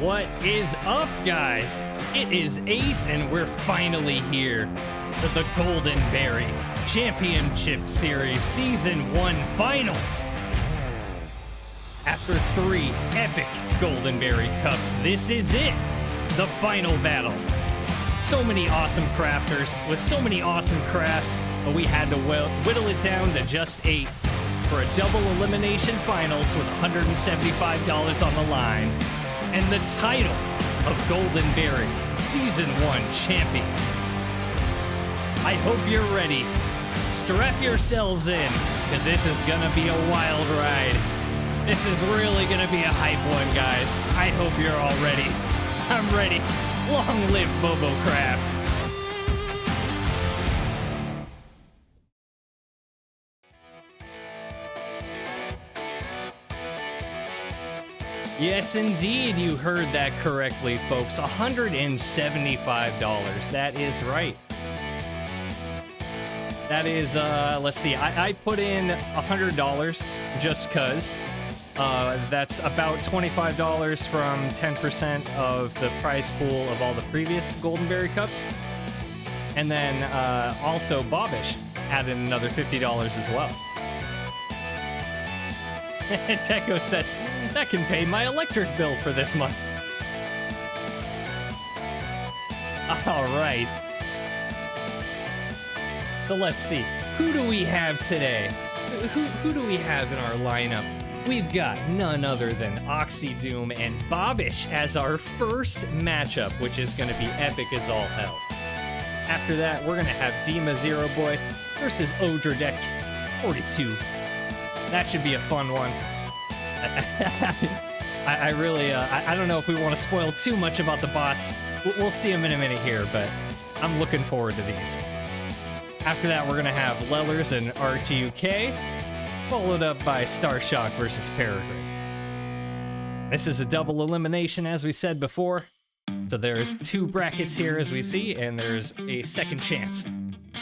What is up, guys? It is Ace, and we're finally here for the Golden Berry Championship Series Season 1 Finals. After 3 epic Golden Berry Cups, this is it, the final battle. So many awesome crafters with so many awesome crafts, but we had to whittle it down to just 8 for a double elimination finals with $175 on the line. And the title of Golden Berry Season 1 Champion. I hope you're ready. Strap yourselves in, because this is gonna be a wild ride. This is really gonna be a hype one, guys. I hope you're all ready. I'm ready. Long live Robocraft. Yes, indeed, you heard that correctly, folks. $175. That is right. That is, let's see, I put in $100 just because. That's about $25 from 10% of the prize pool of all the previous Golden Berry Cups. And then also Bobbish added another $50 as well. Techo says, that can pay my electric bill for this month. All right. So let's see. Who do we have today? Who do we have in our lineup? We've got none other than Oxydoom and Bobbish as our first matchup, which is going to be epic as all hell. After that, we're going to have Dima Zero Boy versus Odradek 42. That should be a fun one. I really, I don't know if we want to spoil too much about the bots. We'll see them in a minute here, but I'm looking forward to these. After that, we're going to have Lellers and RTUK, followed up by Starshock versus Peregrine. This is a double elimination, as we said before. So there's 2 brackets here, as we see, and there's a second chance.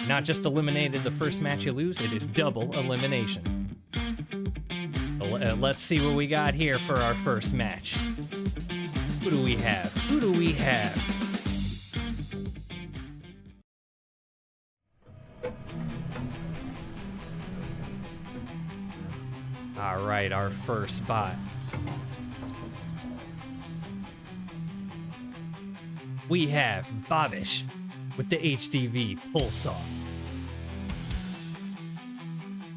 Not just eliminated the first match you lose, it is double elimination. Let's see what we got here for our first match. Who do we have? Who do we have? All right, our first spot. We have Bobbish with the HDV pull saw.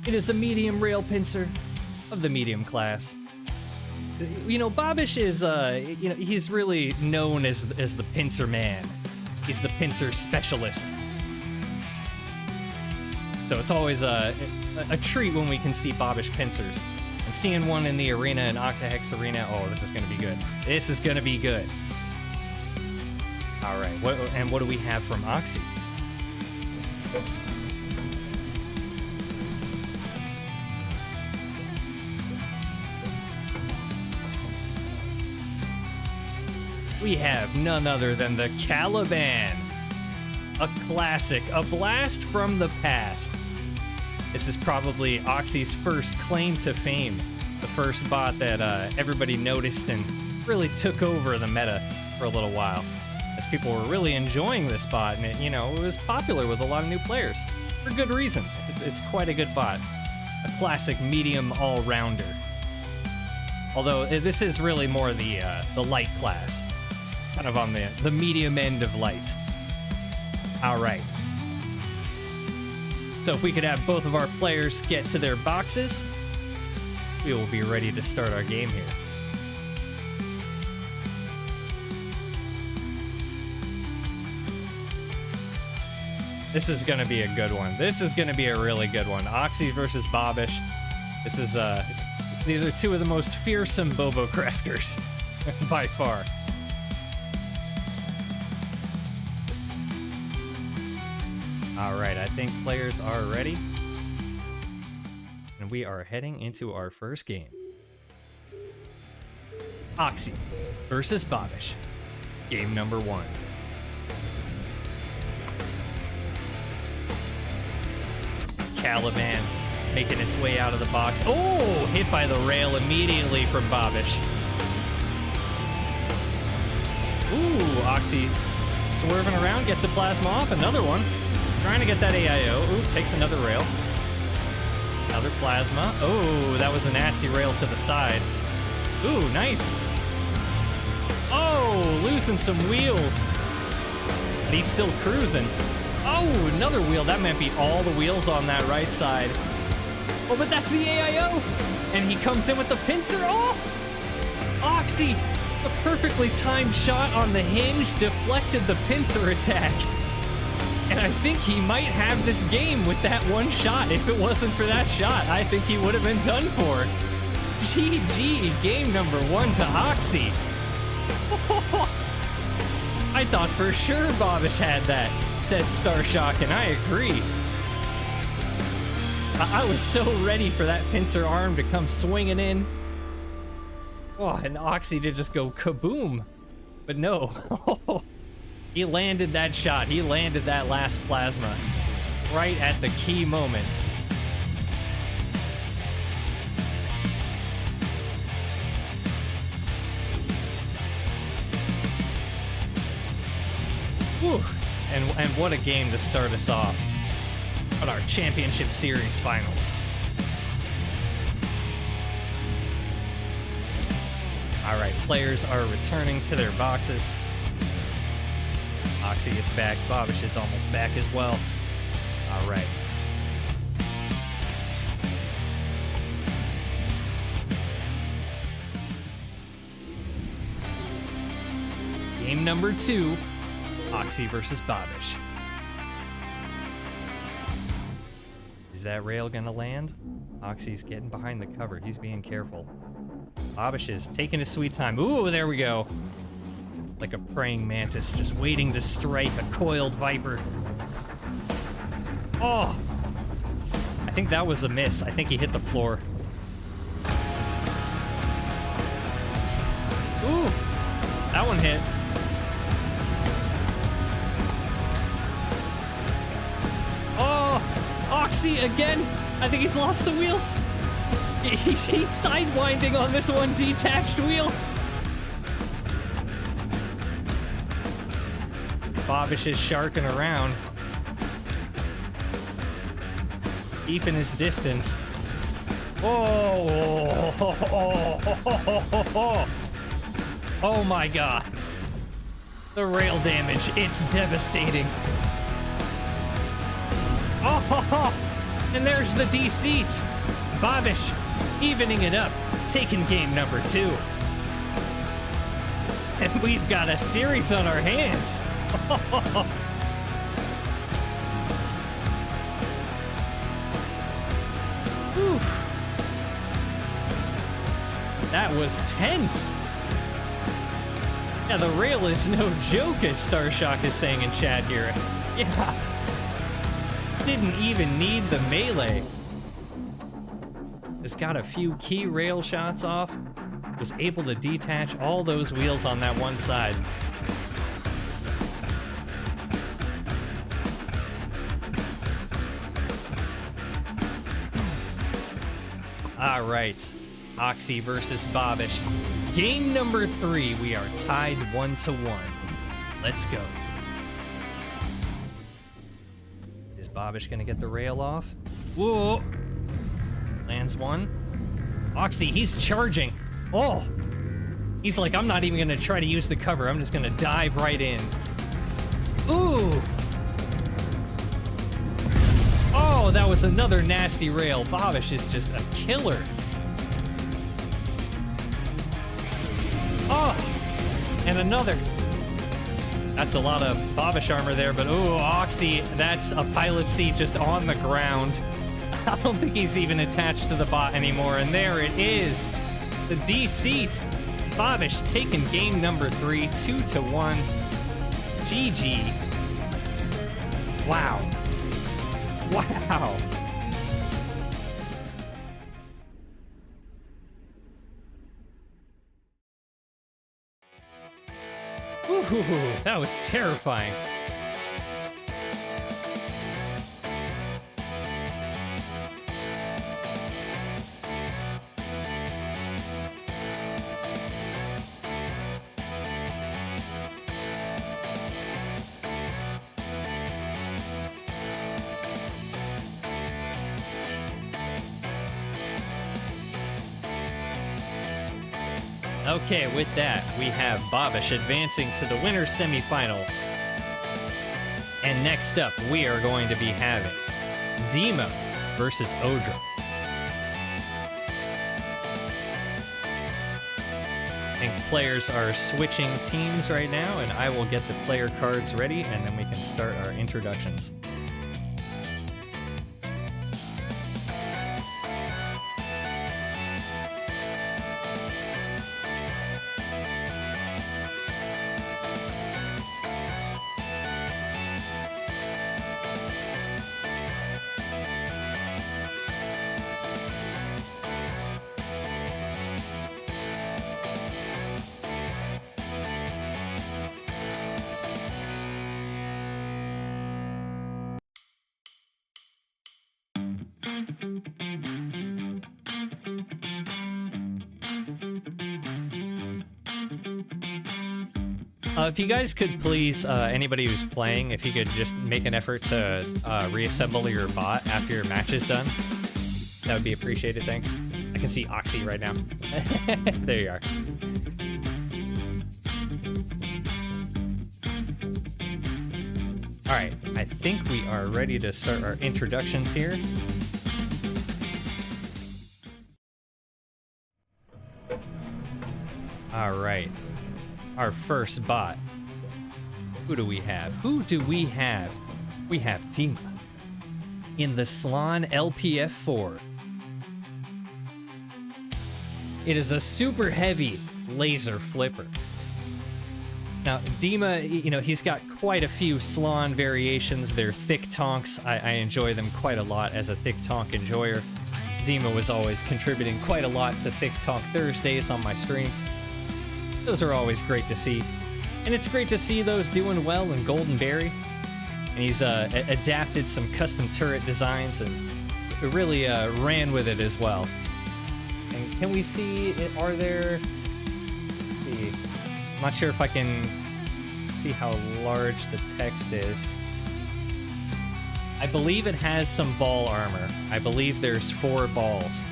It is a medium rail pincer of the medium class. You know, Bobbish is, you know, he's really known as the pincer man. He's the pincer specialist. So it's always a treat when we can see Bobbish pincers. And seeing one in the arena, in Octahex Arena, oh, this is gonna be good. This is gonna be good. All right, what do we have from Oxy? We have none other than the Caliban. A classic, a blast from the past. This is probably Oxy's first claim to fame. The first bot that everybody noticed and really took over the meta for a little while. As people were really enjoying this bot, and it, you know, it was popular with a lot of new players. For good reason. It's quite a good bot. A classic medium all-rounder. Although this is really more the light class. Kind of on the medium end of light. All right. So if we could have both of our players get to their boxes, we will be ready to start our game here. This is gonna be a good one. This is gonna be a really good one. Oxy versus Bobbish. This is these are 2 of the most fearsome Bobo crafters by far. All right, I think players are ready. And we are heading into our first game. Oxy versus Bobbish. Game number 1. Caliban making its way out of the box. Oh, hit by the rail immediately from Bobbish. Oxy swerving around, gets a plasma off, another one. Trying to get that AIO. Ooh, takes another rail. Another plasma. Oh, that was a nasty rail to the side. Ooh, nice. Oh, losing some wheels. But he's still cruising. Oh, another wheel. That might be all the wheels on that right side. Oh, but that's the AIO. And he comes in with the pincer. Oh! Oxy, a perfectly timed shot on the hinge, deflected the pincer attack. And I think he might have this game with that one shot. If it wasn't for that shot, I think he would have been done for. GG, game number 1 to Oxy. I thought for sure Bobish had that, says Starshock, and I agree. I was so ready for that pincer arm to come swinging in. Oh, and Oxy to just go kaboom. But no. He landed that shot. He landed that last plasma right at the key moment. Whew. And what a game to start us off on our Championship Series finals. All right, players are returning to their boxes. Oxy is back. Bobish is almost back as well. All right. Game number 2, Oxy versus Bobish. Is that rail gonna land? Oxy's getting behind the cover. He's being careful. Bobish is taking his sweet time. Ooh, there we go. Like a praying mantis, just waiting to strike a coiled viper. Oh! I think that was a miss. I think he hit the floor. Ooh! That one hit. Oh! Oxy again! I think he's lost the wheels. He's sidewinding on this one detached wheel. Bobish is sharking around, keeping his distance. Oh, oh my God. The rail damage, it's devastating. Oh, and there's the D-seat. Bobish evening it up, taking game number 2. And we've got a series on our hands. That was tense. Yeah, the rail is no joke, as Starshock is saying in chat here. Yeah. Didn't even need the melee. Just got a few key rail shots off. Was able to detach all those wheels on that one side. All right, Oxy versus Bobish. Game number 3, we are tied 1-1. Let's go. Is Bobish gonna get the rail off? Whoa! Lands one. Oxy, he's charging. Oh! He's like, I'm not even gonna try to use the cover. I'm just gonna dive right in. Ooh! Oh, that was another nasty rail. Bobish is just a killer. Oh! And another. That's a lot of Bobish armor there, but ooh, Oxy, that's a pilot seat just on the ground. I don't think he's even attached to the bot anymore, and there it is. The D seat. Bobish taking game number 3, 2-1. GG. Wow. Wow. Ooh, that was terrifying. Okay, with that, we have Babish advancing to the winner's semifinals. And next up, we are going to be having Dima versus Odra. I think players are switching teams right now, and I will get the player cards ready, and then we can start our introductions. If you guys could please, anybody who's playing, if you could just make an effort to reassemble your bot after your match is done, that would be appreciated, thanks. I can see Oxy right now. There you are. Alright, I think we are ready to start our introductions here. Alright. Our first bot. Who do we have? Who do we have? We have Dima in the Slan LPF4. It is a super heavy laser flipper. Now, Dima, you know, he's got quite a few Slan variations. They're thick tonks. I enjoy them quite a lot as a thick tonk enjoyer. Dima was always contributing quite a lot to Thick Tonk Thursdays on my streams. Those are always great to see. And it's great to see those doing well in Golden Berry. And he's adapted some custom turret designs and really ran with it as well. And can we see, are there... Let's see. I'm not sure if I can see how large the text is. I believe it has some ball armor. I believe there's 4 balls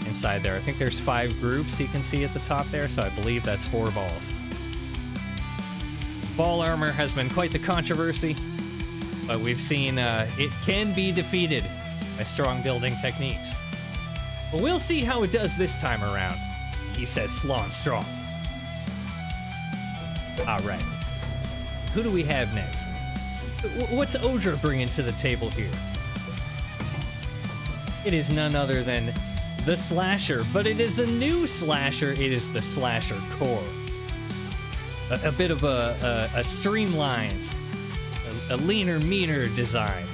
inside there. I think there's 5 groups you can see at the top there, so I believe that's 4 balls. Ball armor has been quite the controversy, but we've seen it can be defeated by strong building techniques. But we'll see how it does this time around. He says Slan strong. Alright. Who do we have next? What's Odra bringing to the table here? It is none other than the Slasher, but it is a new Slasher. It is the Slasher Core. A bit of a streamlined, a leaner, meaner design.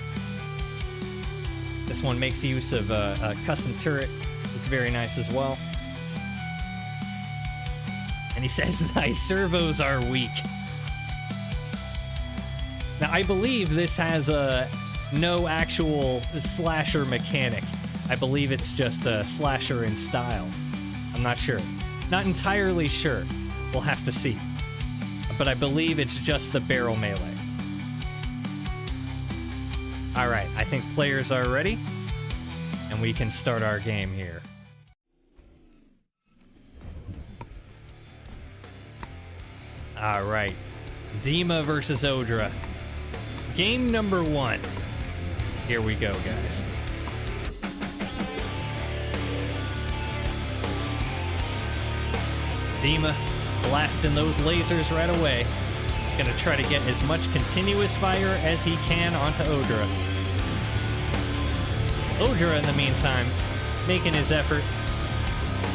This one makes use of a custom turret. It's very nice as well. And he says, thy servos are weak. Now, I believe this has no actual slasher mechanic. I believe it's just a slasher in style. I'm not sure. Not entirely sure. We'll have to see. But I believe it's just the barrel melee. Alright, I think players are ready. And we can start our game here. Alright. Dima versus Odra. Game number 1. Here we go, guys. Dima blasting those lasers right away. Gonna try to get as much continuous fire as he can onto Odra. Odra, in the meantime, making his effort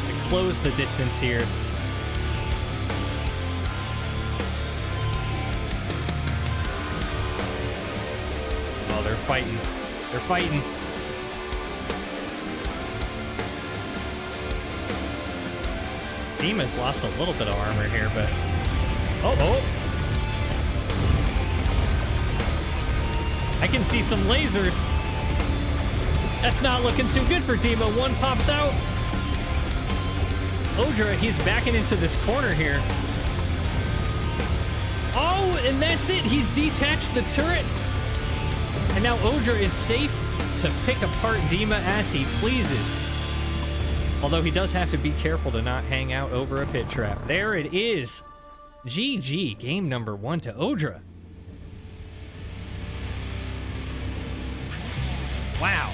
to close the distance here. Oh, they're fighting. They're fighting. Dima's lost a little bit of armor here, but... Oh! I can see some lasers. That's not looking too good for Dima. One pops out. Odra, he's backing into this corner here. Oh, and that's it. He's detached the turret. And now Odra is safe to pick apart Dima as he pleases. Although he does have to be careful to not hang out over a pit trap. There it is. GG, game number 1 to Odra. Wow.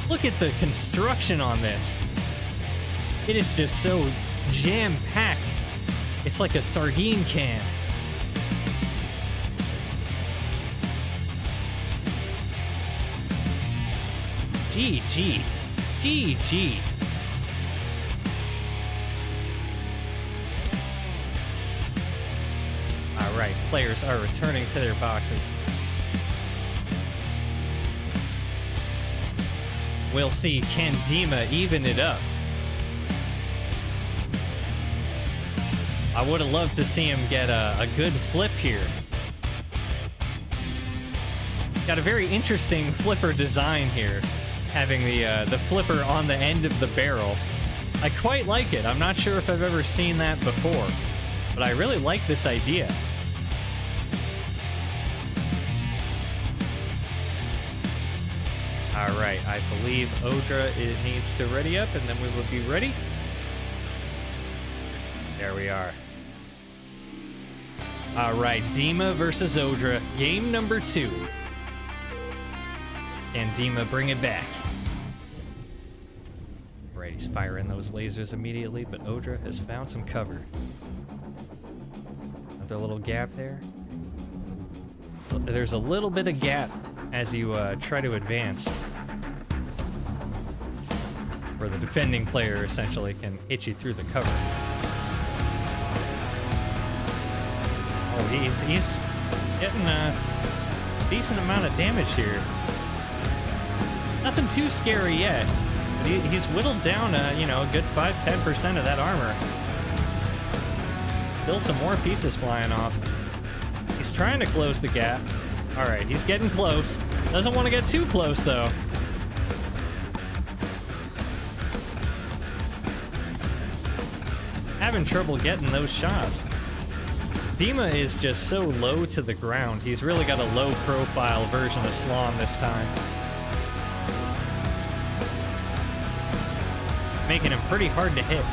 Look at the construction on this. It is just so jam-packed. It's like a sardine can. GG. GG. All right, players are returning to their boxes. We'll see, can Dima even it up? I would have loved to see him get a good flip here. Got a very interesting flipper design here, having the flipper on the end of the barrel. I quite like it. I'm not sure if I've ever seen that before, but I really like this idea. All right, I believe Odra needs to ready up, and then we will be ready. There we are. All right, Dima versus Odra, game number 2. And Dima bring it back. Right, he's firing those lasers immediately, but Odra has found some cover. Another little gap there. There's a little bit of gap as you try to advance, where the defending player essentially can hit you through the cover. Oh, he's getting a decent amount of damage here. Nothing too scary yet, but he's whittled down a good 5-10% of that armor. Still some more pieces flying off. He's trying to close the gap. All right, he's getting close. Doesn't want to get too close though. Having trouble getting those shots. Dima is just so low to the ground. He's really got a low profile version of Slan this time. Making him pretty hard to hit.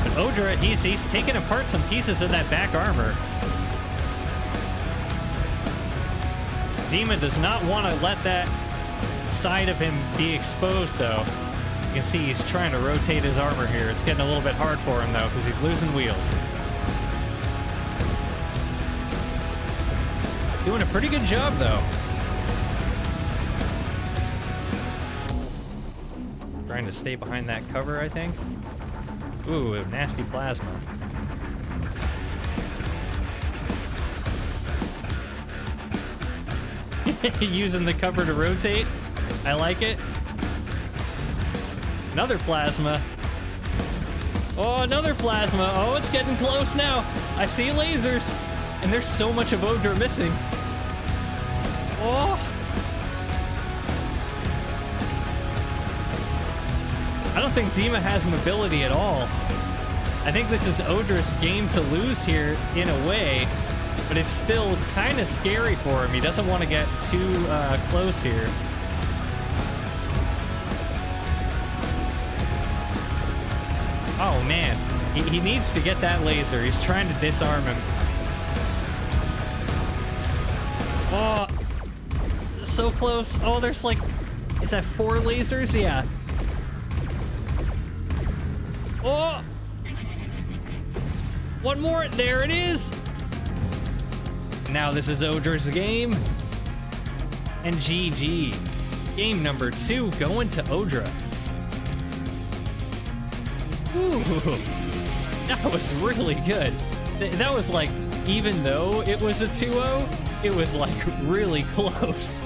But Odra, he's taking apart some pieces of that back armor. Dima does not want to let that side of him be exposed though. You can see he's trying to rotate his armor here. It's getting a little bit hard for him though, because he's losing wheels. Doing a pretty good job though. Trying to stay behind that cover, I think. Ooh, nasty plasma. Using the cover to rotate. I like it. Another plasma. Oh, another plasma. Oh, it's getting close now. I see lasers. And there's so much of Odra missing. Oh. I don't think Dima has mobility at all. I think this is Odra's game to lose here in a way, but it's still kind of scary for him. He doesn't want to get too close here. Oh man, he needs to get that laser. He's trying to disarm him. Oh, so close. Oh, there's like, is that 4 lasers? Yeah. Oh! One more, there it is! Now this is Odra's game. And GG. Game number 2 going to Odra. Ooh, that was really good. That was like, even though it was a 2-0, it was like really close.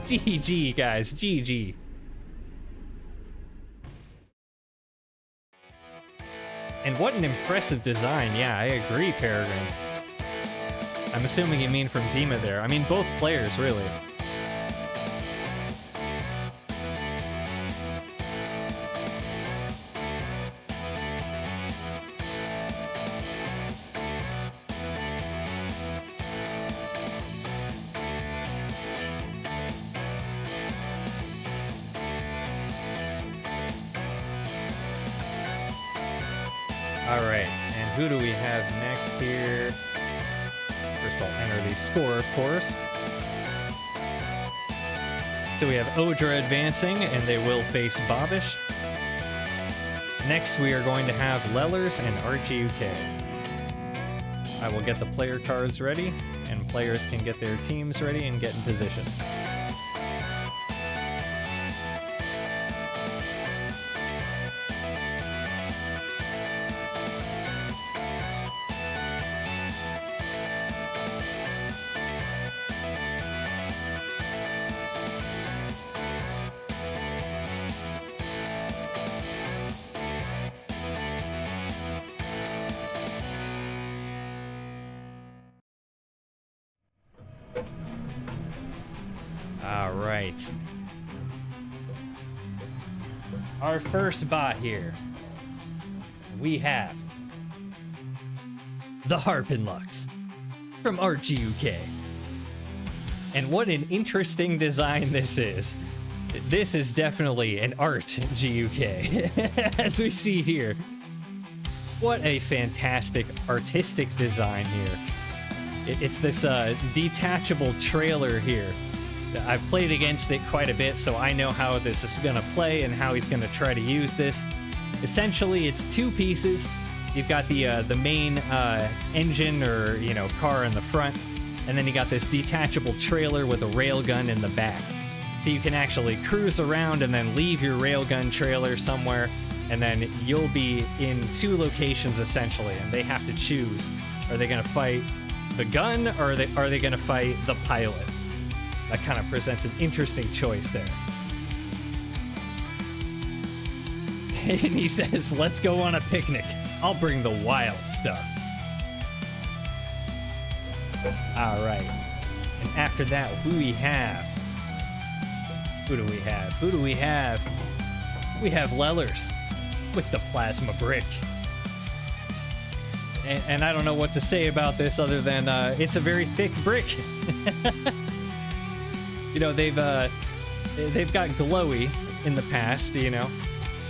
GG, guys, GG. And what an impressive design. Yeah, I agree, Peregrine. I'm assuming you mean from Dima there. I mean, both players, really. All right, and who do we have next here? First, I'll enter the score, of course. So we have Odra advancing, and they will face Bobbish. Next, we are going to have Lellers and RGUK. I will get the player cards ready, and players can get their teams ready and get in position. All right. Our first bot here. We have the Harpinlux from RGUK. And what an interesting design this is. This is definitely an art GUK, as we see here. What a fantastic artistic design here. It's this detachable trailer here. I've played against it quite a bit, so I know how this is going to play and how he's going to try to use this. Essentially, it's two pieces. You've got the main engine or, you know, car in the front, and then you got this detachable trailer with a railgun in the back. So you can actually cruise around and then leave your railgun trailer somewhere, and then you'll be in two locations essentially, and they have to choose. Are they going to fight the gun, or are they going to fight the pilot? That kind of presents an interesting choice there. And he says, let's go on a picnic. I'll bring the wild stuff. All right. And after that, who do we have? Who do we have? Who do we have? We have Lellers with the plasma brick. And I don't know what to say about this other than it's a very thick brick. You know, they've got glowy in the past, you know,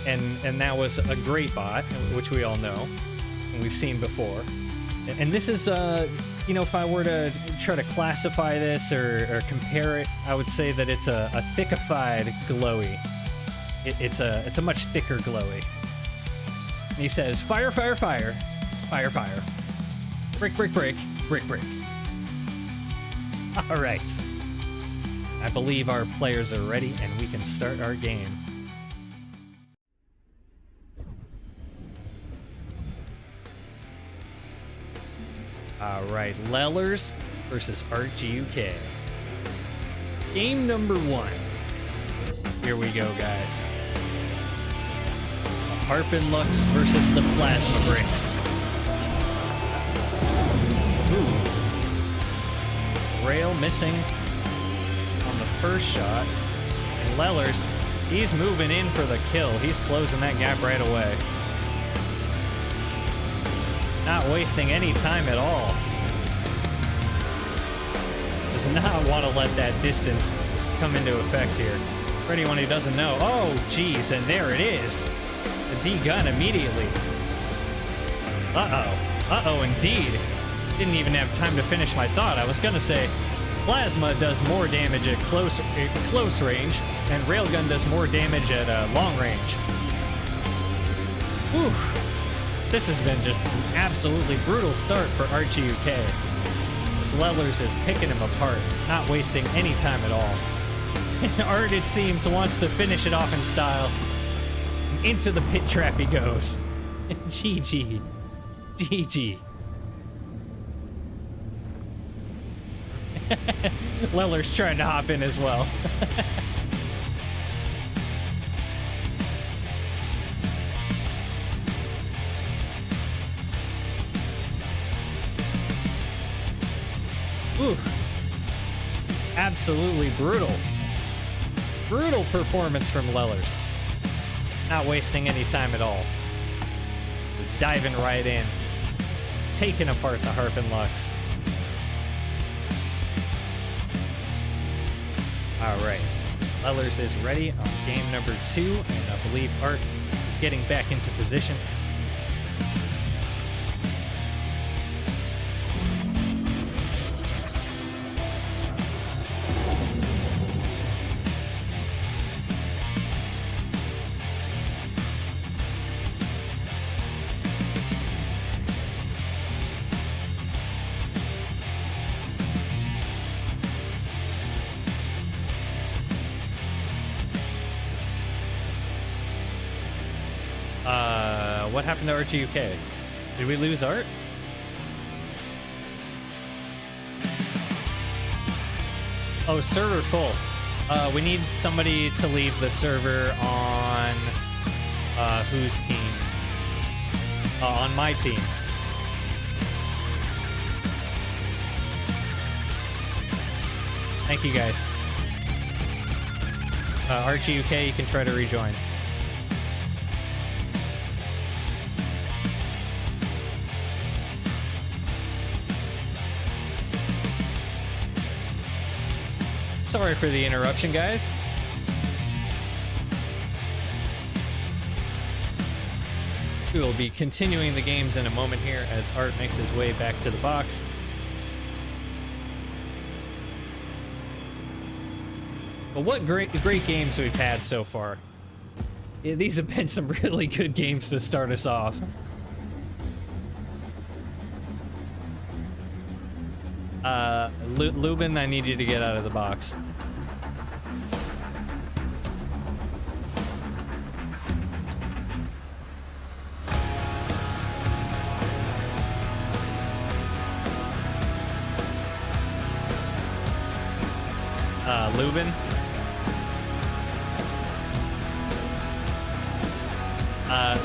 and that was a great bot, which we all know and we've seen before. And this is, you know, if I were to try to classify this or compare it, I would say that it's a thickified glowy. It's a much thicker glowy. And he says, fire, fire, fire, fire, fire, brick, brick, brick, brick, brick. All right. I believe our players are ready and we can start our game. All right, Lellers versus RGUK. Game number 1. Here we go, guys. Harpinlux versus the Plasma Brick. Ooh. Rail missing on the first shot. And Lellers, he's moving in for the kill. He's closing that gap right away. Not wasting any time at all. Does not want to let that distance come into effect here. For anyone who doesn't know, oh geez, and there it is. The D-gun immediately. Uh-oh indeed. Didn't even have time to finish my thought. I was gonna say, Plasma does more damage at close range, and Railgun does more damage at long range. Whew. This has been just an absolutely brutal start for RGUK. This Lellers is picking him apart, not wasting any time at all. And Art, it seems, wants to finish it off in style. And into the pit trap he goes. GG. GG. Lellers trying to hop in as well. Oof. Absolutely brutal. Brutal performance from Lellers. Not wasting any time at all. Diving right in. Taking apart the Harpinlux. Alright. Lellers is ready on game number 2, and I believe Art is getting back into position. What happened to RGUK? Did we lose Art? Oh, server full. We need somebody to leave the server on whose team? On my team. Thank you guys. RGUK, you can try to rejoin. Sorry for the interruption, guys. We will be continuing the games in a moment here as Art makes his way back to the box. But what great games we've had so far. Yeah, these have been some really good games to start us off. Lubin, I need you to get out of the box. Lubin.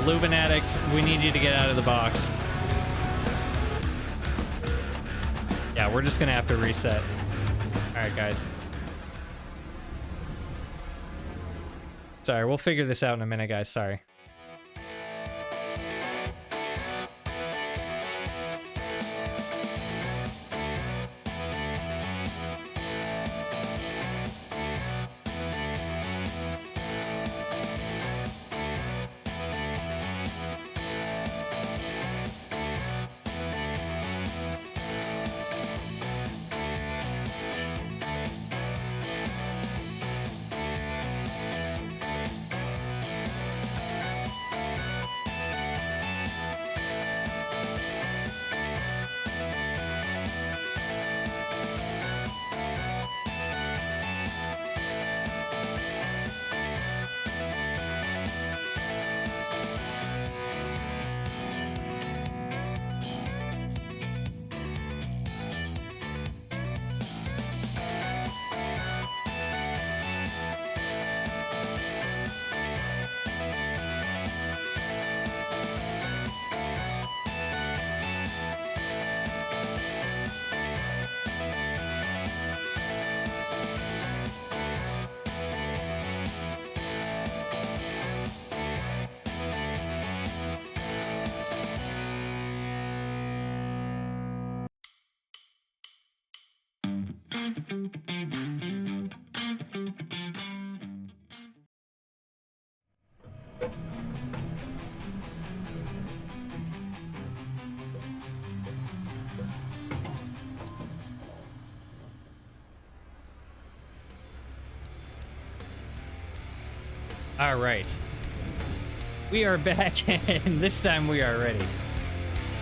Lubin Addict, we need you to get out of the box. Yeah, we're just gonna have to reset. Alright, guys. Sorry, we'll figure this out in a minute, guys. Sorry. All right. We are back, and this time we are ready.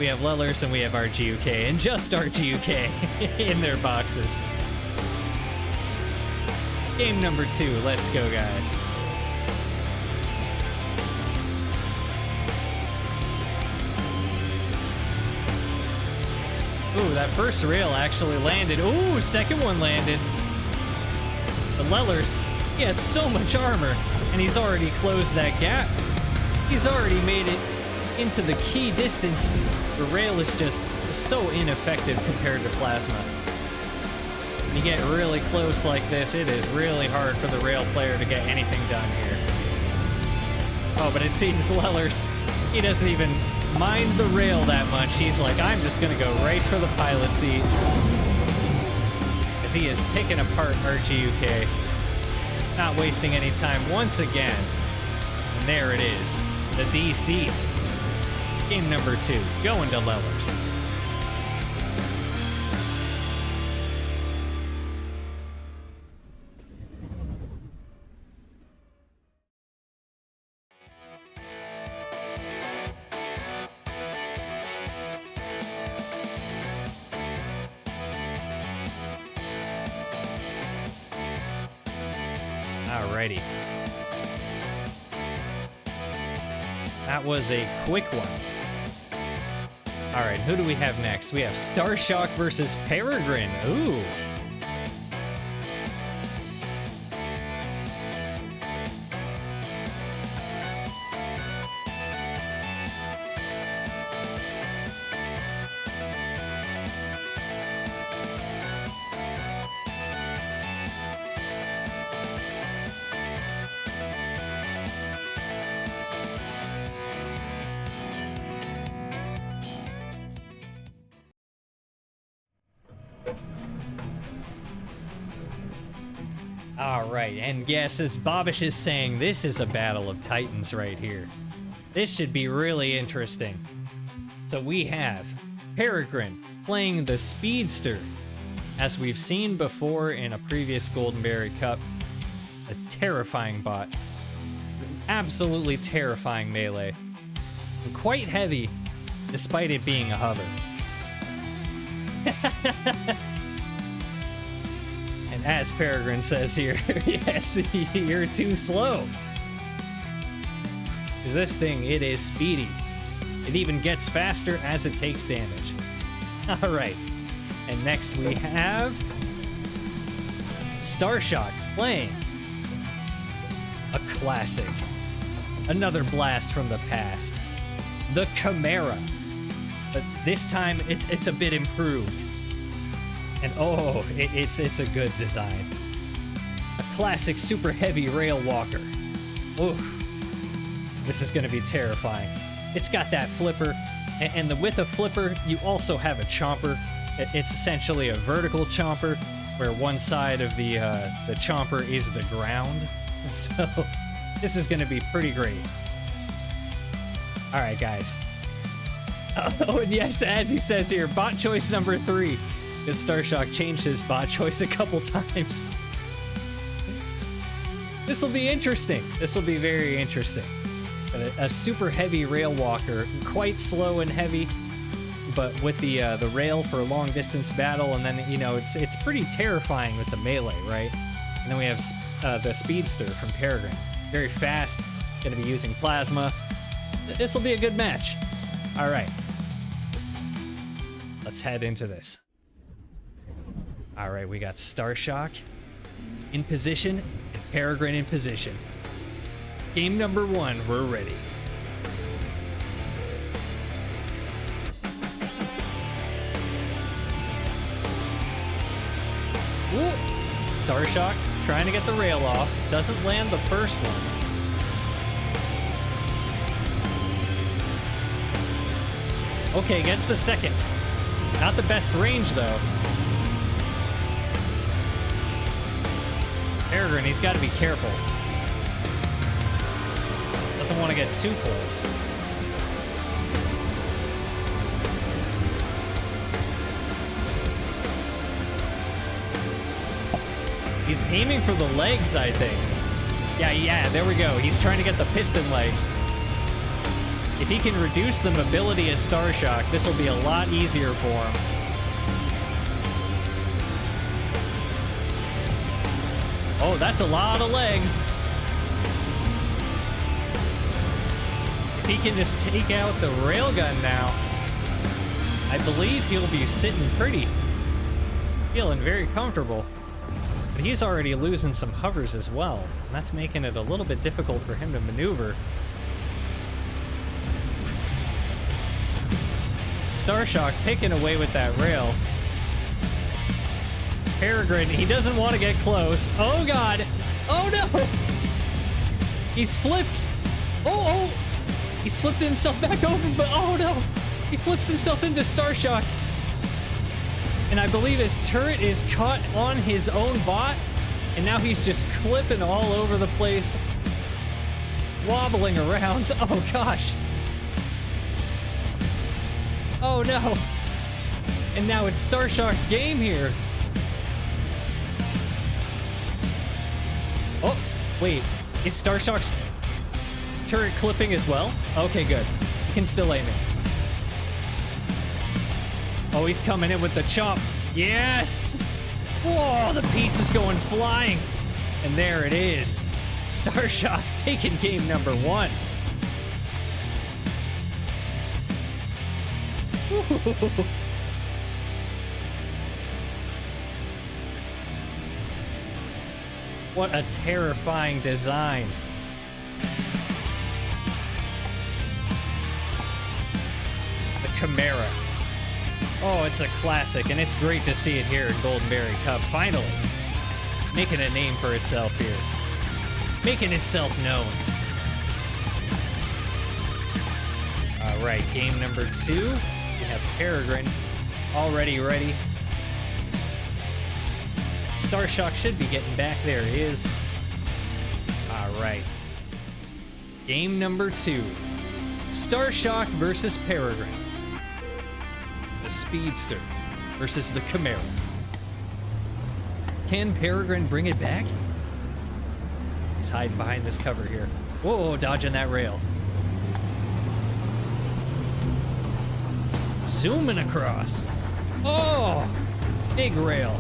We have Lellers and we have RGUK, and just RGUK in their boxes. Game number 2. Let's go, guys. Ooh, that first rail actually landed. Ooh, second one landed. The Lellers, he has so much armor, and he's already closed that gap. He's already made it into the key distance. The rail is just so ineffective compared to Plasma. When you get really close like this, it is really hard for the rail player to get anything done here. Oh, but it seems Lellers, he doesn't even mind the rail that much. He's like, I'm just gonna go right for the pilot seat. As he is picking apart RGUK. Not wasting any time once again. And there it is. The D seat. Game number 2. Going to Lellers. Alrighty. That was a quick one. All right, who do we have next? We have Starshock versus Peregrine. Ooh. All right, and yes, as Bobish is saying, this is a battle of titans right here. This should be really interesting. So we have Peregrine playing the Speedster. As we've seen before in a previous Goldenberry Cup, a terrifying bot. Absolutely terrifying melee. And quite heavy, despite it being a hover. And as Peregrine says here, yes, you're too slow. Because this thing, it is speedy. It even gets faster as it takes damage. All right. And next we have Starshock playing a classic. Another blast from the past. The Chimera. But this time it's a bit improved. And oh, it's a good design. A classic super heavy rail walker. Oof. This is gonna be terrifying. It's got that flipper, and with a flipper, you also have a chomper. It's essentially a vertical chomper, where one side of the chomper is the ground. So this is gonna be pretty great. All right, guys. Oh, and yes, as he says here, bot choice number 3. Because Starshock changed his bot choice a couple times. This will be interesting. This will be very interesting. A super heavy rail walker, quite slow and heavy, but with the rail for a long distance battle, and then it's pretty terrifying with the melee, right? And then we have the Speedster from Peregrine, very fast, gonna be using plasma. This will be a good match. All right, let's head into this. All right, we got Starshock in position and Peregrine in position. Game number 1, we're ready. Ooh. Starshock trying to get the rail off. Doesn't land the first one. Okay, gets the second. Not the best range, though. Peregrine, he's got to be careful. Doesn't want to get too close. He's aiming for the legs, I think. Yeah, there we go. He's trying to get the piston legs. If he can reduce the mobility of Starshock, this will be a lot easier for him. Oh, that's a lot of legs. If he can just take out the railgun now, I believe he'll be sitting pretty. Feeling very comfortable. But he's already losing some hovers as well, and that's making it a little bit difficult for him to maneuver. Starshock picking away with that rail. Peregrine, he doesn't want to get close. Oh god! Oh no! He's flipped! Oh! He's flipped himself back over, but oh no! He flips himself into Starshock. And I believe his turret is caught on his own bot, and now he's just clipping all over the place, wobbling around. Oh gosh! Oh no! And now it's Starshock's game here. Oh, wait, is Starshock's turret clipping as well? Okay, good. He can still aim it. Oh, he's coming in with the chomp. Yes! Whoa, the piece is going flying. And there it is. Starshock taking game number 1. What a terrifying design. The Chimera. Oh, it's a classic, and it's great to see it here in Goldenberry Cup, finally. Making a name for itself here. Making itself known. Alright, game number 2. We have Peregrine already ready. Starshock should be getting back. There he is. Alright. Game number 2. Starshock versus Peregrine. The Speedster versus the Chimera. Can Peregrine bring it back? He's hiding behind this cover here. Whoa, dodging that rail. Zooming across. Oh, big rail.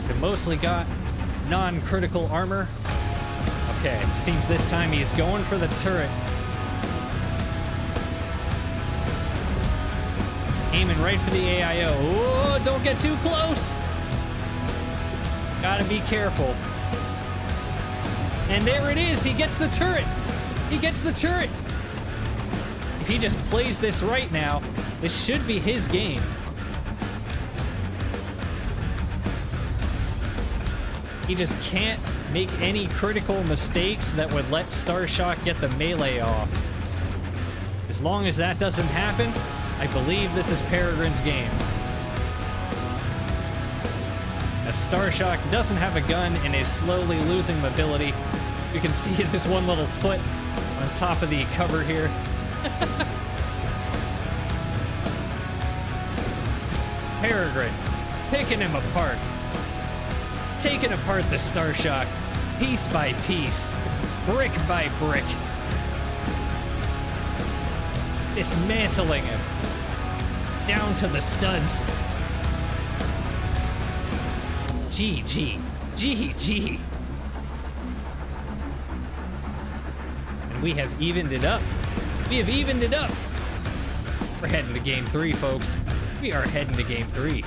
They mostly got non-critical armor. Okay, seems this time he's going for the turret. Aiming right for the AIO. Oh, don't get too close. Gotta be careful. And there it is. He gets the turret. He gets the turret. If he just plays this right now, this should be his game. He just can't make any critical mistakes that would let Starshock get the melee off. As long as that doesn't happen, I believe this is Peregrine's game. As Starshock doesn't have a gun and is slowly losing mobility, you can see this one little foot on top of the cover here. Peregrine, picking him apart. Taking apart the Starshock, piece by piece, brick by brick. Dismantling him. Down to the studs. GG. GG. And we have evened it up. We have evened it up. We're heading to game 3, folks. We are heading to game 3.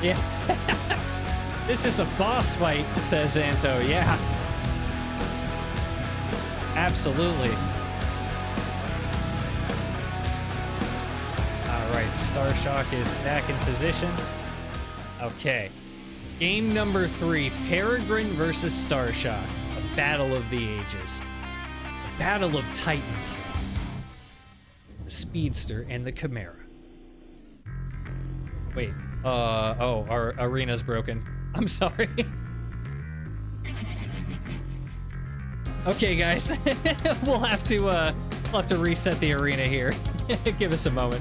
Yeah. This is a boss fight, says Anto. Yeah. Absolutely. Alright, Starshock is back in position. Okay. Game number 3, Peregrine versus Starshock. A battle of the ages. A battle of titans. The Speedster and the Chimera. Wait, oh, our arena's broken. I'm sorry. Okay, guys. we'll have to reset the arena here. Give us a moment.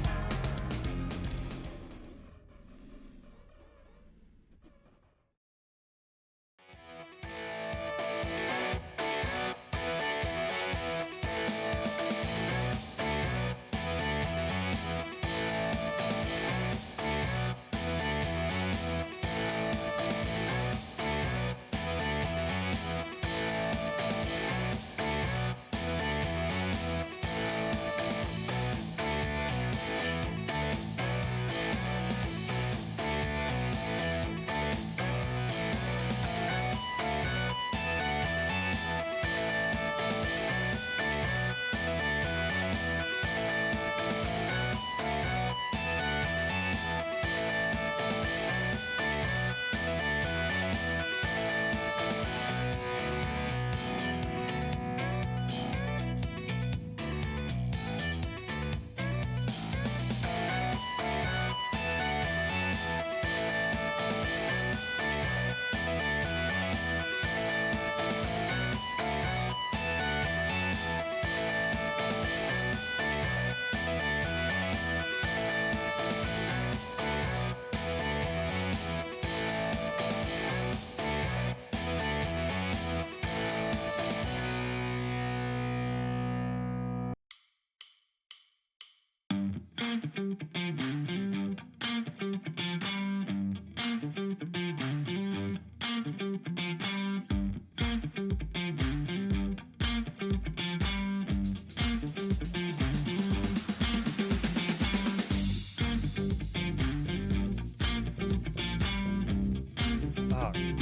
out.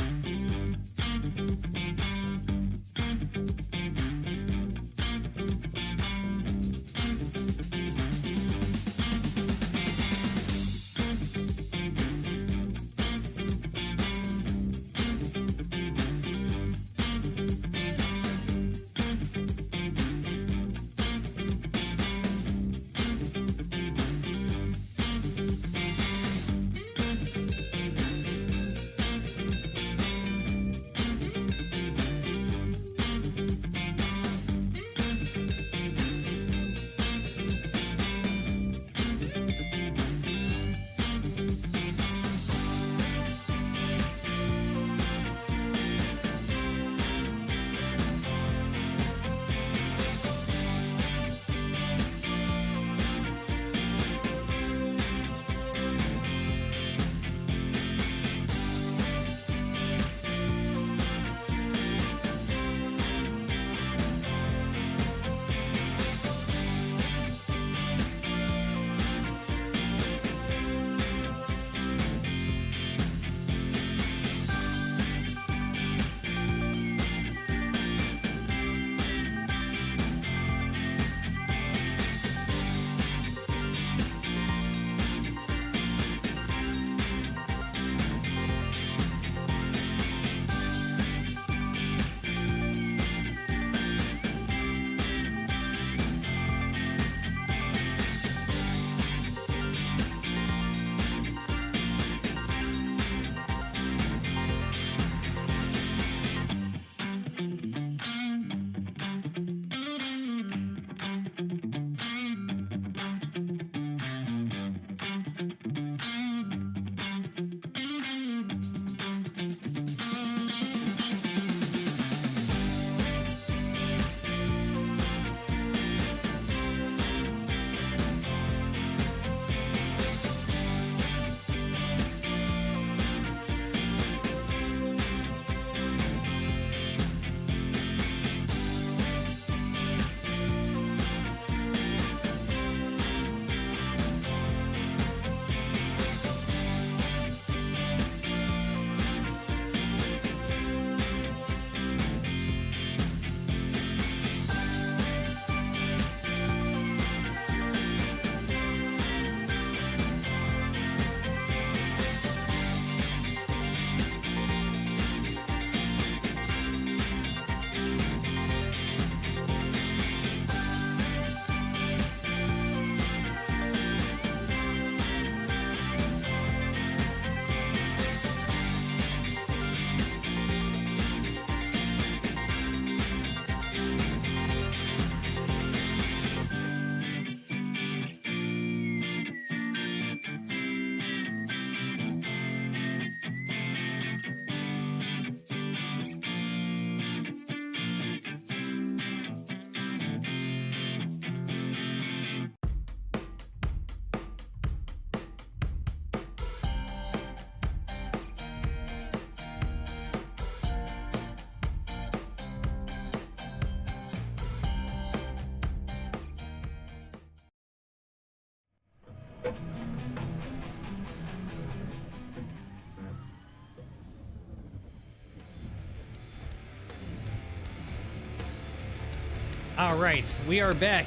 All right, we are back,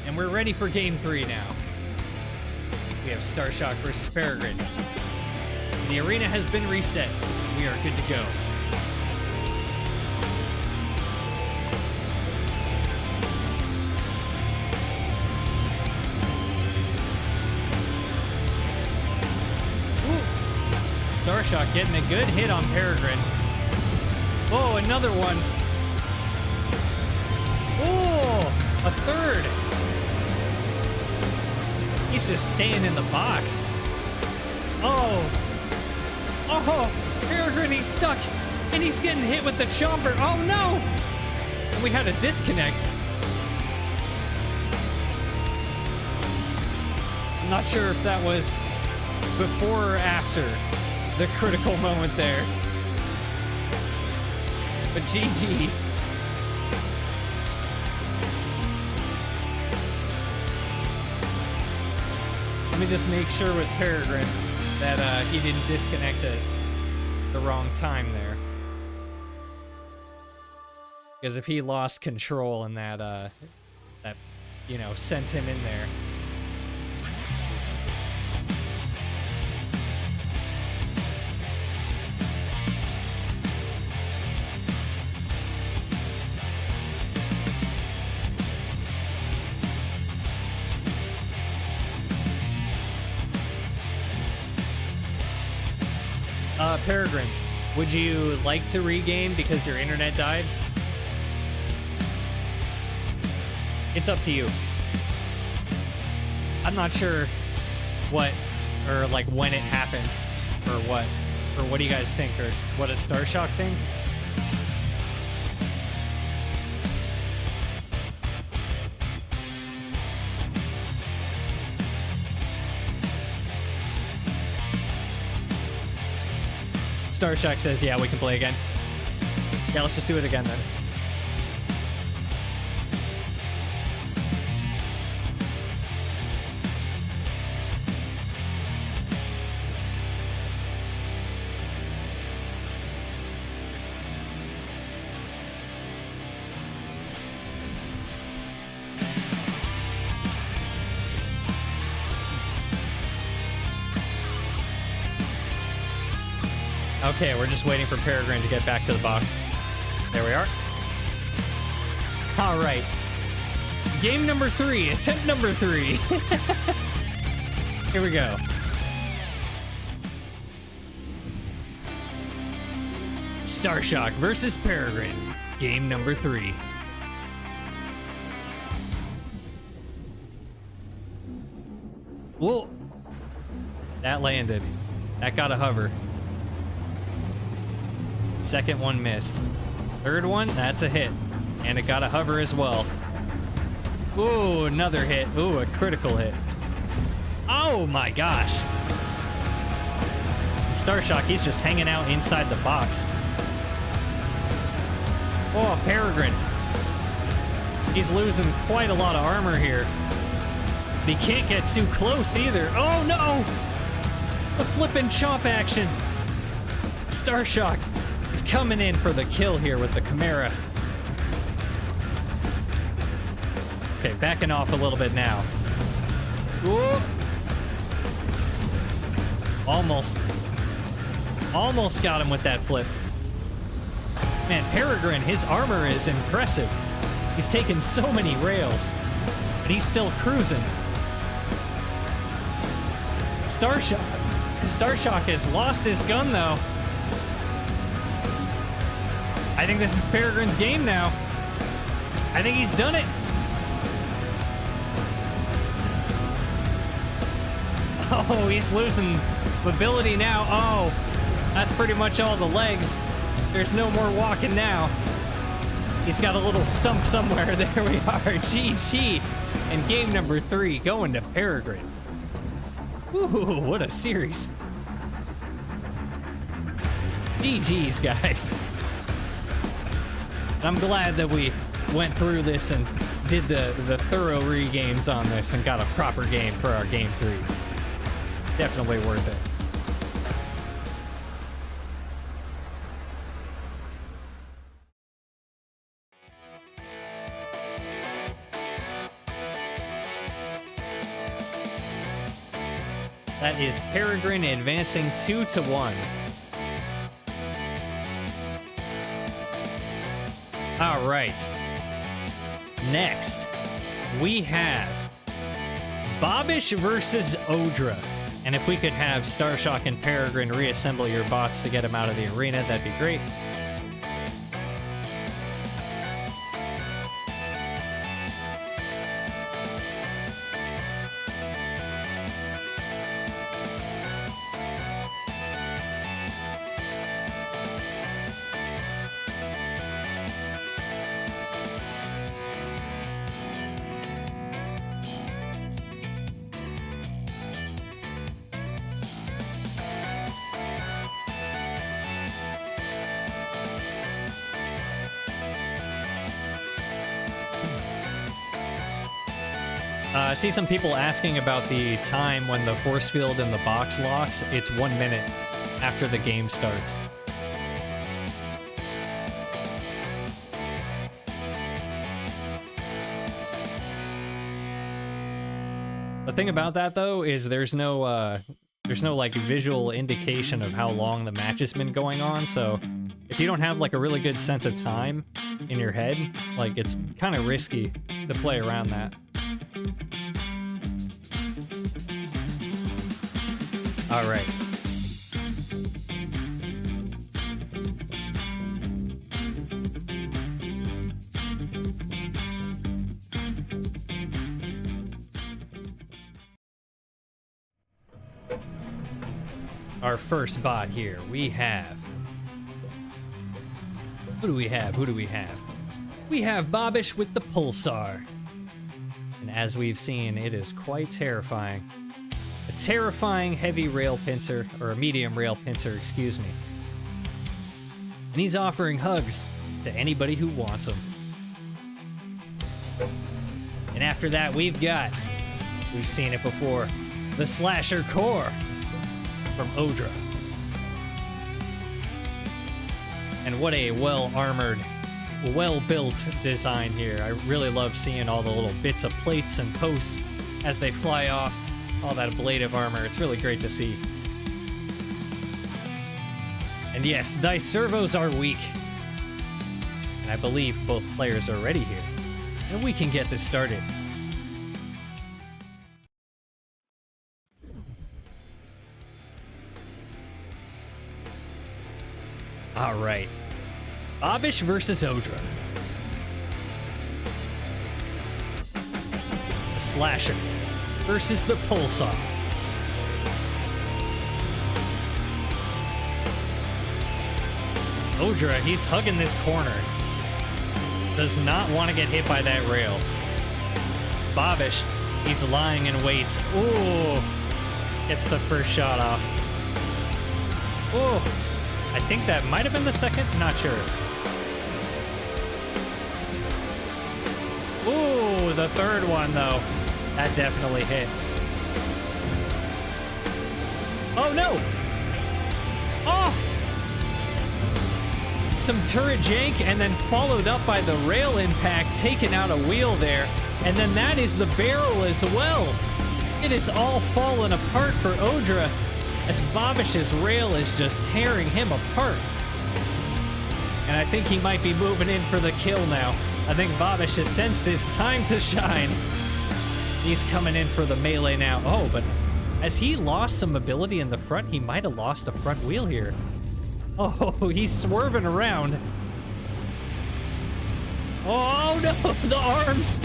and we're ready for Game 3 now. We have Starshock versus Peregrine. The arena has been reset. We are good to go. Ooh. Starshock getting a good hit on Peregrine. Oh, another one. Oh, a third. He's just staying in the box. Oh. Oh, Peregrine, he's stuck. And he's getting hit with the chomper. Oh, no. And we had a disconnect. I'm not sure if that was before or after the critical moment there. But GG. Let me just make sure with Peregrine that he didn't disconnect it. the wrong time there. Because if he lost control and that, you know, sent him in there. Peregrine, would you like to regame because your internet died? It's up to you. I'm not sure what, or like when it happens, or what do you guys think, or what a Star Shock thing? Star Shock says, yeah, we can play again. Yeah, let's just do it again then. Okay, we're just waiting for Peregrine to get back to the box. There we are. All right. Game number 3, attempt number 3. Here we go. Star Shock versus Peregrine. Game number 3. Whoa. That landed. That got a hover. Second one missed. Third one, that's a hit. And it got a hover as well. Ooh, another hit. Ooh, a critical hit. Oh my gosh. Star Shock, he's just hanging out inside the box. Oh, Peregrine. He's losing quite a lot of armor here. But he can't get too close either. Oh no! The flippin' chomp action. Star Shock. He's coming in for the kill here with the Chimera. Okay, backing off a little bit now. Whoa. Almost got him with that flip. Man, Peregrine, his armor is impressive. He's taken so many rails, but he's still cruising. Star Shock has lost his gun, though. I think this is Peregrine's game now. I think he's done it. Oh, he's losing mobility now. Oh, that's pretty much all the legs. There's no more walking now. He's got a little stump somewhere. There we are. GG. And game number 3 going to Peregrine. Ooh, what a series. GG's, guys. I'm glad that we went through this and did the thorough regames on this and got a proper game for our game 3. Definitely worth it. That is Peregrine advancing 2-1. All right. Next, we have Bobbish versus Odra. And if we could have Star Shock and Peregrine reassemble your bots to get them out of the arena, that'd be great. I see some people asking about the time when the force field in the box locks. It's 1 minute after the game starts. The thing about that though is there's no like visual indication of how long the match has been going on, so if you don't have like a really good sense of time in your head, like it's kind of risky to play around that. All right. Our first bot here, we have... Who do we have? Who do we have? We have Bobish with the Pulsar. And as we've seen, it is quite terrifying. A terrifying heavy rail pincer, or a medium rail pincer, excuse me. And he's offering hugs to anybody who wants them. And after that, we've seen it before, the Slasher Core from Odra. And what a well-armored, well-built design here. I really love seeing all the little bits of plates and posts as they fly off, all that ablative armor. It's really great to see. And yes, thy servos are weak. And I believe both players are ready here. And we can get this started. All right. Bobish versus Odra. The Slasher versus the Pulsar. Odra, he's hugging this corner. Does not want to get hit by that rail. Bobish, he's lying in wait. Ooh. Gets the first shot off. Ooh. I think that might have been the second, not sure. Ooh, the third one though. That definitely hit. Oh no! Oh! Some turret jank and then followed up by the rail impact, taking out a wheel there. And then that is the barrel as well. It is all fallen apart for Odra, as Bobish's rail is just tearing him apart. And I think he might be moving in for the kill now. I think Bobish has sensed his time to shine. He's coming in for the melee now. Oh, but as he lost some mobility in the front, he might have lost a front wheel here. Oh, he's swerving around. Oh no, the arms!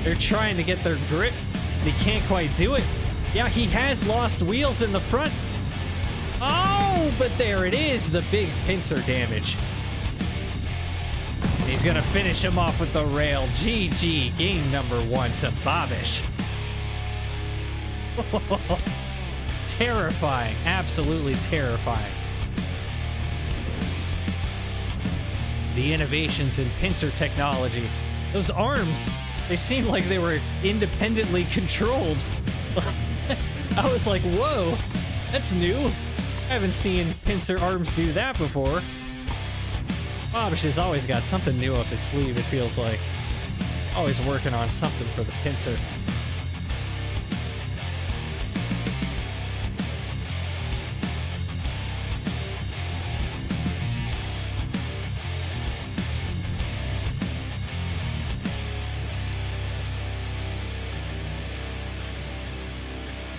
They're trying to get their grip. They can't quite do it. Yeah, he has lost wheels in the front. Oh, but there it is, the big pincer damage. And he's gonna finish him off with the rail. GG, game number 1 to Bobish. Terrifying, absolutely terrifying. The innovations in pincer technology. Those arms, they seem like they were independently controlled. I was like, whoa, that's new. I haven't seen pincer arms do that before. Bobish has always got something new up his sleeve, it feels like. Always working on something for the pincer.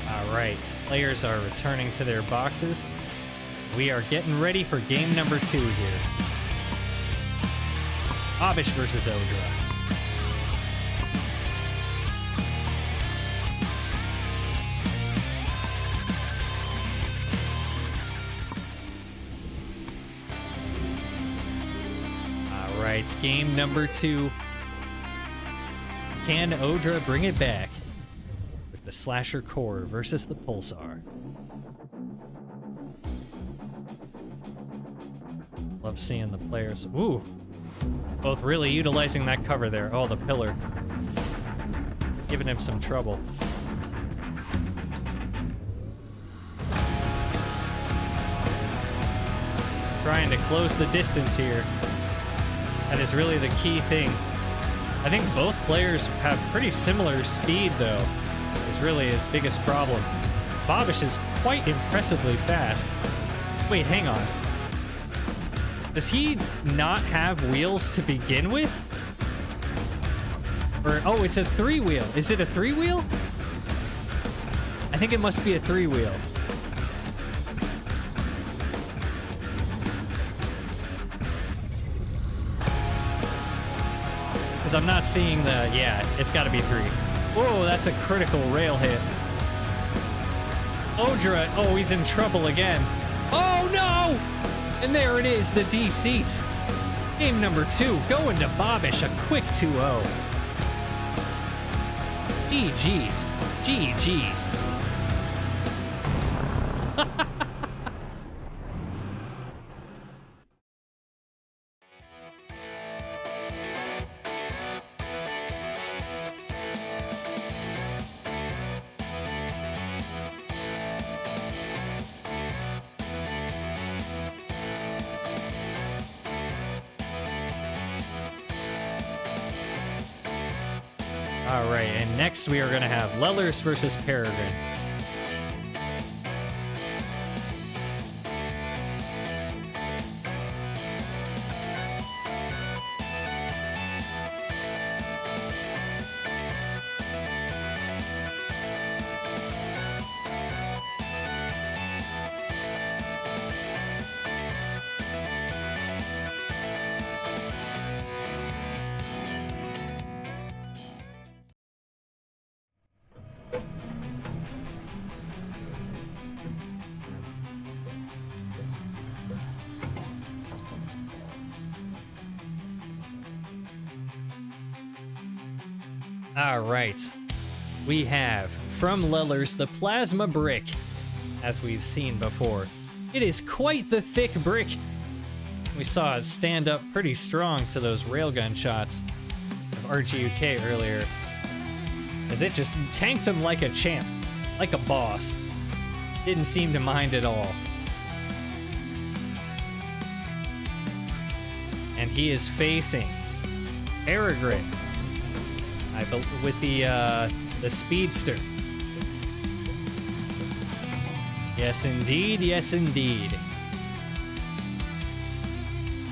Alright, players are returning to their boxes. We are getting ready for game number 2 here. Bobish versus Odra. Alright, game number 2. Can Odra bring it back? The Slasher Core versus the Pulsar. Love seeing the players. Ooh. Both really utilizing that cover there. Oh, the pillar. Giving him some trouble. Trying to close the distance here. That is really the key thing. I think both players have pretty similar speed, though, is really his biggest problem. Bobish is quite impressively fast. Wait, hang on. Does he not have wheels to begin with? Or, oh, it's a 3-wheel. Is it a 3-wheel? I think it must be a 3-wheel. Because I'm not seeing the... Yeah, it's got to be 3. Whoa, that's a critical rail hit. Odra, oh, he's in trouble again. Oh, no! And there it is, the D seat. Game number 2, going to Bobish, a quick 2-0. GG's. GG's. All right, and next we are going to have Lellers versus Peregrine. All right, we have from Lellers the plasma brick, as we've seen before. It is quite the thick brick. We saw it stand up pretty strong to those railgun shots of RGUK earlier, as it just tanked him like a champ, like a boss. Didn't seem to mind at all. And he is facing Peregrine. With the speedster. Yes, indeed. Yes, indeed.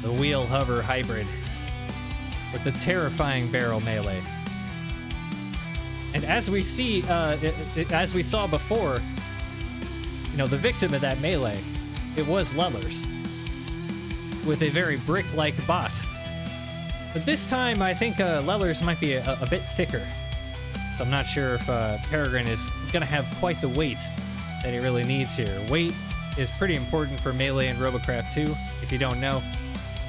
The wheel hover hybrid with the terrifying barrel melee. And as we see, as we saw before, you know, the victim of that melee, it was Lellers with a very brick-like bot. But this time, I think Lellers might be a bit thicker. So I'm not sure if Peregrine is going to have quite the weight that he really needs here. Weight is pretty important for Melee and Robocraft 2. If you don't know,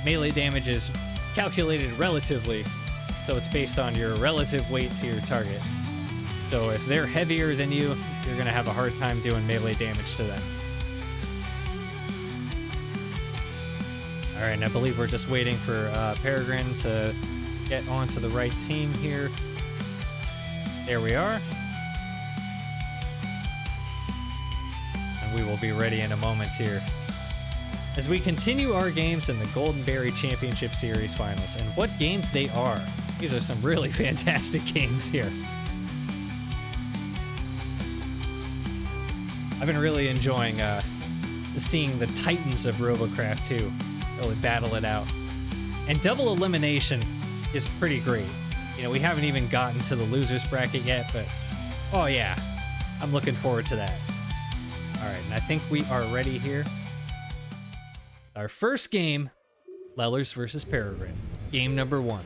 melee damage is calculated relatively, so it's based on your relative weight to your target. So if they're heavier than you, you're going to have a hard time doing melee damage to them. All right, and I believe we're just waiting for Peregrine to get onto the right team here. There we are. And we will be ready in a moment here. As we continue our games in the Golden Berry Championship Series Finals, and what games they are. These are some really fantastic games here. I've been really enjoying seeing the titans of Robocraft 2 really battle it out. And double elimination is pretty great. You know, we haven't even gotten to the losers bracket yet, but oh yeah, I'm looking forward to that. All right, and I think we are ready here. Our first game, Lellers versus Peregrine. Game number 1.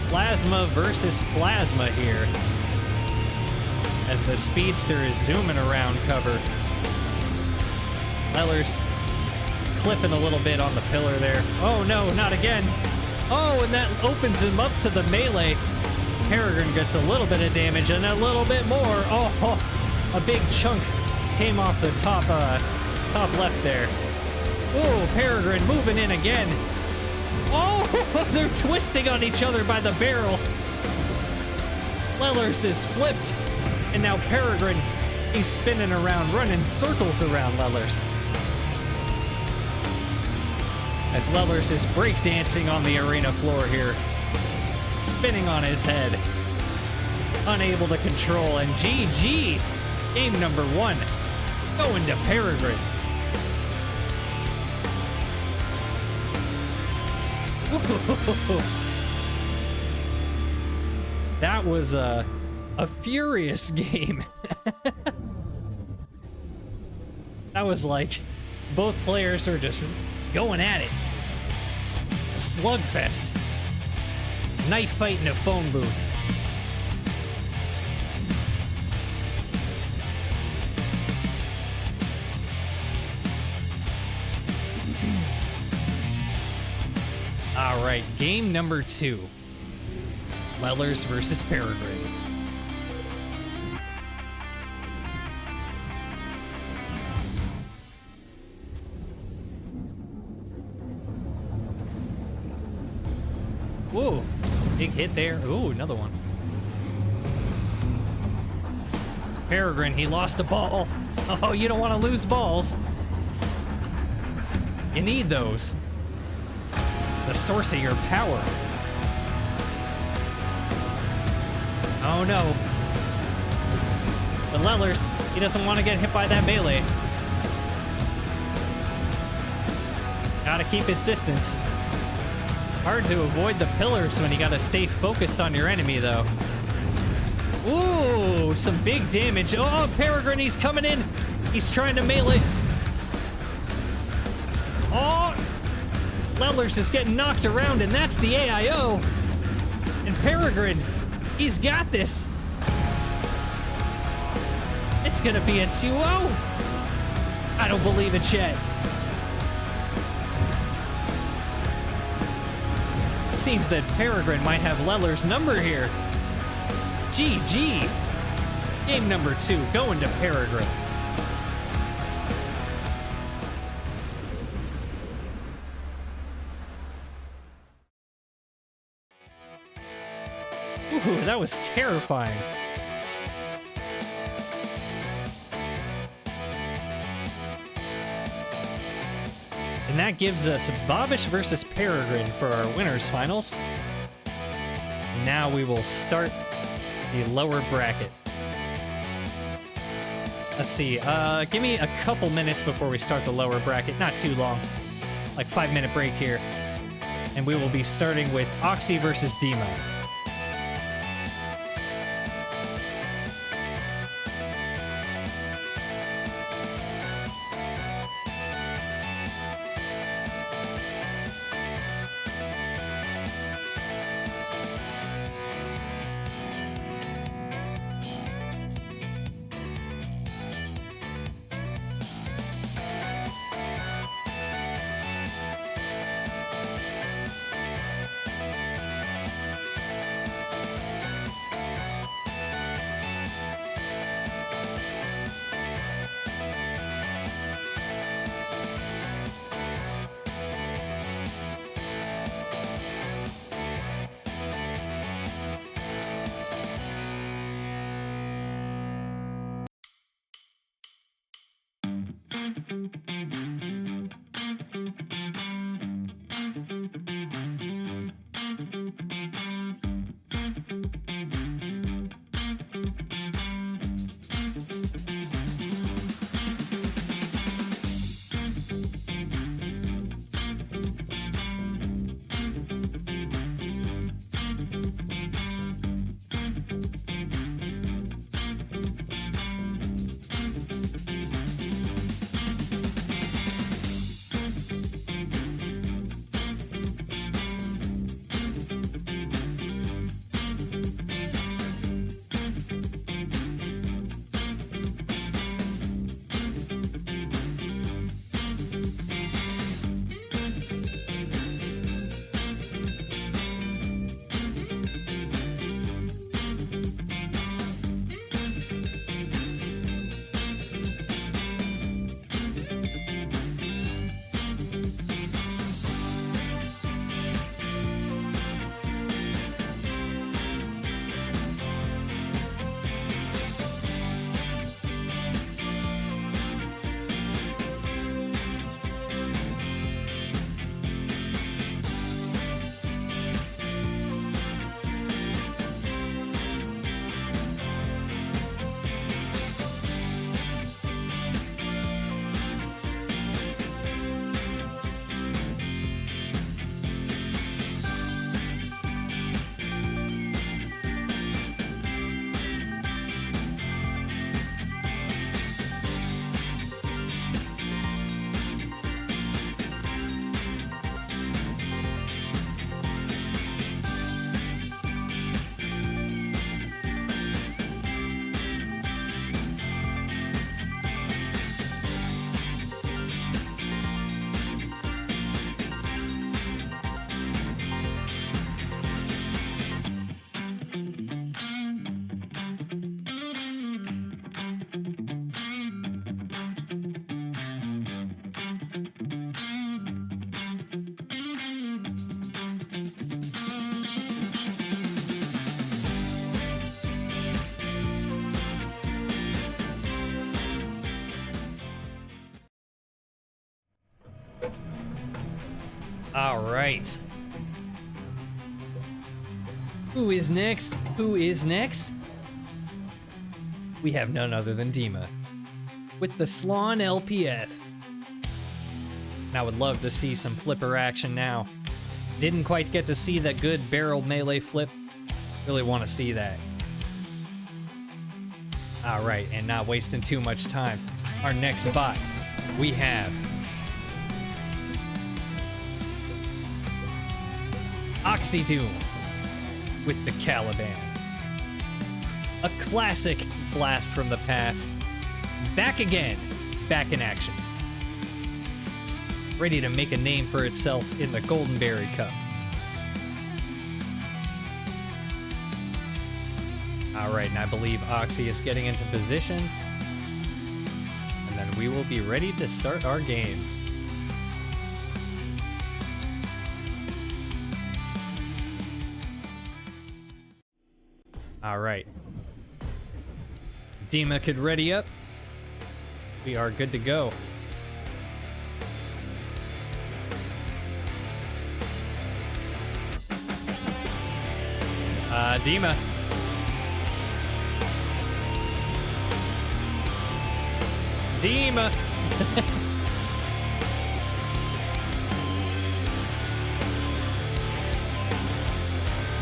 Plasma versus Plasma here, as the speedster is zooming around cover. Lellers clipping a little bit on the pillar there. Oh no, not again. Oh, and that opens him up to the melee. Peregrine gets a little bit of damage and a little bit more. Oh, a big chunk came off the top left there. Oh, Peregrine moving in again. Oh, they're twisting on each other by the barrel. Lellers is flipped, and now Peregrine He's spinning around, running circles around Lellers. As Lellers is breakdancing on the arena floor here. Spinning on his head. Unable to control, and GG! Game number 1. Going to Peregrine. That was a furious game. That was like, both players are just going at it. A slugfest. Knife fight in a phone booth. All right, game number 2. Lellers versus Peregrine. Whoa, big hit there. Ooh, another one. Peregrine, he lost a ball. Oh, you don't want to lose balls. You need those. The source of your power. Oh no. But Lellers, he doesn't want to get hit by that melee. Gotta keep his distance. Hard to avoid the pillars when you gotta stay focused on your enemy, though. Ooh, some big damage. Oh, Peregrine, he's coming in. He's trying to melee. Oh, Lellers is getting knocked around, and that's the AIO. And Peregrine, he's got this. It's gonna be a 2-0. I don't believe it yet. Seems that Peregrine might have Lellers' number here. GG. Game number 2, going to Peregrine. Ooh, that was terrifying. And that gives us Bobbish versus Peregrine for our winners finals. Now we will start the lower bracket. Let's see, give me a couple minutes before we start the lower bracket. Not too long. Like 5-minute break here. And we will be starting with Oxy versus Demo. All right. Who is next? Who is next? We have none other than Dima with the Slon LPF. And I would love to see some flipper action now. Didn't quite get to see that good barrel melee flip. Really want to see that. All right, and not wasting too much time. Our next spot, we have Oxydoom with the Caliban. A classic blast from the past. Back again, back in action. Ready to make a name for itself in the Goldenberry Cup. All right, and I believe Oxy is getting into position. And then we will be ready to start our game. All right. Dima could ready up. We are good to go. Dima. Dima.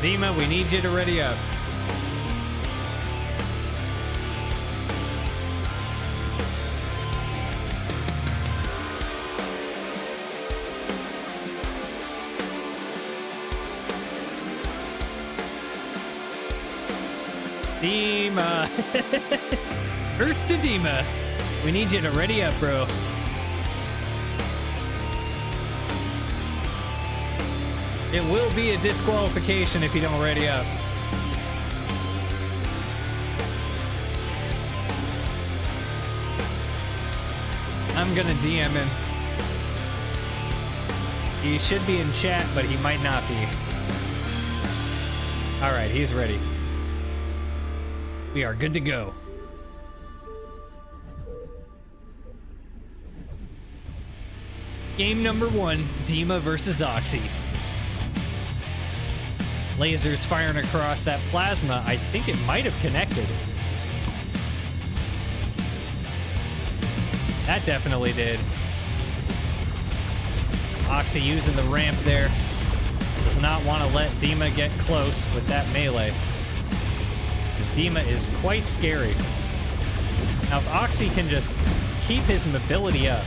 Dima, we need you to ready up. Dima. Earth to Dima. We need you to ready up, bro. It will be a disqualification if you don't ready up. I'm gonna DM him. He should be in chat, but he might not be. All right, he's ready. We are good to go. Game number 1, Dima versus Oxy. Lasers firing across that plasma. I think it might have connected. That definitely did. Oxy using the ramp there. Does not want to let Dima get close with that melee. Because Dima is quite scary. Now if Oxy can just keep his mobility up,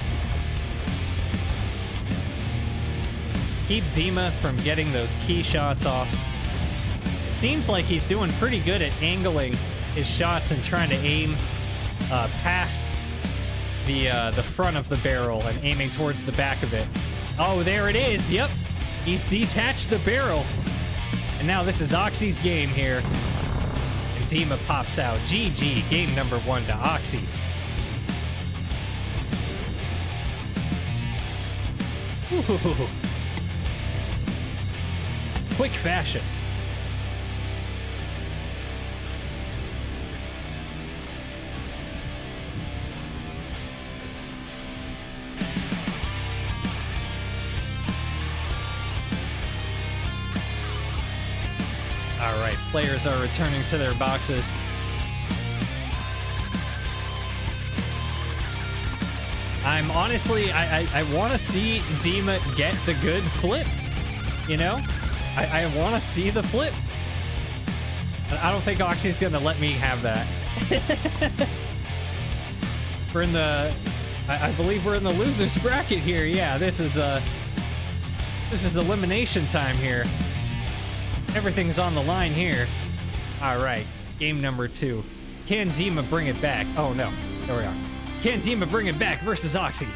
keep Dima from getting those key shots off. It seems like he's doing pretty good at angling his shots and trying to aim past the front of the barrel and aiming towards the back of it. Oh, there it is. Yep. He's detached the barrel. And now this is Oxy's game here. And Dima pops out. GG. Game number 1 to Oxy. Ooh. Quick fashion. All right, players are returning to their boxes. I'm honestly, I want to see Dima get the good flip, you know? I want to see the flip. I don't think Oxy's going to let me have that. We're in the... I believe we're in the loser's bracket here. Yeah, this is elimination time here. Everything's on the line here. All right, game number 2. Can Dima bring it back? Oh, no. There we are. Can Dima bring it back versus Oxy?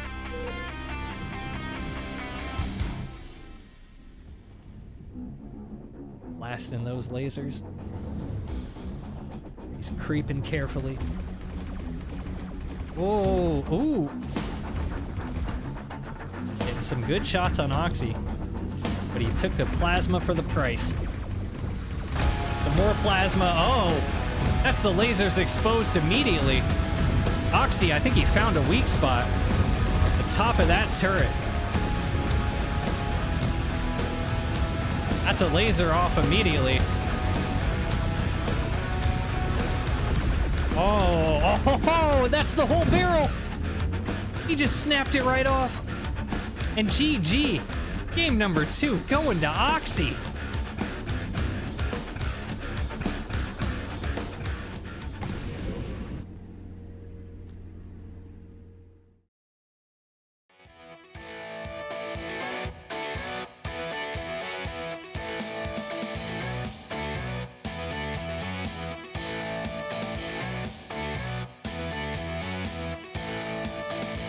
Blasting those lasers. He's creeping carefully. Whoa, ooh. Getting some good shots on Oxy. But he took the plasma for the price. The more plasma, oh! That's the lasers exposed immediately. Oxy, I think he found a weak spot. The top of that turret. That's a laser off immediately. Oh, that's the whole barrel. He just snapped it right off. And GG. Game number 2 going to Oxy.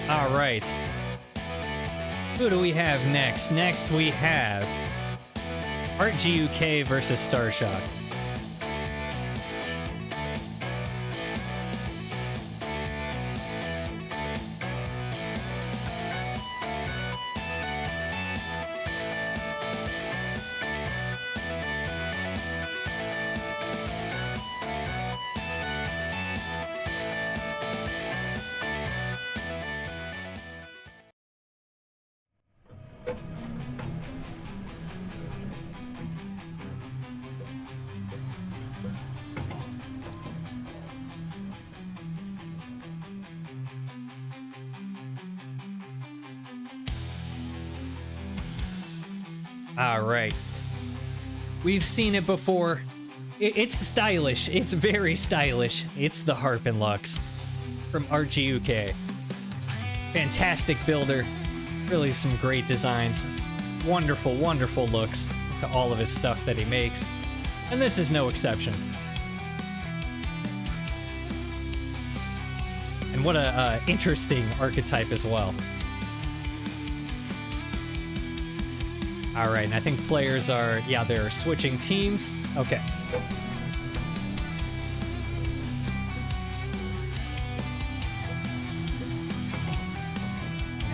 All right. Who do we have next? Next we have ArtGUK versus Starshock. All right. We've seen it before. It's stylish. It's very stylish. It's the Harp and Lux from ArtGUK. Fantastic builder. Really some great designs. Wonderful, wonderful looks to all of his stuff that he makes. And this is no exception. And what a interesting archetype as well. All right, and I think players are, yeah, they're switching teams. Okay.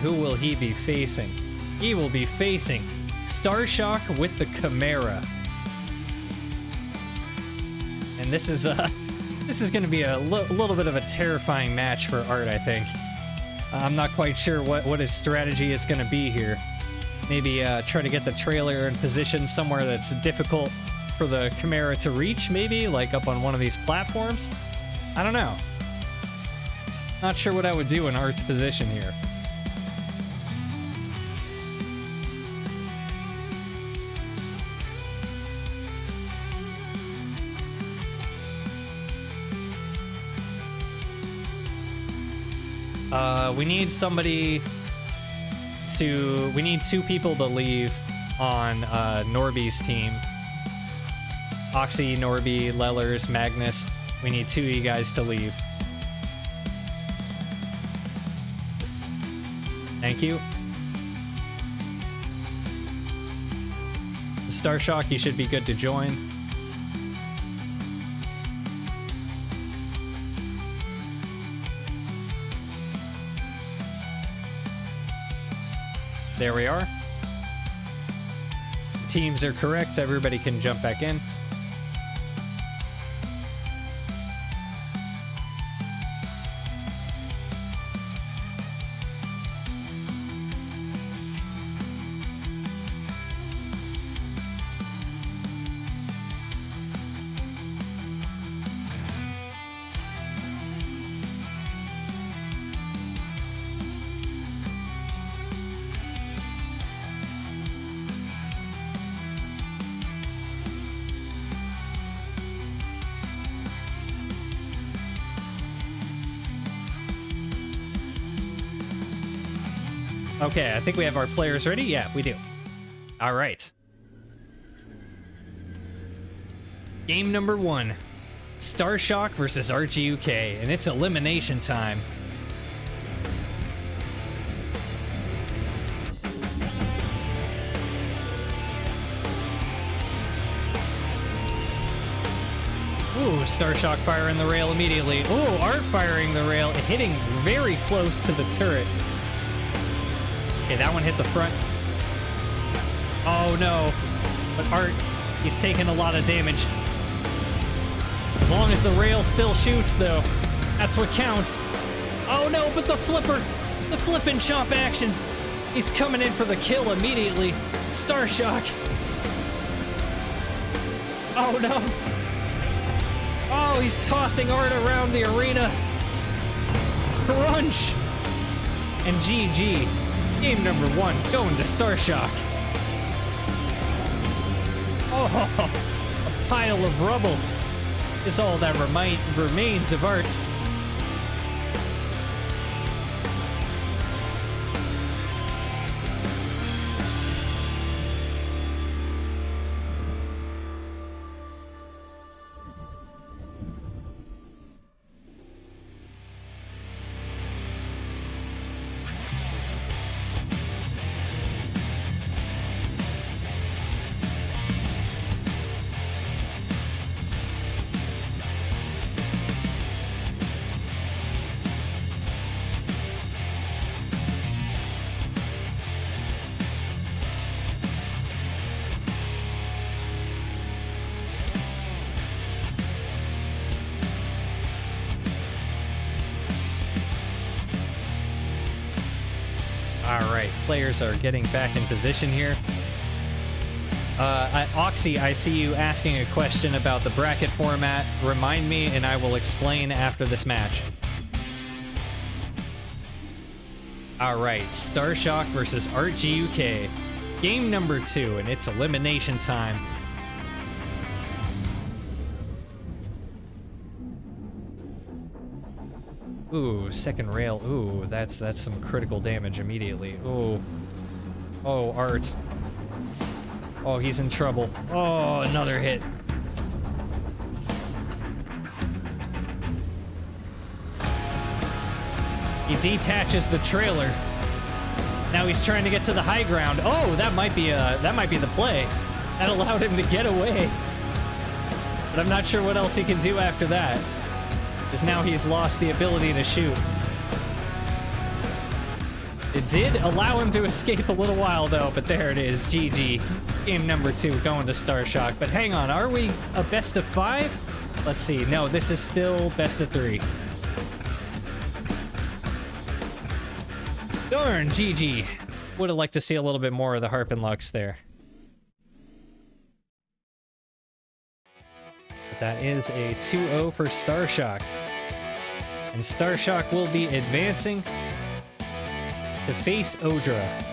Who will he be facing? He will be facing Starshock with the Chimera. And this is going to be a little bit of a terrifying match for Art, I think. I'm not quite sure what his strategy is going to be here. Maybe try to get the trailer in position somewhere that's difficult for the Chimera to reach, maybe, like up on one of these platforms? I don't know. Not sure what I would do in Art's position here. We need somebody to... We need 2 people to leave on Norby's team. Oxy, Norby, Lellers, Magnus. We need 2 of you guys to leave. Thank you. Starshock, you should be good to join. There we are. Teams are correct. Everybody can jump back in. Okay, I think we have our players ready. Yeah, we do. All right. Game number 1. Starshock versus ArtGUK, and it's elimination time. Ooh, Starshock firing the rail immediately. Ooh, Art firing the rail, hitting very close to the turret. Okay, that one hit the front. Oh no. But Art, he's taking a lot of damage. As long as the rail still shoots, though, that's what counts. Oh no, but the flipper, the flip and chop action. He's coming in for the kill immediately. Starshock. Oh no! Oh, he's tossing art around the arena. Crunch! And GG. Game number 1 going to Star Shock. Oh, a pile of rubble is all that remains of art. Alright, players are getting back in position here. Oxy, I see you asking a question about the bracket format. Remind me and I will explain after this match. Alright, Starshock versus ArtGUK. Game number 2, and it's elimination time. Ooh, second rail. Ooh, that's some critical damage immediately. Ooh. Oh, Art. Oh, he's in trouble. Oh, another hit. He detaches the trailer. Now he's trying to get to the high ground. Oh, that might be the play. That allowed him to get away. But I'm not sure what else he can do after that. Because now he's lost the ability to shoot. It did allow him to escape a little while though, but there it is, GG. Game number 2 going to Starshock. But hang on, are we a best of 5? Let's see, no, this is still best of 3. Darn, GG. Would have liked to see a little bit more of the Harp and Lux there. But that is a 2-0 for Starshock. And Starshock will be advancing to face Odra.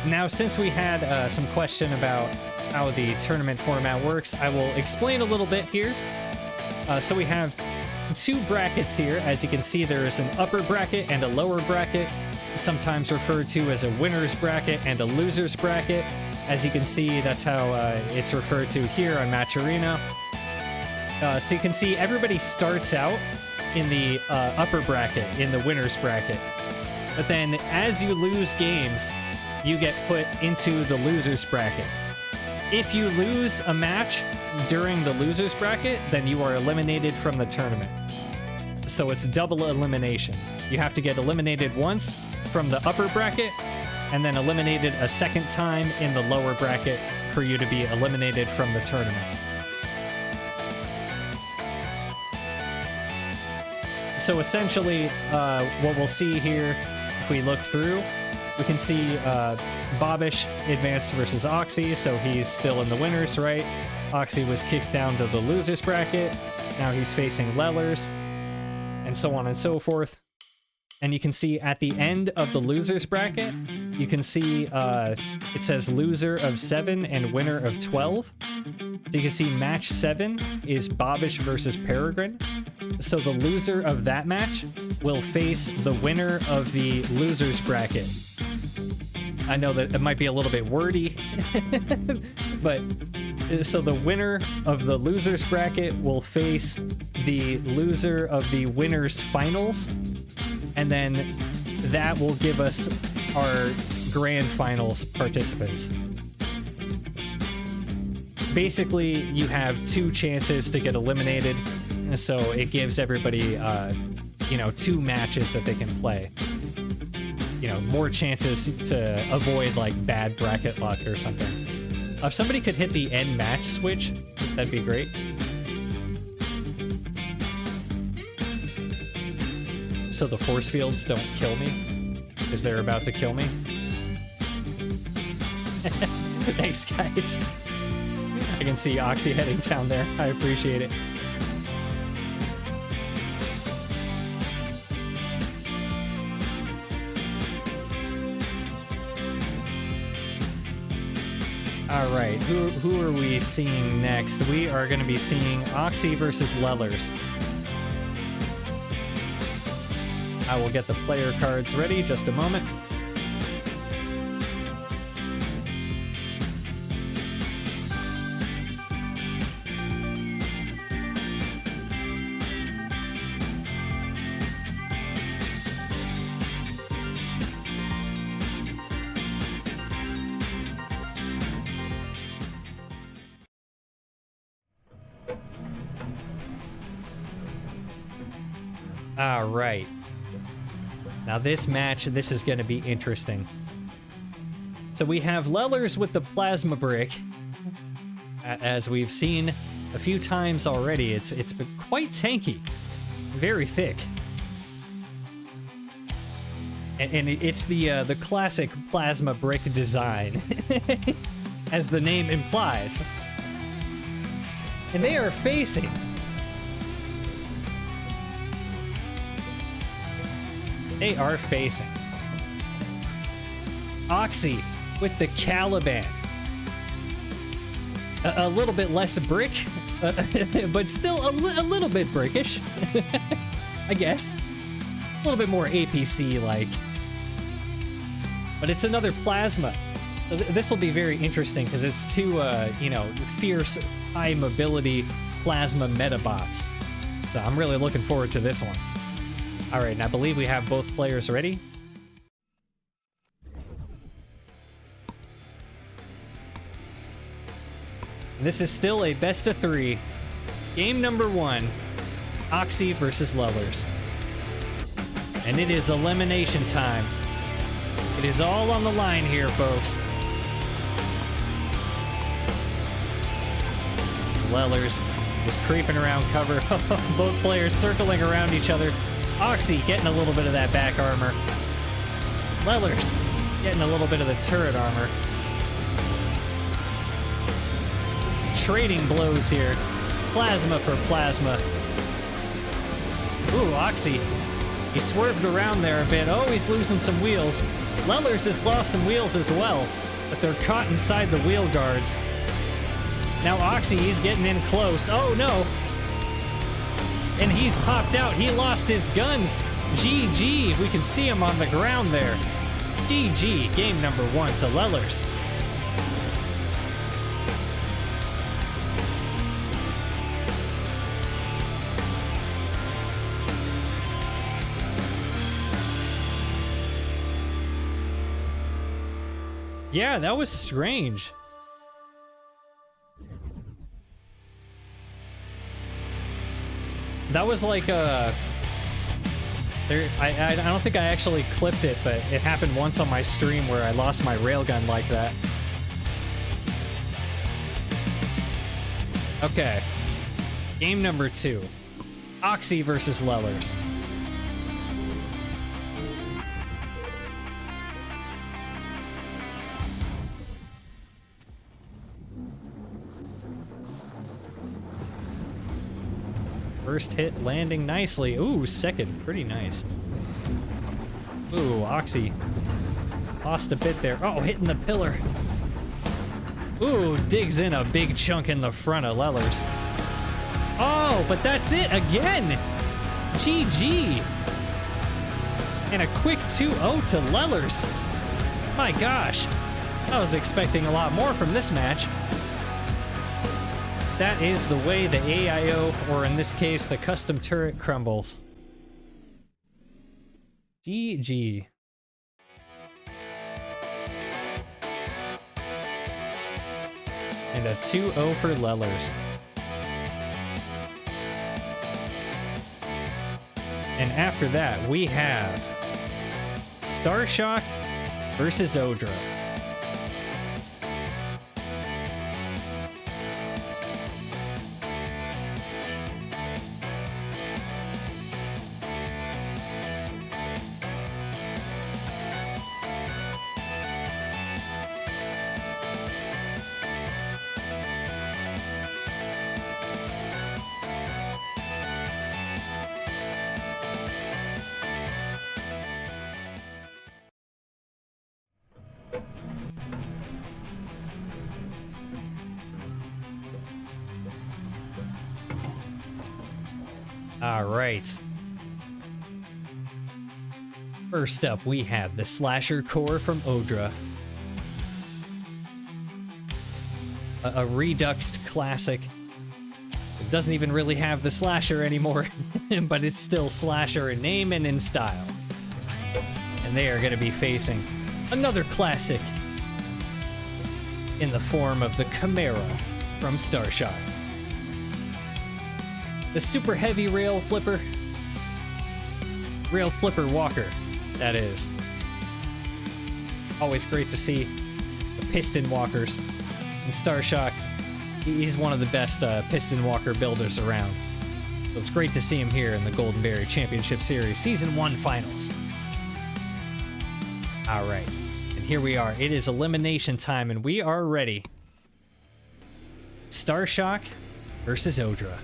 Now, since we had some question about how the tournament format works, I will explain a little bit here. So we have 2 brackets here. As you can see, there is an upper bracket and a lower bracket, sometimes referred to as a winner's bracket and a loser's bracket. As you can see, that's how it's referred to here on Match Arena. So you can see everybody starts out in the upper bracket, in the winner's bracket. But then as you lose games, you get put into the loser's bracket. If you lose a match during the loser's bracket, then you are eliminated from the tournament. So it's double elimination. You have to get eliminated once from the upper bracket, and then eliminated a second time in the lower bracket for you to be eliminated from the tournament. So essentially, what we'll see here, if we look through, we can see Bobish advanced versus Oxy, so he's still in the winners, right? Oxy was kicked down to the losers bracket. Now he's facing Lellers, and so on and so forth. And you can see at the end of the losers bracket, you can see it says loser of 7 and winner of 12. So you can see match 7 is Bobish versus Peregrine. So the loser of that match will face the winner of the losers bracket. I know that it might be a little bit wordy, but so the winner of the losers bracket will face the loser of the winners finals, and then that will give us our grand finals participants. Basically, you have 2 chances to get eliminated, so it gives everybody, 2 matches that they can play. More chances to avoid, like, bad bracket luck or something. If somebody could hit the end match switch, that'd be great. So the force fields don't kill me, because they're about to kill me. Thanks, guys. I can see Oxy heading down there. I appreciate it. All right, who are we seeing next? We are going to be seeing Oxy versus Lellers. I will get the player cards ready, just a moment. All right. Now this match, this is going to be interesting. So we have Lellers with the plasma brick. As we've seen a few times already, it's been quite tanky. Very thick. And it's the classic plasma brick design, as the name implies. And they are facing Oxy with the Caliban. A little bit less brick, but still a little bit brickish, I guess. A little bit more APC-like. But it's another plasma. So this will be very interesting because it's two, fierce, high mobility plasma metabots. So I'm really looking forward to this one. All right, and I believe we have both players ready. And this is still a best of 3. Game number 1, Oxy versus Lellers. And it is elimination time. It is all on the line here, folks. Lellers is creeping around cover. Both players circling around each other. Oxy getting a little bit of that back armor. Lellers getting a little bit of the turret armor. Trading blows here. Plasma for plasma. Ooh, Oxy. He swerved around there a bit. Oh, he's losing some wheels. Lellers has lost some wheels as well, but they're caught inside the wheel guards. Now Oxy, he's getting in close. Oh, no. And he's popped out. He lost his guns. GG. We can see him on the ground there. GG. Game number 1 to Lellers. Yeah, that was strange. That was like I don't think I actually clipped it, but it happened once on my stream where I lost my railgun like that. Okay. Game number 2. Oxy versus Lellers. First hit landing nicely. Ooh, second. Pretty nice. Ooh, Oxy lost a bit there. Oh, hitting the pillar. Ooh, digs in a big chunk in the front of Lellers. Oh, but that's it again. GG. And a quick 2-0 to Lellers. My gosh. I was expecting a lot more from this match. That is the way the AIO, or in this case, the custom turret, crumbles. GG. And a 2-0 for Lellers. And after that, we have Starshock versus Odra. All right. First up, we have the Slasher Core from Odra. A reduxed classic. It doesn't even really have the slasher anymore, but it's still slasher in name and in style. And they are going to be facing another classic in the form of the Chimera from Starshock. The super heavy rail flipper walker, that is. Always great to see the piston walkers. And Starshock, he's one of the best piston walker builders around. So it's great to see him here in the Golden Berry Championship Series Season 1 Finals. Alright, and here we are. It is elimination time, and we are ready. Starshock versus Odra.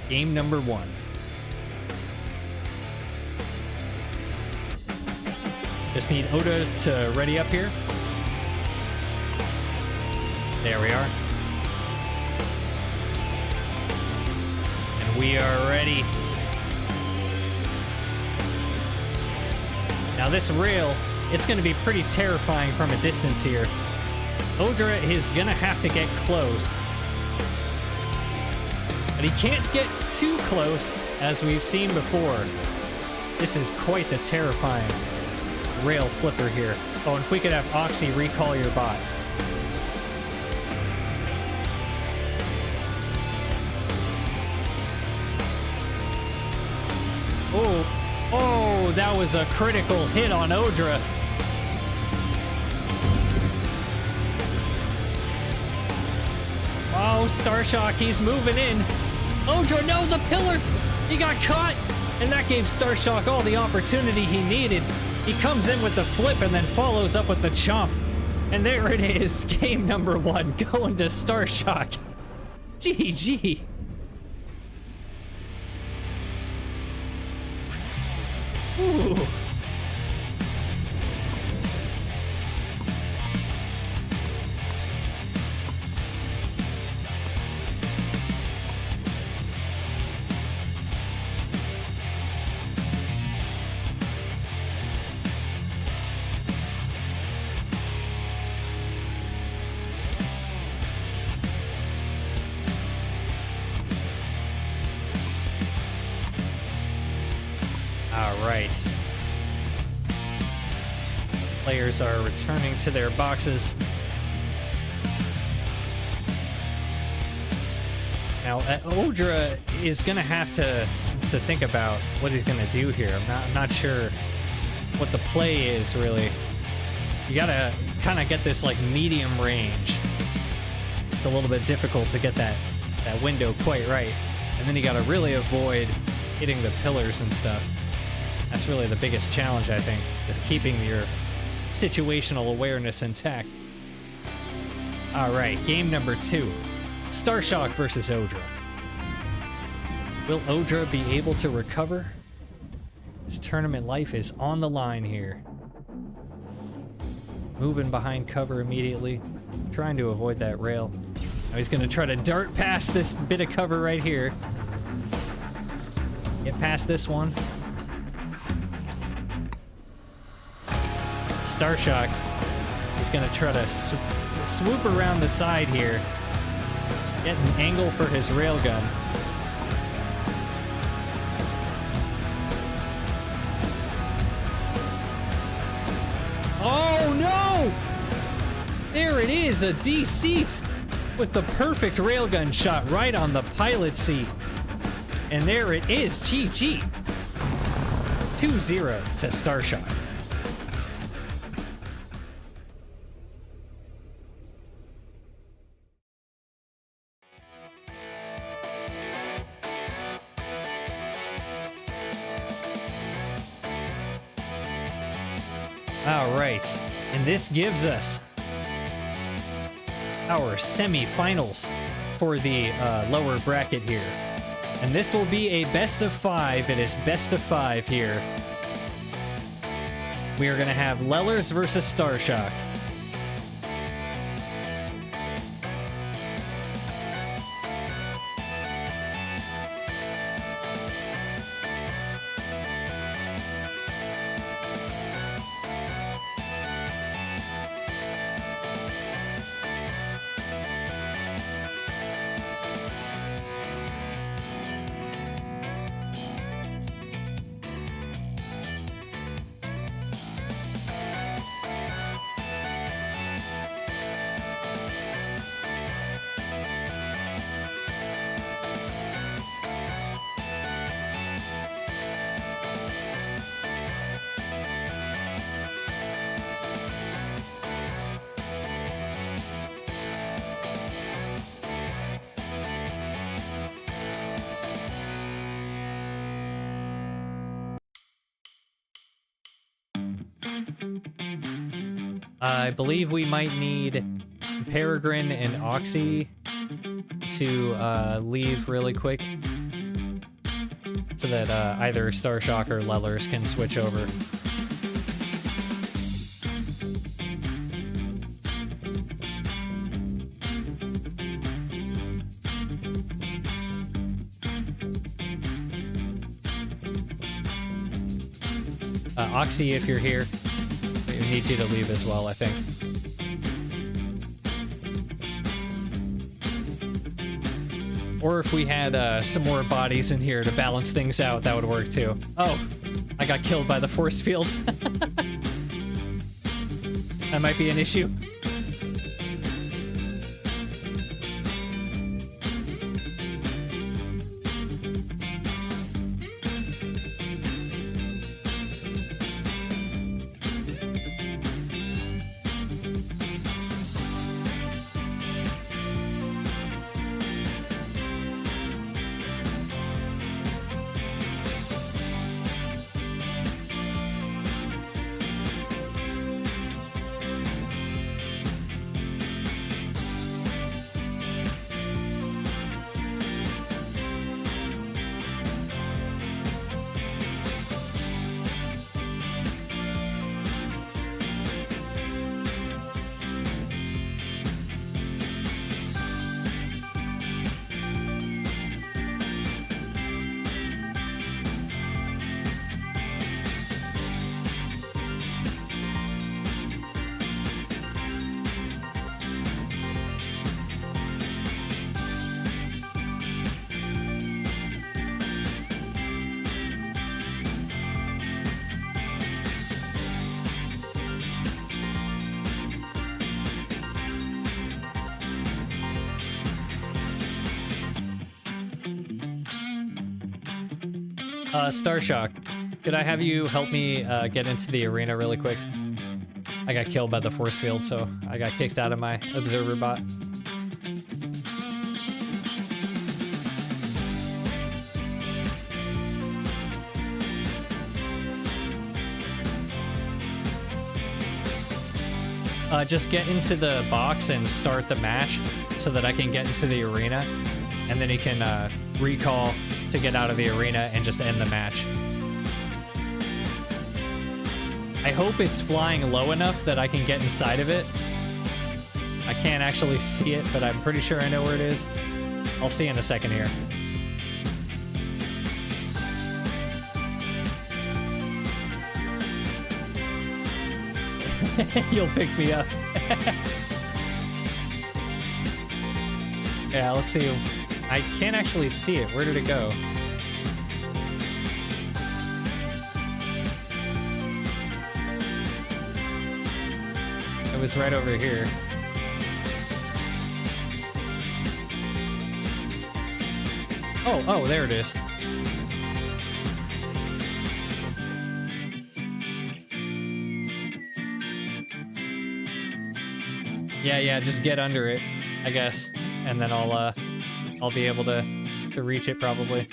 Game number 1. Just need Oda to ready up here. There we are. And we are ready. Now this rail, it's going to be pretty terrifying from a distance here. Odra is going to have to get close. But he can't get too close, as we've seen before. This is quite the terrifying rail flipper here. Oh, and if we could have Oxy recall your bot. Oh, that was a critical hit on Odra. Oh, Starshock, he's moving in. Odra, no, the pillar! He got caught! And that gave Starshock all the opportunity he needed. He comes in with the flip and then follows up with the chomp. And there it is, game number 1, going to Starshock. GG. Ooh. Alright. Players are returning to their boxes. Now, Odra is going to have to think about what he's going to do here. I'm not sure what the play is, really. You got to kind of get this, like, medium range. It's a little bit difficult to get that window quite right. And then you got to really avoid hitting the pillars and stuff. That's really the biggest challenge, I think, is keeping your situational awareness intact. Alright, game number 2. Starshock versus Odra. Will Odra be able to recover? His tournament life is on the line here. Moving behind cover immediately, trying to avoid that rail. Now he's going to try to dart past this bit of cover right here. Get past this one. Starshock is going to try to swoop around the side here, get an angle for his railgun. Oh no! There it is, a D seat with the perfect railgun shot right on the pilot seat. And there it is, GG. 2-0 to Starshock. All right, and this gives us our semi-finals for the lower bracket here. And this will be a best of 5. It is best of 5 here. We are going to have Lellers versus Starshock. I believe we might need Peregrine and Oxy to leave really quick so that either Starshock or Lellers can switch over. Oxy, if you're here, we need you to leave as well, I think. Or if we had some more bodies in here to balance things out, that would work too. Oh, I got killed by the force field. That might be an issue. Starshock, could I have you help me get into the arena really quick? I got killed by the force field, so I got kicked out of my observer bot. Just get into the box and start the match so that I can get into the arena, and then he can recall to get out of the arena and just end the match. I hope it's flying low enough that I can get inside of it. I can't actually see it, but I'm pretty sure I know where it is. I'll see in a second here. You'll pick me up. Yeah, let's see. I can't actually see it. Where did it go? It was right over here. Oh, there it is. Yeah, just get under it, I guess, and then I'll be able to reach it probably.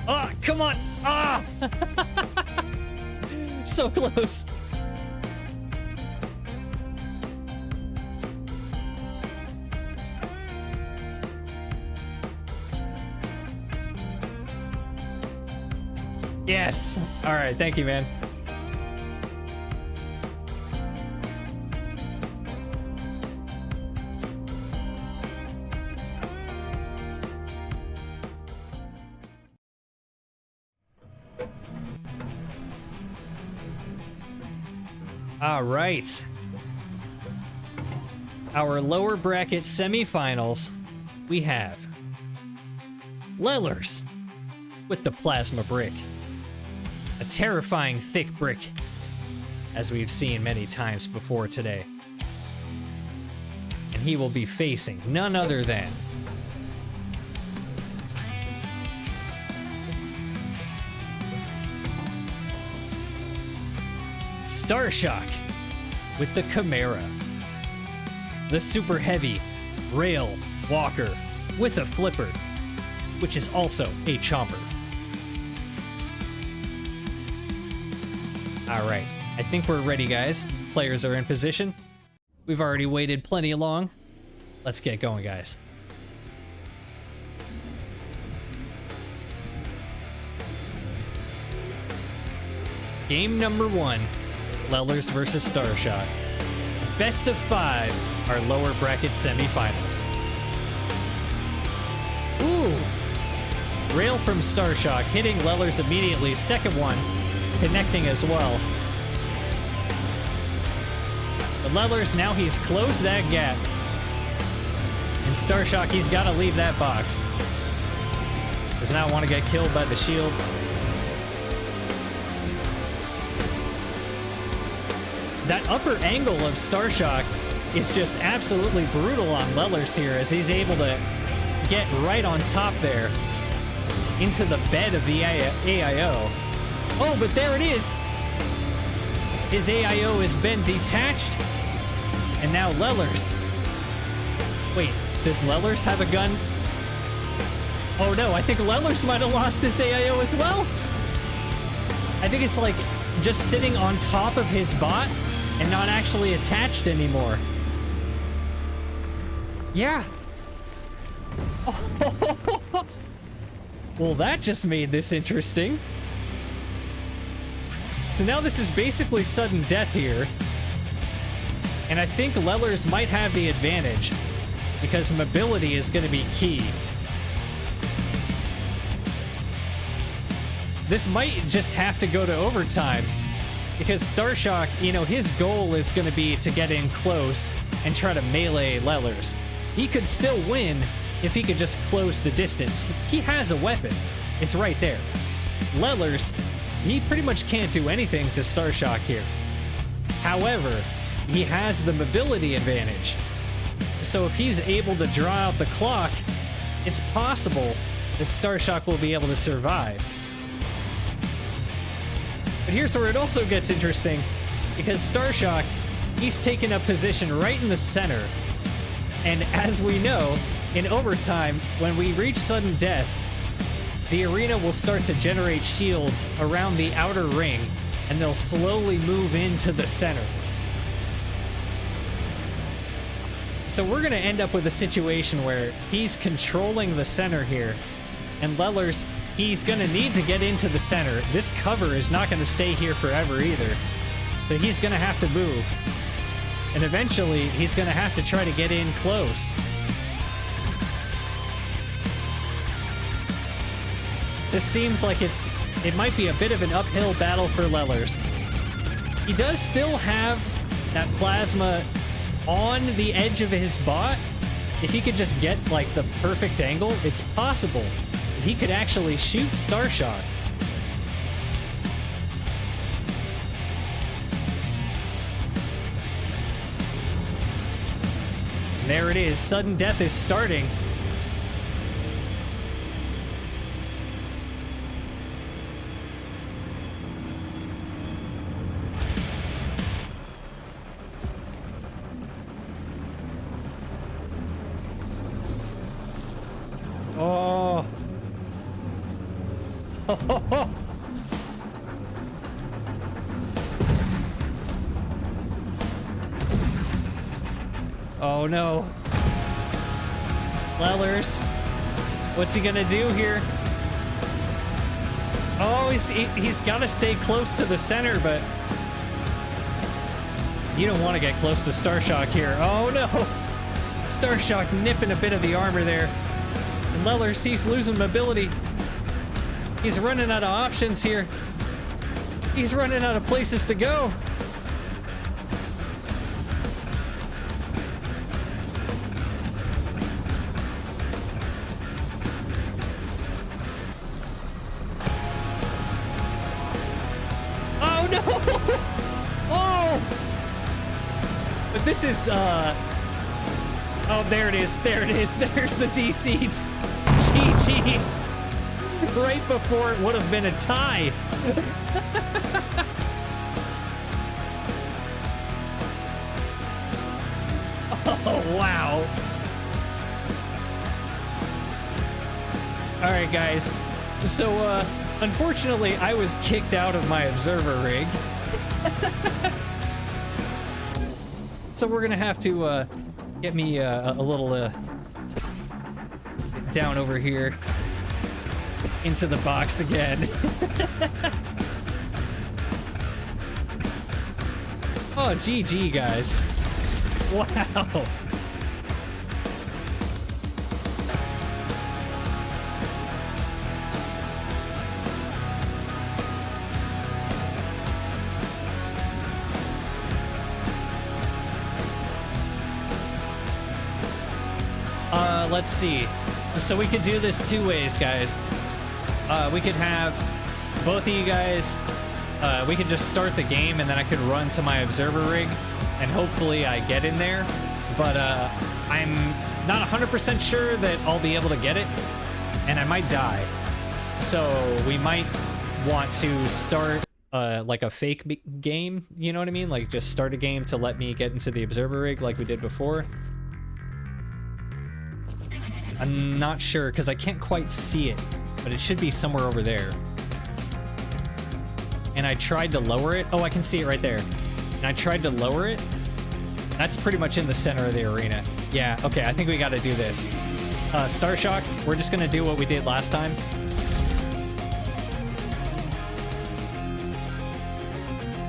Ah, come on! Ah! So close. Yes. All right. Thank you, man. All right. Our lower bracket semifinals, we have Lellers with the plasma brick. A terrifying thick brick, as we've seen many times before today. And he will be facing none other than Starshock with the Chimera. The super heavy rail walker with a flipper, which is also a chomper. All right, I think we're ready, guys. Players are in position. We've already waited plenty long. Let's get going, guys. Game number 1, Lellers versus Starshock. Best of 5, our lower bracket semifinals. Ooh! Rail from Starshock, hitting Lellers immediately. Second one, connecting as well. But Lellers, now he's closed that gap. And Starshock, he's got to leave that box. Does not want to get killed by the shield. That upper angle of Starshock is just absolutely brutal on Lellers here, as he's able to get right on top there into the bed of the AIO. Oh, but there it is! His AIO has been detached, and now Lellers. Wait, does Lellers have a gun? Oh no, I think Lellers might have lost his AIO as well. I think it's like just sitting on top of his bot and not actually attached anymore. Yeah. Well, that just made this interesting. So now this is basically sudden death here. And I think Lellers might have the advantage, because mobility is going to be key. This might just have to go to overtime, because Starshock, you know, his goal is going to be to get in close and try to melee Lellers. He could still win if he could just close the distance. He has a weapon. It's right there. Lellers, he pretty much can't do anything to Starshock here. However, he has the mobility advantage. So if he's able to draw out the clock, it's possible that Starshock will be able to survive. But here's where it also gets interesting, because Starshock, he's taken up position right in the center. And as we know, in overtime, when we reach sudden death, the arena will start to generate shields around the outer ring, and they'll slowly move into the center. So we're going to end up with a situation where he's controlling the center here, and Lellers, he's going to need to get into the center. This cover is not going to stay here forever either, so he's going to have to move. And eventually, he's going to have to try to get in close. This seems like it might be a bit of an uphill battle for Lellers. He does still have that plasma on the edge of his bot. If he could just get, like, the perfect angle, it's possible that he could actually shoot Starshock. And there it is. Sudden death is starting. Oh. Oh no. Lellers. What's he gonna do here? Oh, he's gotta stay close to the center, but you don't want to get close to Starshock here. Oh no. Starshock nipping a bit of the armor there. And Lellers, he's losing mobility. He's running out of options here. He's running out of places to go. Oh no! Oh! But this is, oh, there it is. There it is. There's the DC. GG. Right before it would have been a tie. Oh, wow. All right, guys. So, unfortunately, I was kicked out of my observer rig. So we're gonna have to get me a little down over here into the box again. Oh, GG, guys. Wow. Let's see. So we could do this two ways, guys. We could have both of you guys, we could just start the game and then I could run to my observer rig and hopefully I get in there. But I'm not 100% sure that I'll be able to get it and I might die. So we might want to start like a fake game, you know what I mean? Like just start a game to let me get into the observer rig like we did before. I'm not sure because I can't quite see it, but it should be somewhere over there. And I tried to lower it. Oh, I can see it right there. And I tried to lower it. That's pretty much in the center of the arena. Yeah, okay, I think we got to do this. Star Shock, we're just going to do what we did last time.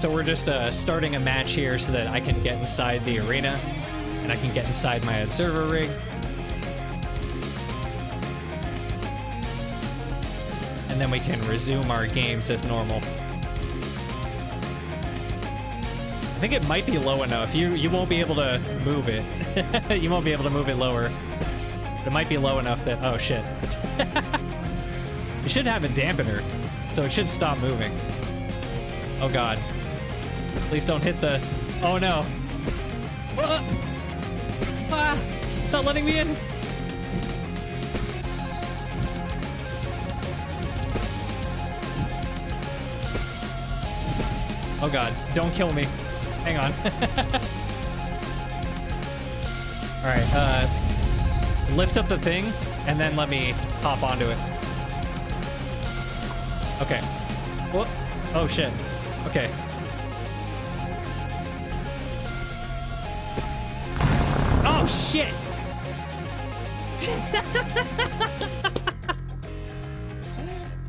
So we're just starting a match here so that I can get inside the arena and I can get inside my observer rig. And then we can resume our games as normal. I think it might be low enough. You won't be able to move it. You won't be able to move it lower. It might be low enough that... Oh, shit. You should have a dampener, so it should stop moving. Oh, God. Please don't hit the... Oh, no. Ah! It's not letting me in. Oh god, don't kill me. Hang on. Alright, lift up the thing, and then let me hop onto it. Okay. Whoop. Oh shit. Okay. Oh shit!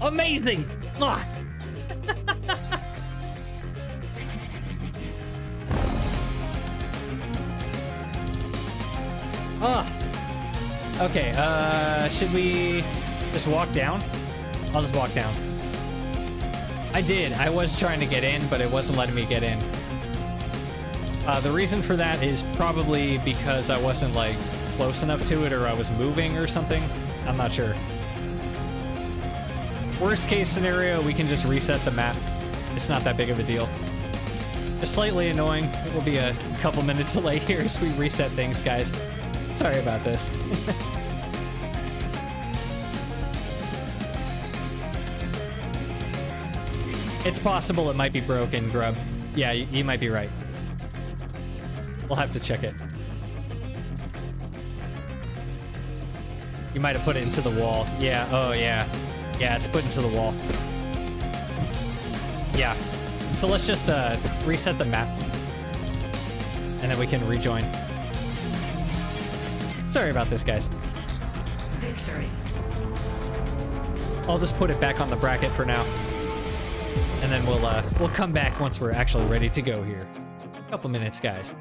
Amazing! Ah. Oh. Okay, should we just walk down? I'll just walk down. I did. I was trying to get in, but it wasn't letting me get in. The reason for that is probably because I wasn't, like, close enough to it or I was moving or something. I'm not sure. Worst case scenario, we can just reset the map. It's not that big of a deal. Just slightly annoying. It will be a couple minutes delay here as we reset things, guys. Sorry about this. It's possible it might be broken, Grub. Yeah, you might be right. We'll have to check it. You might have put it into the wall. Yeah, oh yeah. Yeah, it's put into the wall. Yeah. So let's just reset the map. And then we can rejoin. Sorry about this, guys. Victory. I'll just put it back on the bracket for now. And then we'll come back once we're actually ready to go here. Couple minutes, guys.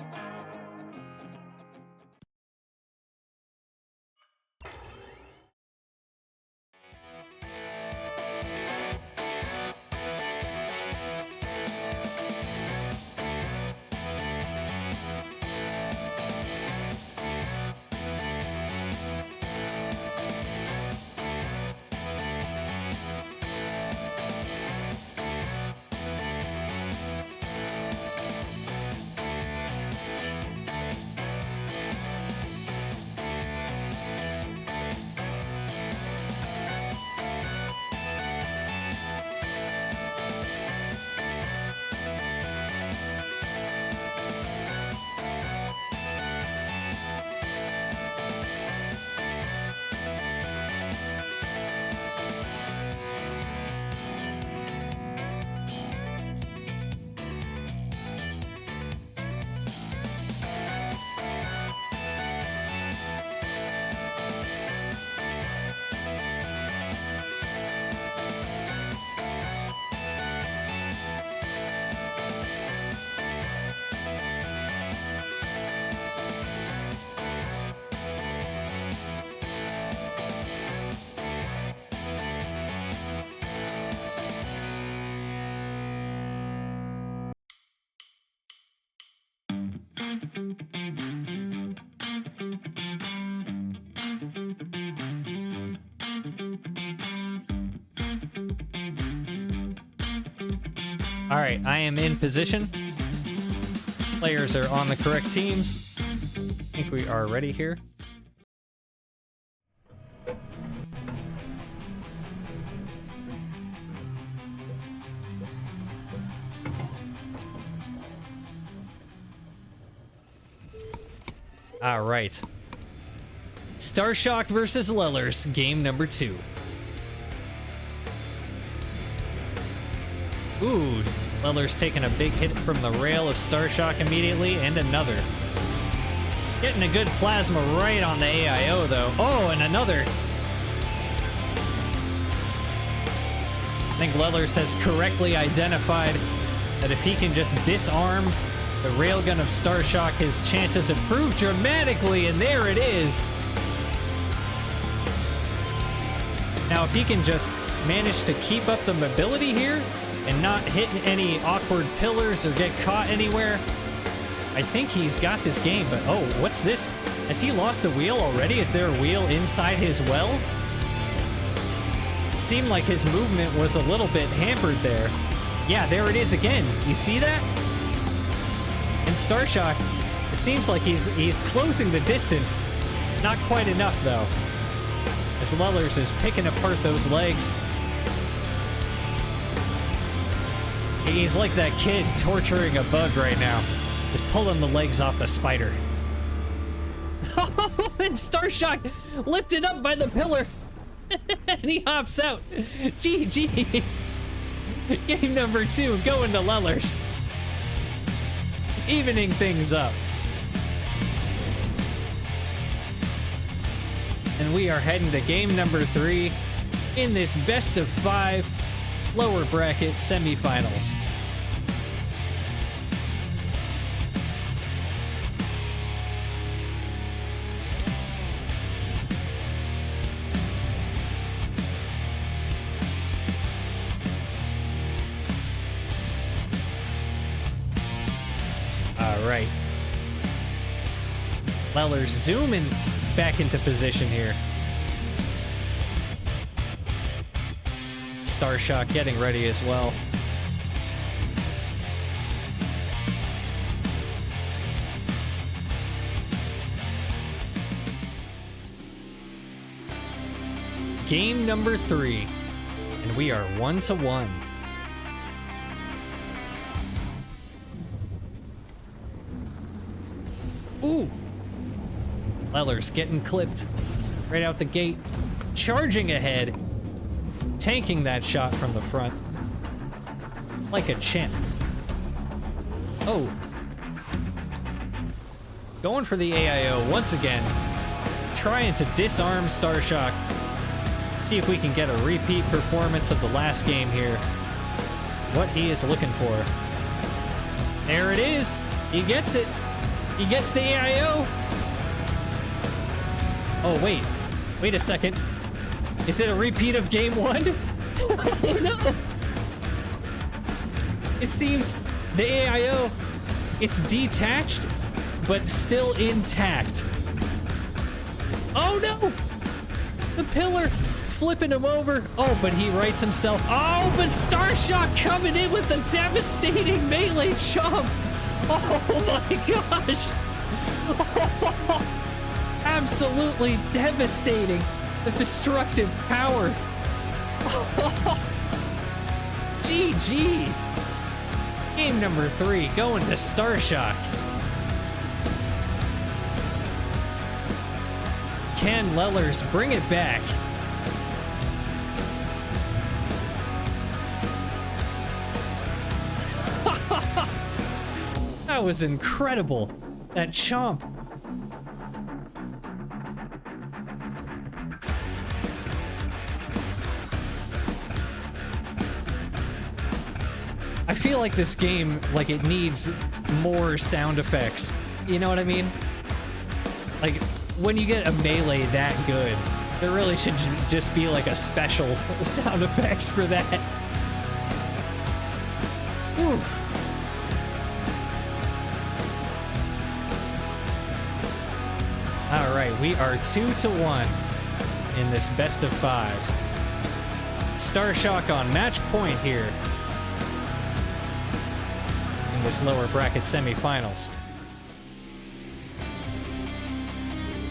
All right, I am in position. Players are on the correct teams. I think we are ready here. All right. Starshock versus Lellers, game number 2. Ooh, Lellers taking a big hit from the rail of Starshock immediately, and another. Getting a good plasma right on the AIO, though. Oh, and another. I think Lellers has correctly identified that if he can just disarm the railgun of Starshock, his chances improve dramatically, and there it is. Now, if he can just manage to keep up the mobility here and not hit any awkward pillars or get caught anywhere, I think he's got this game. But oh, what's this? Has he lost a wheel already? Is there a wheel inside his well? It seemed like his movement was a little bit hampered there. Yeah, there it is again. You see that? And Starshock, it seems like he's closing the distance. Not quite enough, though, as Lellers is picking apart those legs. He's like that kid torturing a bug right now. Just pulling the legs off the spider. Oh, and Starshock lifted up by the pillar. And he hops out. GG. Game number 2 going to Lellers. Evening things up. And we are heading to game number 3 in this best of 5 lower bracket semifinals. All right. Lellers zooming back into position here. Starshock getting ready as well. Game number 3, and we are 1-1. Ooh! Lellers getting clipped right out the gate, charging ahead, tanking that shot from the front like a champ. Oh. Going for the AIO once again, trying to disarm Starshock. See if we can get a repeat performance of the last game here. What he is looking for. There it is. He gets it. He gets the AIO. Oh, wait. Wait a second. Is it a repeat of game 1? Oh, no. It seems the AIO, it's detached, but still intact. Oh, no. The pillar flipping him over. Oh, but he rights himself. Oh, but Starshock coming in with the devastating melee chomp. Oh my gosh. Oh, absolutely devastating. The destructive power. GG. Game number 3 going to Starshock. Can Lellers bring it back? That was incredible. That chomp. I feel like this game, like, it needs more sound effects. You know what I mean? Like, when you get a melee that good, there really should just be like a special sound effects for that. Whew. All right, we are 2-1 in this best of 5. Starshock on match point here. this lower bracket semifinals.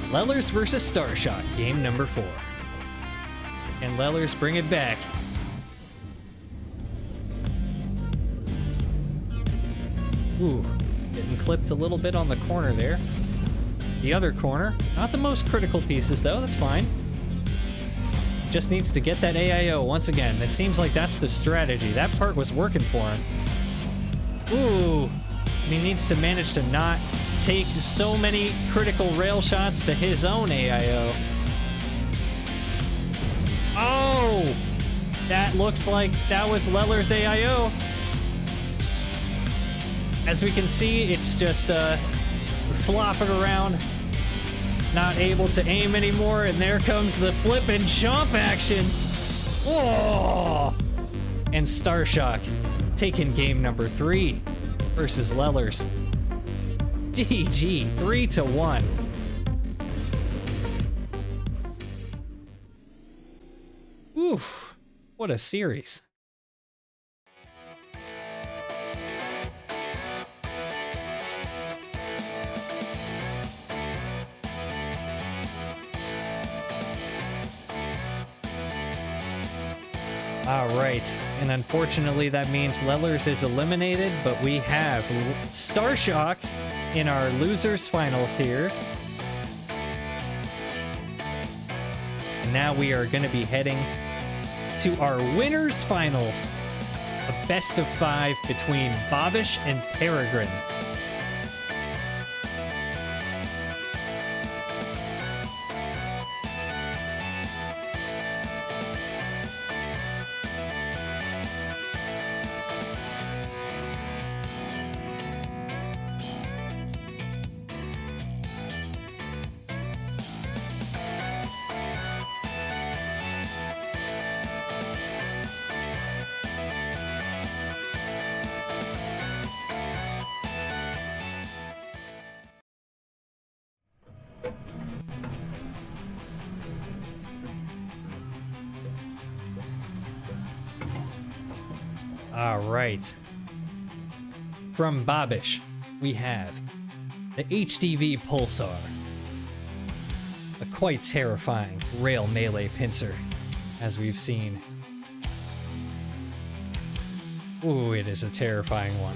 Lellers versus Starshock, game number 4. And Lellers bring it back. Ooh, getting clipped a little bit on the corner there. The other corner, not the most critical pieces though, that's fine. Just needs to get that AIO once again. It seems like that's the strategy. That part was working for him. Ooh, he needs to manage to not take so many critical rail shots to his own AIO. Oh, that looks like that was Leller's AIO. As we can see, it's just flopping around, not able to aim anymore, and there comes the flip and chomp action. Oh! And Starshock taking game number 3 versus Lellers. GG, 3-1. Oof, what a series. All right, and unfortunately that means Lellers is eliminated, but we have Starshock in our losers finals here. And now we are going to be heading to our winners finals, a best of 5 between Bobish and Peregrine. All right. From Bobish, we have the HDV Pulsar. A quite terrifying rail melee pincer, as we've seen. Ooh, it is a terrifying one.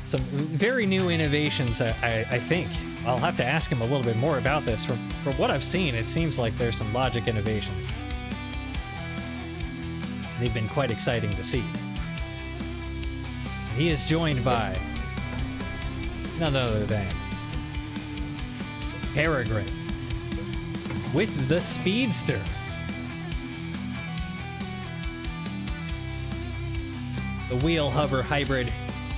Some very new innovations, I think. I'll have to ask him a little bit more about this. From what I've seen, it seems like there's some logic innovations. They've been quite exciting to see. He is joined by none other than Peregrine with the Speedster. The wheel hover hybrid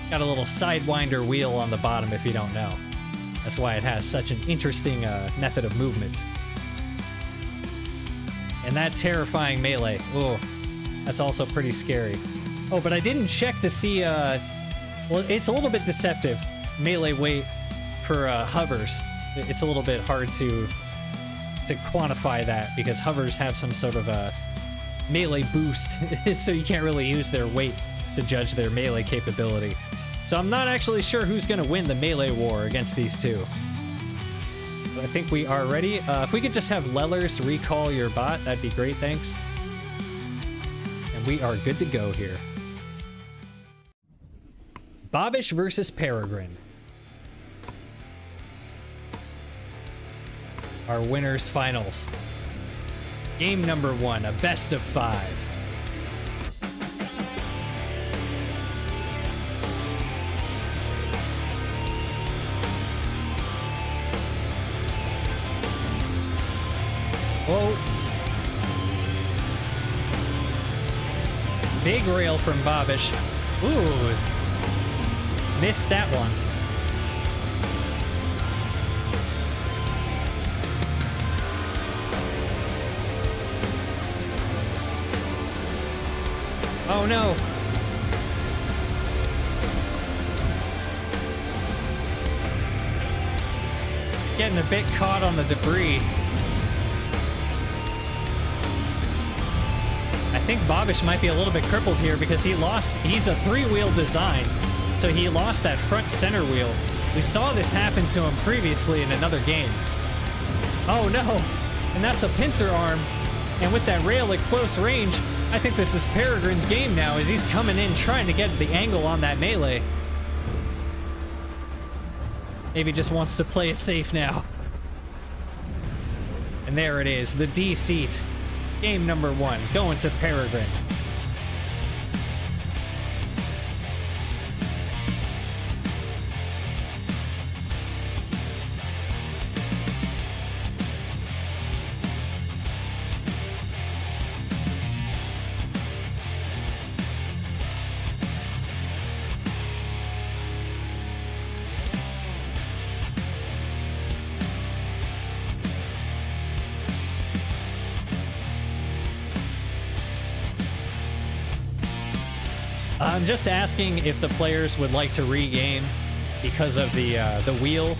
got a little sidewinder wheel on the bottom if you don't know. That's why it has such an interesting method of movement. And that terrifying melee. Oh, that's also pretty scary. Oh, but I didn't check to see, well, it's a little bit deceptive, melee weight for hovers. It's a little bit hard to quantify that because hovers have some sort of a melee boost, so you can't really use their weight to judge their melee capability. So I'm not actually sure who's going to win the melee war against these two. But I think we are ready. If we could just have Lellers recall your bot, that'd be great, thanks. And we are good to go here. Bobish versus Peregrine. Our winners finals. Game number 1, a best of 5. Whoa. Big rail from Bobish. Ooh. Missed that one. Oh no. Getting a bit caught on the debris. I think Bobish might be a little bit crippled here because he's a 3-wheel design. So he lost that front center wheel. We saw this happen to him previously in another game. Oh no! And that's a pincer arm. And with that rail at close range, I think this is Peregrine's game now as he's coming in trying to get the angle on that melee. Maybe just wants to play it safe now. And there it is, the D seat. Game number 1, going to Peregrine. I'm just asking if the players would like to regame because of the wheel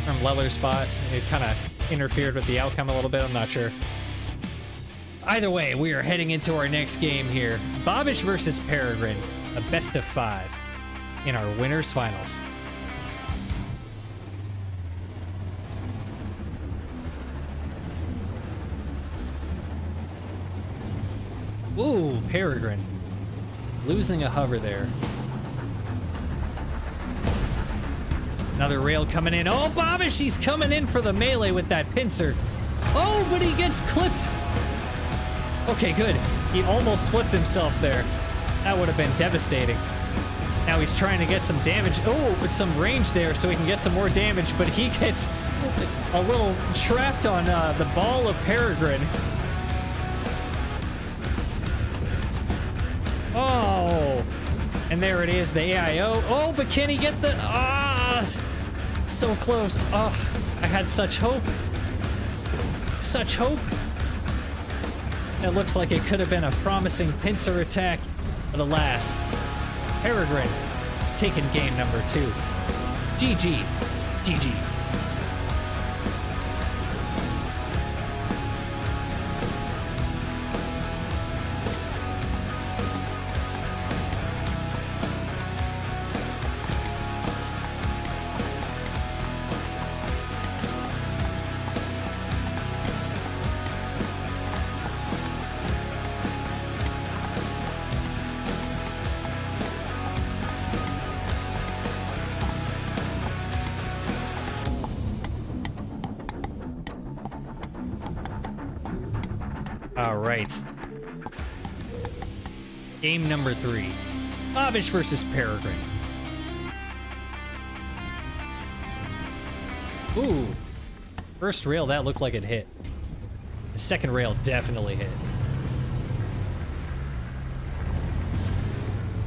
from Leller's spot. It kind of interfered with the outcome a little bit. I'm not sure. Either way, we are heading into our next game here. Bobbish versus Peregrine, a best of 5 in our winners finals. Ooh, Peregrine. Losing a hover there. Another rail coming in. Oh, Bobbish, he's coming in for the melee with that pincer. Oh, but he gets clipped. Okay, good. He almost flipped himself there. That would have been devastating. Now he's trying to get some damage. Oh, with some range there so he can get some more damage, but he gets a little trapped on the ball of Peregrine. Oh, and there it is, the AIO. Oh, but can he get the... so close. Oh, I had such hope. Such hope. It looks like it could have been a promising pincer attack, but alas, Peregrine has taken game number 2. GG. GG. All right. Game number 3. Bobbish versus Peregrine. Ooh. First rail, that looked like it hit. The second rail definitely hit.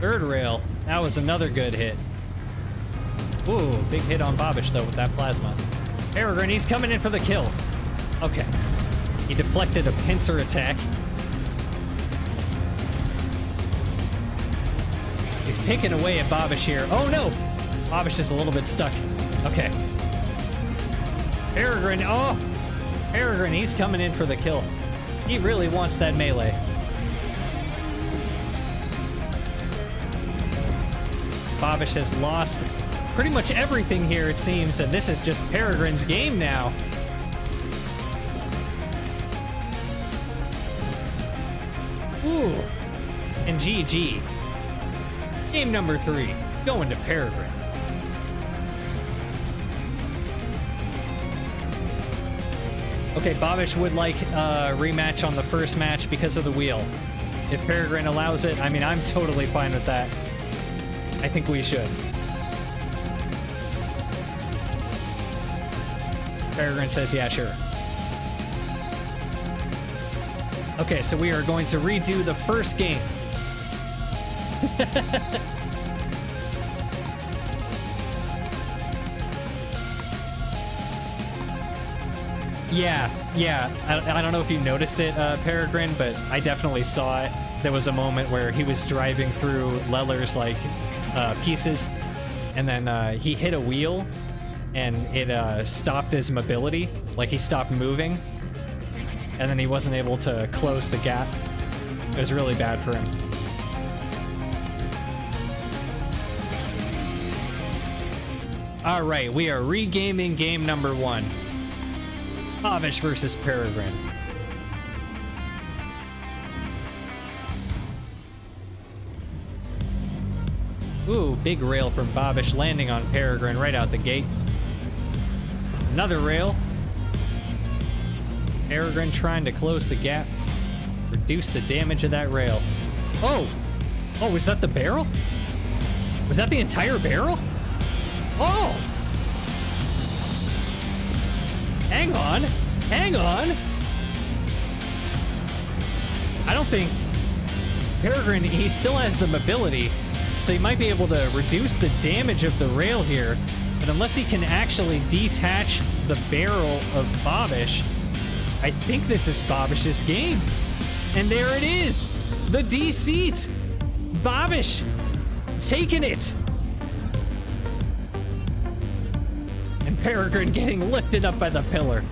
Third rail, that was another good hit. Ooh, big hit on Bobbish, though, with that plasma. Peregrine, he's coming in for the kill. Okay. He deflected a pincer attack. He's picking away at Bobbish here. Oh no! Bobbish is a little bit stuck. Okay. Peregrine, oh! Peregrine, he's coming in for the kill. He really wants that melee. Bobbish has lost pretty much everything here, it seems, and this is just Peregrine's game now. Ooh. And GG. Game number 3, going to Peregrine. Okay, Bobbish would like a rematch on the first match because of the wheel. If Peregrine allows it, I mean, I'm totally fine with that. I think we should. Peregrine says, yeah, sure. Okay, so we are going to redo the first game. Yeah. I don't know if you noticed it, Peregrine, but I definitely saw it. There was a moment where he was driving through Leller's, like, pieces, and then he hit a wheel, and it stopped his mobility. Like, he stopped moving, and then he wasn't able to close the gap. It was really bad for him. All right, we are regaming game number 1. Babish versus Peregrine. Ooh, big rail from Babish landing on Peregrine right out the gate. Another rail. Peregrine trying to close the gap. Reduce the damage of that rail. Oh! Oh, was that the barrel? Was that the entire barrel? Oh! Hang on! Hang on! I don't think... Peregrine, he still has the mobility, so he might be able to reduce the damage of the rail here, but unless he can actually detach the barrel of Babish, I think this is Babish's game. And there it is! The D-seat! Babish! Taking it! And Peregrine getting lifted up by the pillar.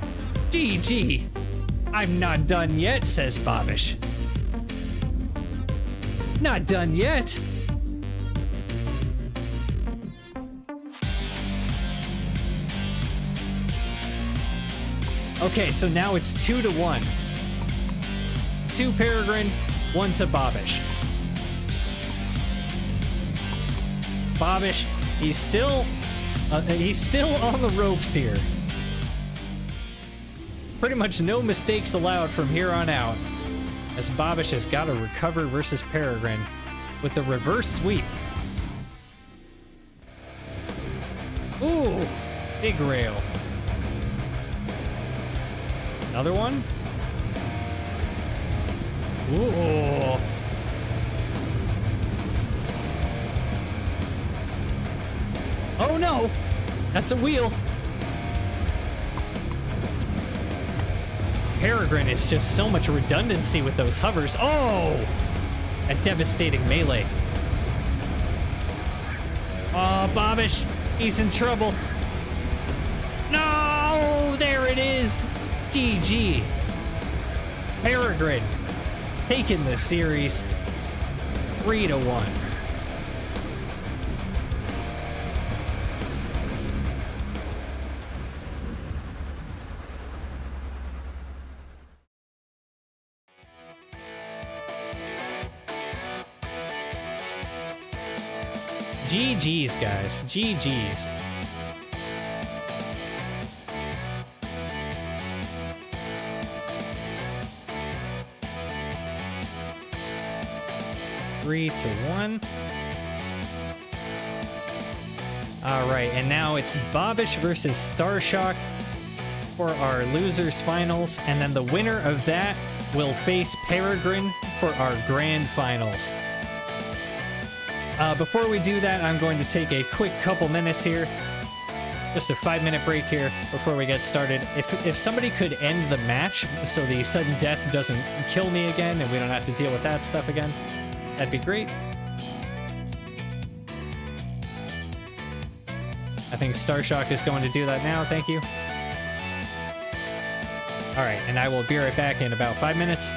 GG! I'm not done yet, says Babish. Not done yet! Okay, so now it's 2-1. 2 Peregrine, 1 to Babish. Babish, he's still on the ropes here. Pretty much no mistakes allowed from here on out, as Babish has got to recover versus Peregrine with the reverse sweep. Ooh, big rail. Another one? Ooh. Oh no! That's a wheel. Peregrine is just so much redundancy with those hovers. Oh! A devastating melee. Oh, Babish, he's in trouble. No! There it is! GG. Peregrine taking the series 3-1. GG's, guys. GG's. Three to 1. All right, and now it's Babish versus Starshock for our losers finals, and then the winner of that will face Peregrine for our grand finals. Before we do that, I'm going to take a quick couple minutes here. Just a 5-minute break here before we get started. If somebody could end the match so the sudden death doesn't kill me again and we don't have to deal with that stuff again, that'd be great. I think Starshock is going to do that now, thank you. Alright, and I will be right back in about 5 minutes,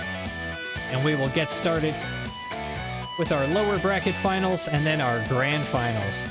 and we will get started with our lower bracket finals and then our grand finals.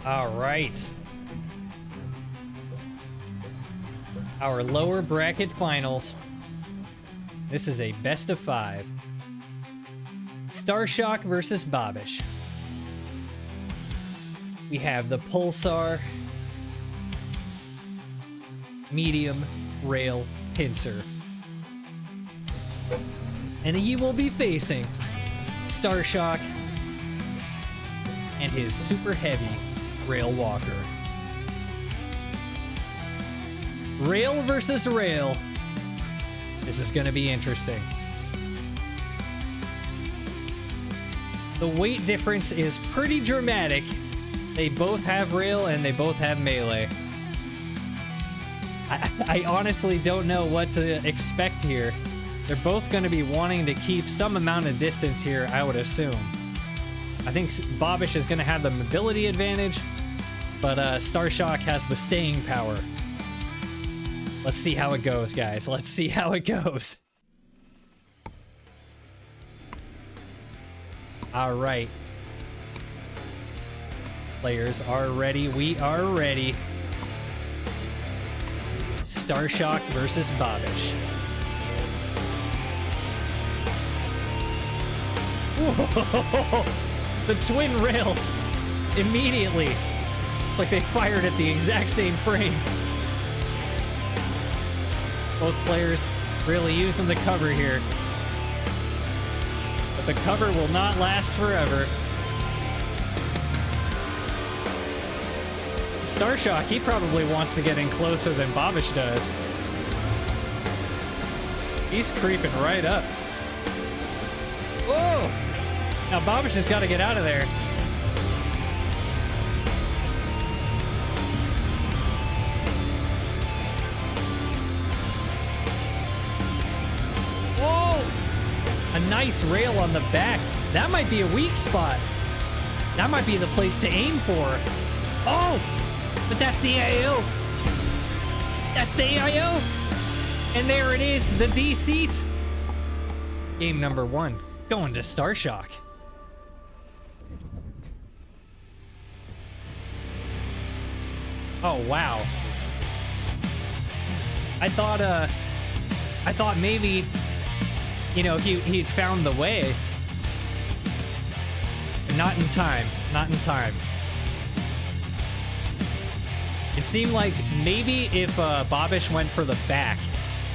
All right. Our lower bracket finals. This is a best of 5. Starshock versus Bobbish. We have the Pulsar medium rail pincer. And you will be facing Starshock and his super heavy rail walker. Rail versus rail. This is going to be interesting. The weight difference is pretty dramatic. They both have rail and they both have melee. I honestly don't know what to expect here. They're both going to be wanting to keep some amount of distance here, I would assume. I think Bobbish is going to have the mobility advantage, but Starshock has the staying power. Let's see how it goes, guys. Let's see how it goes. All right. Players are ready. We are ready. Starshock versus Bobbish. Whoa! The twin rail immediately. It's like they fired at the exact same frame. Both players really using the cover here. But the cover will not last forever. Starshock, he probably wants to get in closer than Bobbish does. He's creeping right up. Whoa! Now Bobbish has got to get out of there. Whoa! A nice rail on the back. That might be a weak spot. That might be the place to aim for. Oh! But that's the AIO. That's the AIO. And there it is, the D seat. Game number 1, going to Starshock. Oh, wow. I thought maybe, you know, he'd found the way. Not in time. Not in time. It seemed like maybe if Bobbish went for the back,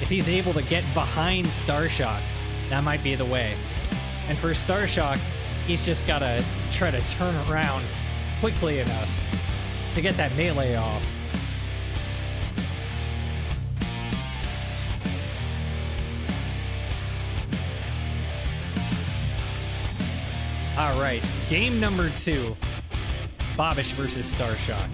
if he's able to get behind Starshock, that might be the way. And for Starshock, he's just gotta try to turn around quickly enough to get that melee off. All right, game number 2, Bobbish versus Starshock.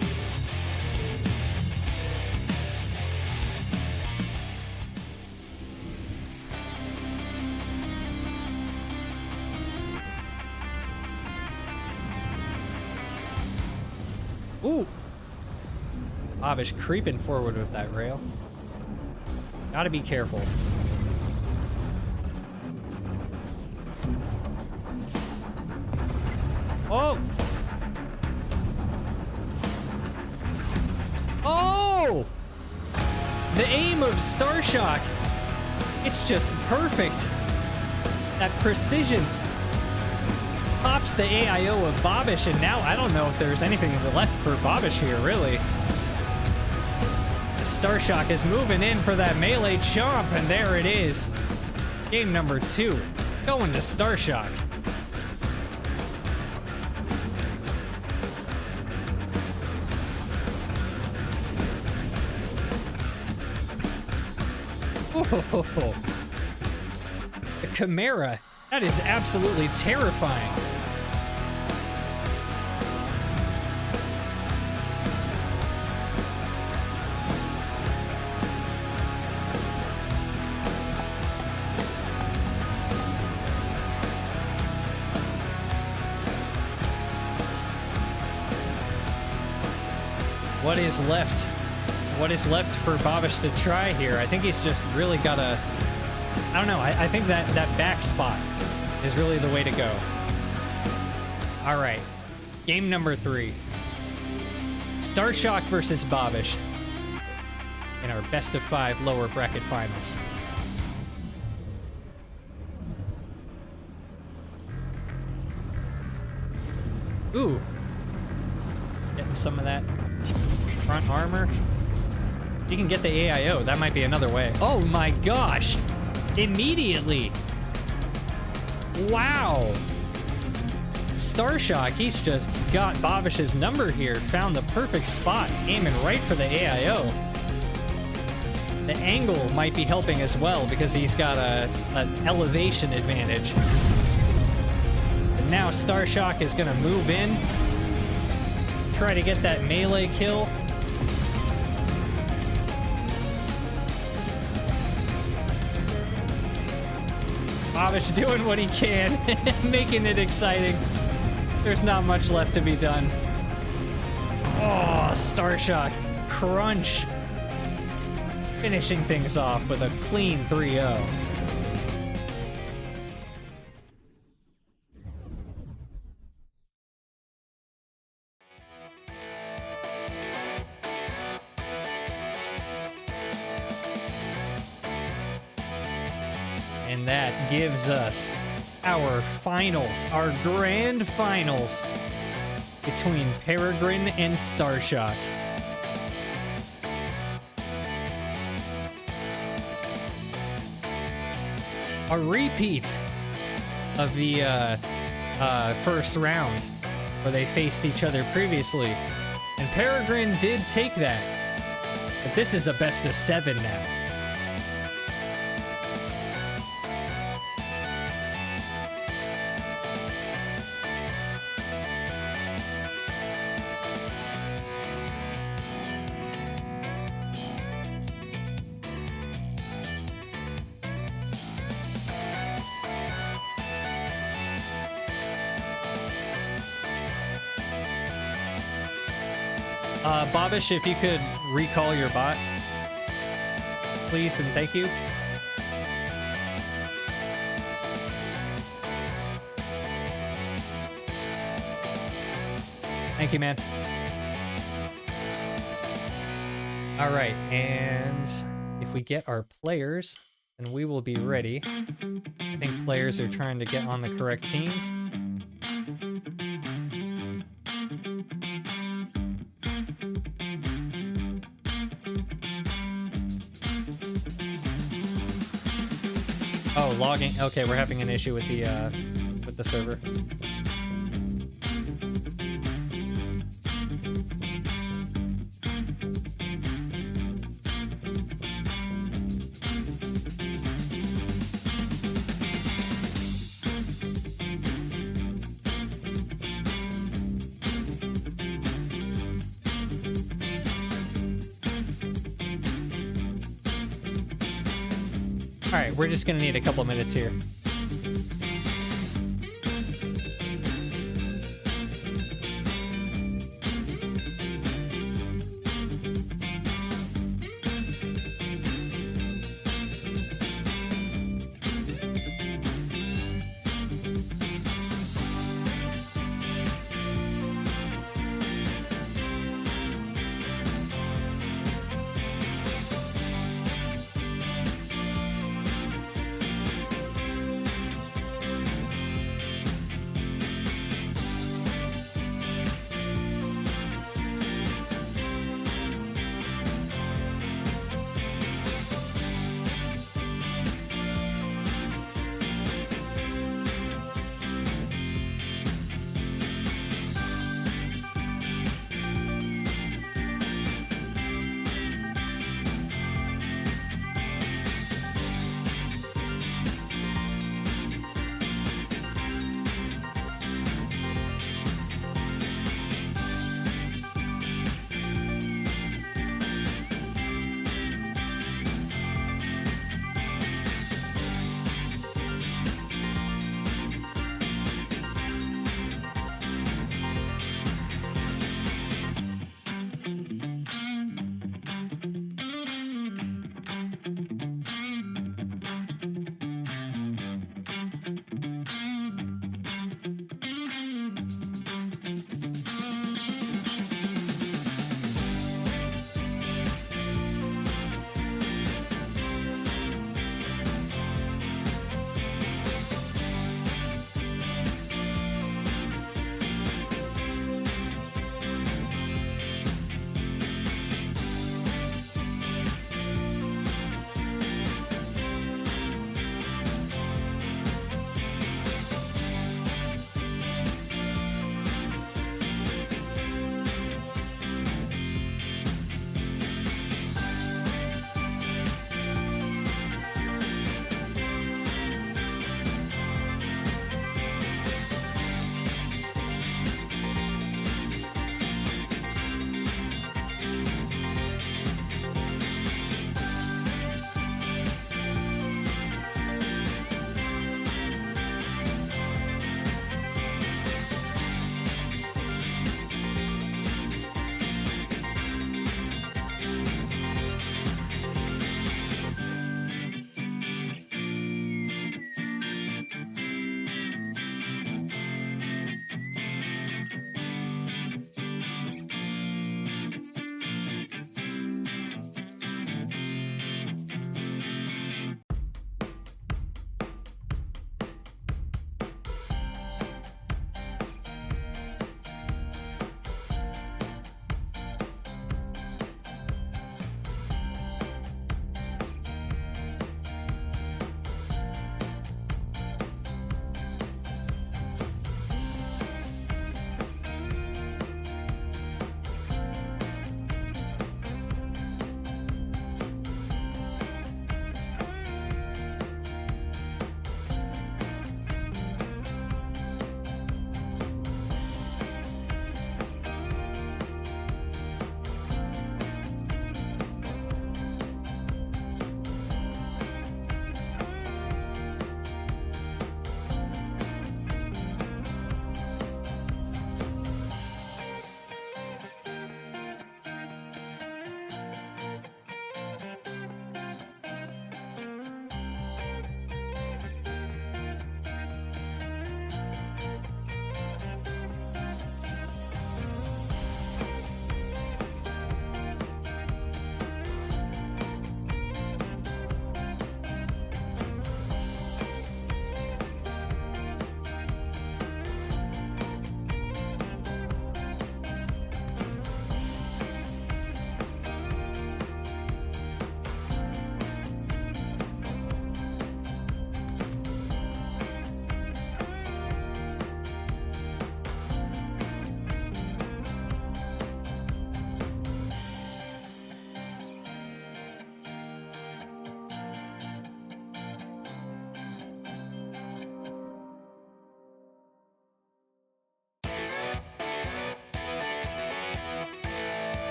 Ooh! Bobbish creeping forward with that rail. Gotta be careful. Oh! Oh! The aim of Starshock. It's just perfect. That precision. Pops the AIO of Bobbish, and now I don't know if there's anything left for Bobbish here, really. Starshock is moving in for that melee chomp, and there it is. Game number 2, going to Starshock. Oh, the Chimera, that is absolutely terrifying. What is left? What is left for Bobbish to try here? I think he's just really gotta... I don't know. I think that back spot is really the way to go. All right. Game number 3. Starshock versus Babish in our best of 5 lower bracket finals. Ooh. Getting some of that front armor. You can get the AIO. That might be another way. Oh my gosh. Immediately. Wow. Starshock, he's just got Babish's number here. Found the perfect spot. Aiming right for the AIO. The angle might be helping as well because he's got an elevation advantage. And now Starshock is going to move in. Try to get that melee kill. Babish doing what he can, making it exciting. There's not much left to be done. Oh, Starshock. Crunch. Finishing things off with a clean 3-0. And that gives us our finals, our grand finals between Peregrine and Starshock. A repeat of the first round where they faced each other previously. And Peregrine did take that. But this is a best of 7 now. Babish, if you could recall your bot, please, and thank you. Thank you, man. All right, and if we get our players, then we will be ready. I think players are trying to get on the correct teams. Oh, logging. Okay, we're having an issue with the server. All right, we're just gonna need a couple minutes here.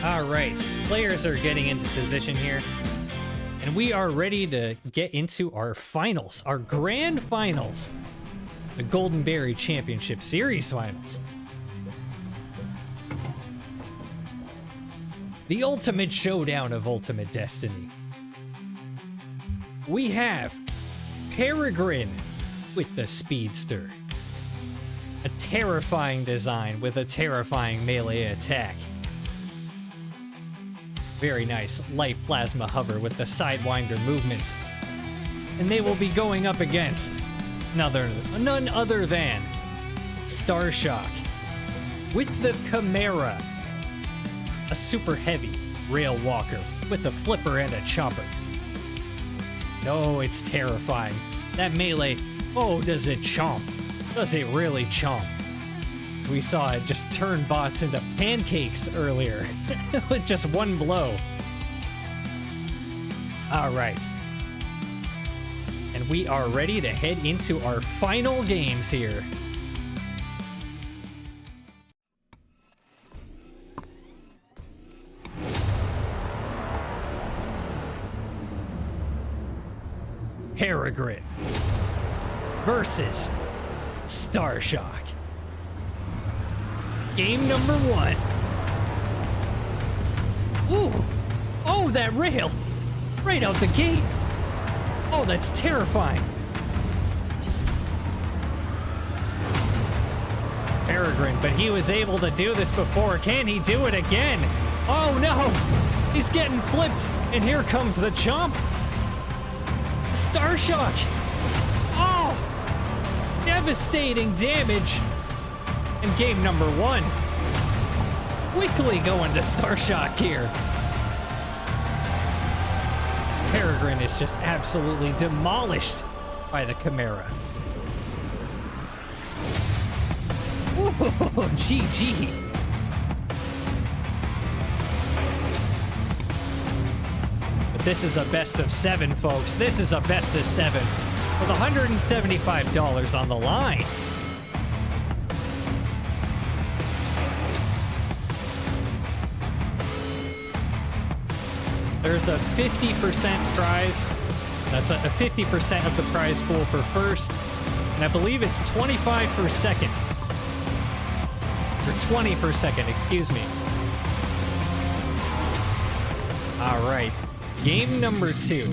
All right, players are getting into position here, and we are ready to get into our finals, our grand finals, the Golden Berry Championship Series finals. The ultimate showdown of Ultimate Destiny. We have Peregrine with the Speedster, a terrifying design with a terrifying melee attack. Very nice light plasma hover with the Sidewinder movements. And they will be going up against none other than Starshock with the Chimera, a super heavy rail walker with a flipper and a chopper. Oh, it's terrifying. That melee, oh, does it chomp? Does it really chomp? We saw it just turn bots into pancakes earlier with just one blow. All right. And we are ready to head into our final games here. Peregrine versus Starshock. Game number 1. Ooh! Oh, that rail! Right out the gate! Oh, that's terrifying! Peregrine, but he was able to do this before. Can he do it again? Oh no! He's getting flipped, and here comes the chomp! Starshock! Oh! Devastating damage! And game number 1. Quickly going to Starshock here. This Peregrine is just absolutely demolished by the Chimera. Ooh, GG. But this is a best of 7, folks. This is a best of 7 with $175 on the line. There's a 50% prize. That's a 50% of the prize pool for first. And I believe it's 25 for second. Or 20 for second, excuse me. All right. Game number 2.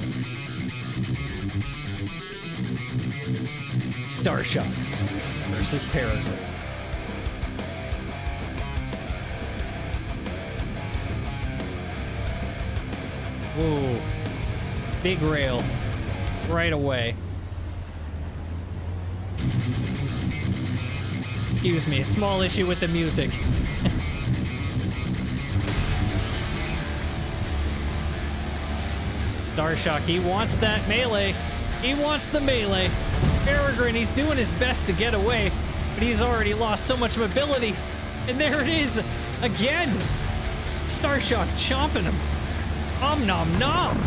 Starshock versus Peregrine. Whoa. Big rail. Right away. Excuse me, a small issue with the music. Starshock, he wants that melee. He wants the melee. Peregrine, he's doing his best to get away, but he's already lost so much mobility. And there it is, again. Starshock chomping him. Om nom nom.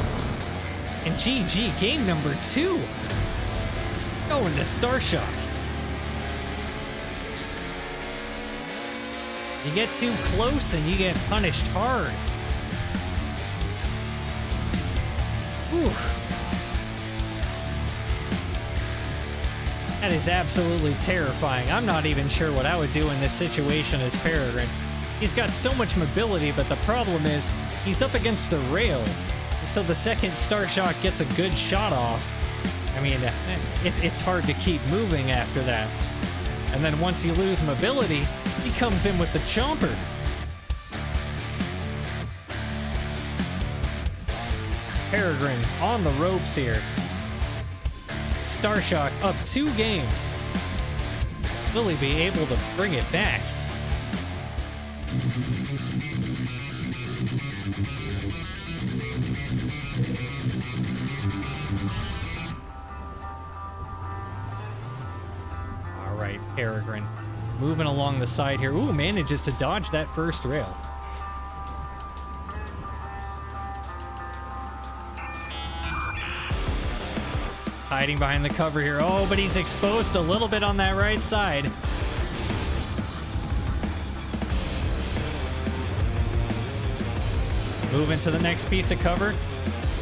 And GG, game number 2. Going to Star Shock. You get too close and you get punished hard. Oof. That is absolutely terrifying. I'm not even sure what I would do in this situation as Peregrine. He's got so much mobility, but the problem is he's up against a rail. So the second Star Shock gets a good shot off, I mean, it's hard to keep moving after that. And then once you lose mobility, he comes in with the chomper. Peregrine on the ropes here. Star Shock up 2 games. Will he be able to bring it back? All right, Peregrine. Moving along the side here. Ooh, manages to dodge that first rail. Hiding behind the cover here. Oh, but he's exposed a little bit on that right side. Moving to the next piece of cover.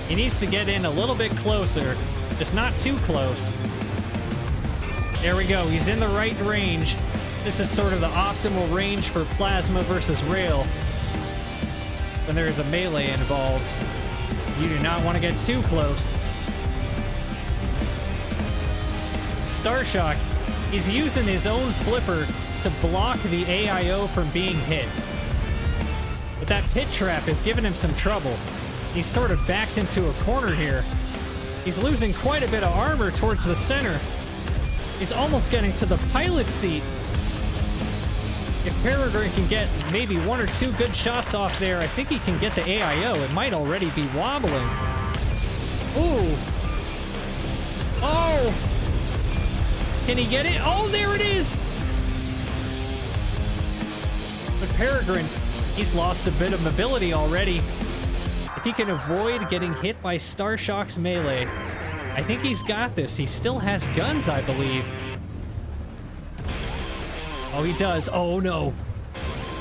He needs to get in a little bit closer, just not too close. There we go. He's in the right range. This is sort of the optimal range for plasma versus rail. When there is a melee involved, you do not want to get too close. Star Shock, he's using his own flipper to block the AIO from being hit. But that pit trap is giving him some trouble. He's sort of backed into a corner here. He's losing quite a bit of armor towards the center. He's almost getting to the pilot seat. If Peregrine can get maybe 1 or 2 good shots off there, I think he can get the AIO. It might already be wobbling. Ooh. Oh! Can he get it? Oh, there it is! But Peregrine, he's lost a bit of mobility already. If he can avoid getting hit by Star Shock's melee, I think he's got this. He still has guns, I believe. Oh, he does. Oh, no.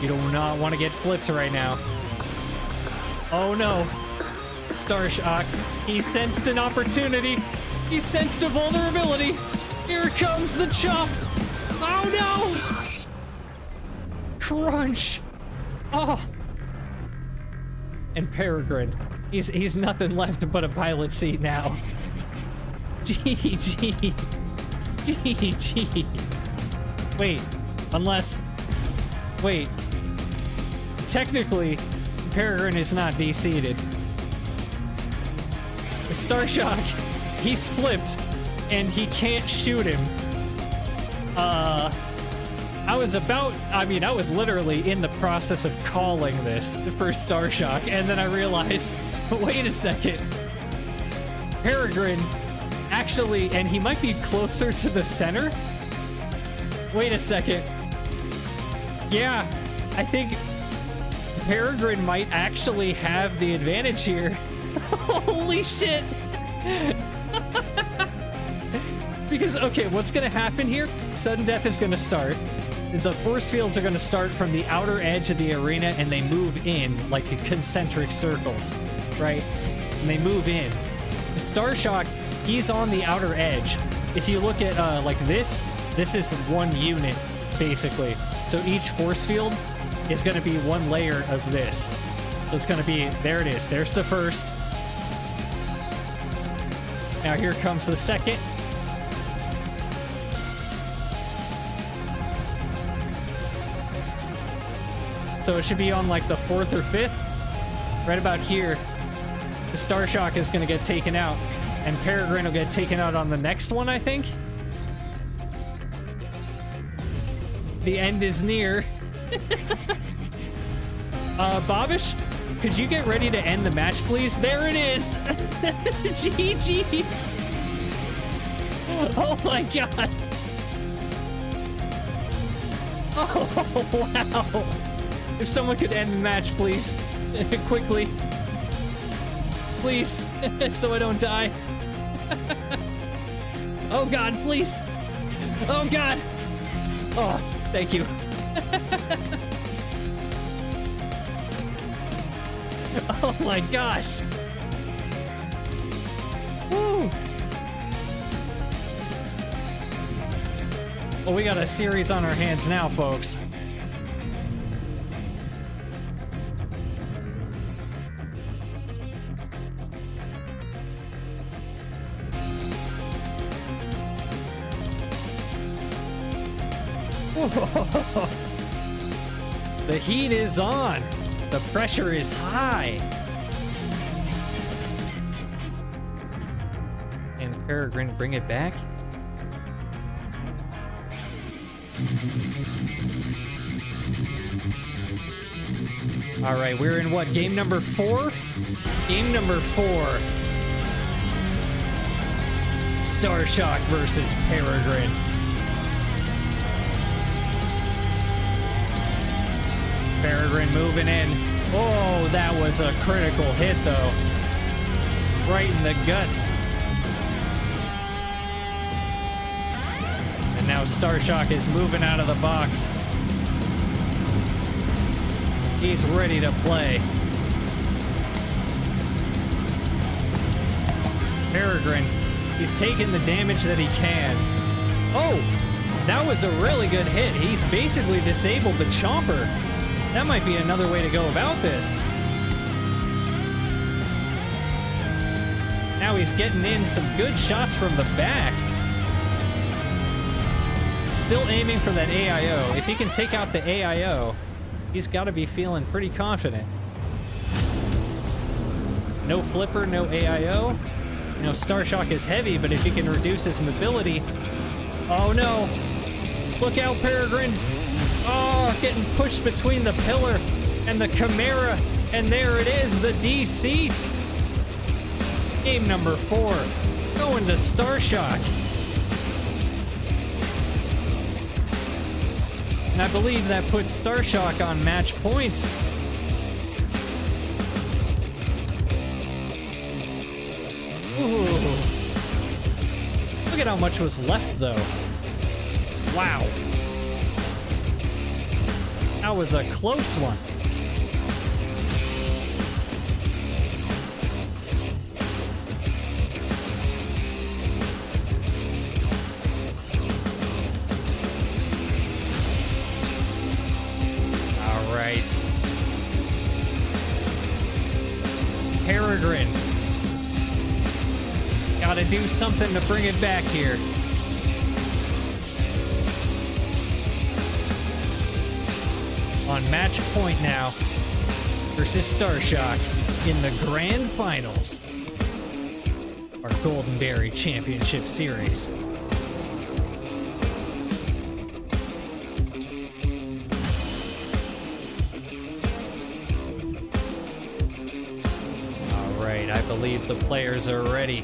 You do not want to get flipped right now. Oh, no. Star Shock, he sensed an opportunity. He sensed a vulnerability. Here comes the chop. Oh, no. Crunch. Oh. And Peregrine, he's nothing left but a pilot seat now. GG. GG. Wait, wait. Technically, Peregrine is not de-seated. Star Shock, he's flipped, and he can't shoot him. I was literally in the process of calling this for Star Shock, and then I realized, wait a second. Peregrine, actually, and he might be closer to the center? Wait a second. Yeah, I think Peregrine might actually have the advantage here. Holy shit! Because, okay, what's gonna happen here? Sudden death is gonna start. The force fields are gonna start from the outer edge of the arena, and they move in like concentric circles, right? And they move in. Star Shock, he's on the outer edge. If you look at, like this is one unit, basically. So each force field is gonna be one layer of this. So it's gonna be, there it is, there's the first. Now here comes the second. So it should be on like the 4th or 5th. Right about here, the Star Shock is gonna get taken out, and Peregrine will get taken out on the next one, I think. The end is near. Bobish, could you get ready to end the match, please? There it is! GG! Oh my god! Oh, wow! If someone could end the match, please. Quickly. Please, so I don't die. Oh God, please. Oh God. Oh, thank you. Oh my gosh. Woo. Well, we got a series on our hands now, folks. The heat is on. The pressure is high. And Peregrine, bring it back. All right, we're in what? Game number 4? Game number 4. Starshock versus Peregrine. Peregrine moving in. Oh, that was a critical hit, though. Right in the guts. And now Starshock is moving out of the box. He's ready to play. Peregrine, he's taking the damage that he can. Oh, that was a really good hit. He's basically disabled the Chomper. That might be another way to go about this. Now he's getting in some good shots from the back. Still aiming for that AIO. If he can take out the AIO, he's got to be feeling pretty confident. No flipper, no AIO. You know, Starshock is heavy, but if he can reduce his mobility... Oh no! Look out, Peregrine! Oh, getting pushed between the pillar and the Chimera, and there it is, the D seat. Game number 4, going to Starshock. And I believe that puts Starshock on match point. Ooh. Look at how much was left, though. Wow. That was a close one. All right. Peregrine. Gotta do something to bring it back here. On match point now versus Starshock in the grand finals. Our Golden Berry Championship Series. All right, I believe the players are ready.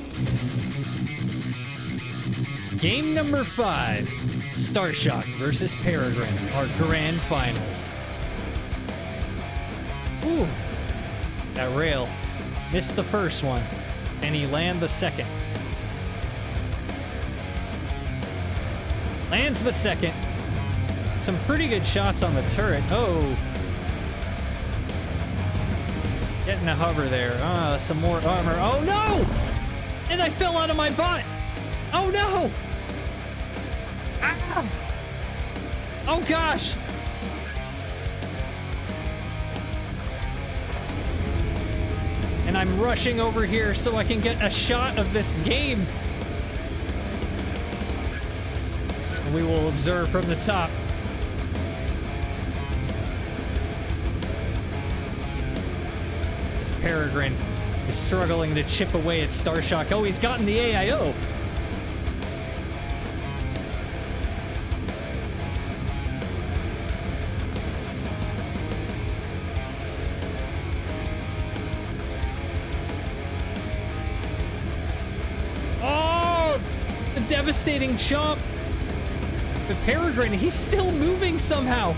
Game number 5, Starshock versus Peregrine, our grand finals. Ooh, that rail missed the first one, and he landed the second. Lands the second. Some pretty good shots on the turret. Oh. Getting a hover there. Some more armor. Oh no! And I fell out of my butt! Oh no! Ah! Oh gosh! And I'm rushing over here so I can get a shot of this game. And we will observe from the top. This Peregrine is struggling to chip away at Starshock. Oh, he's gotten the AIO. Devastating chomp. But Peregrine, he's still moving somehow.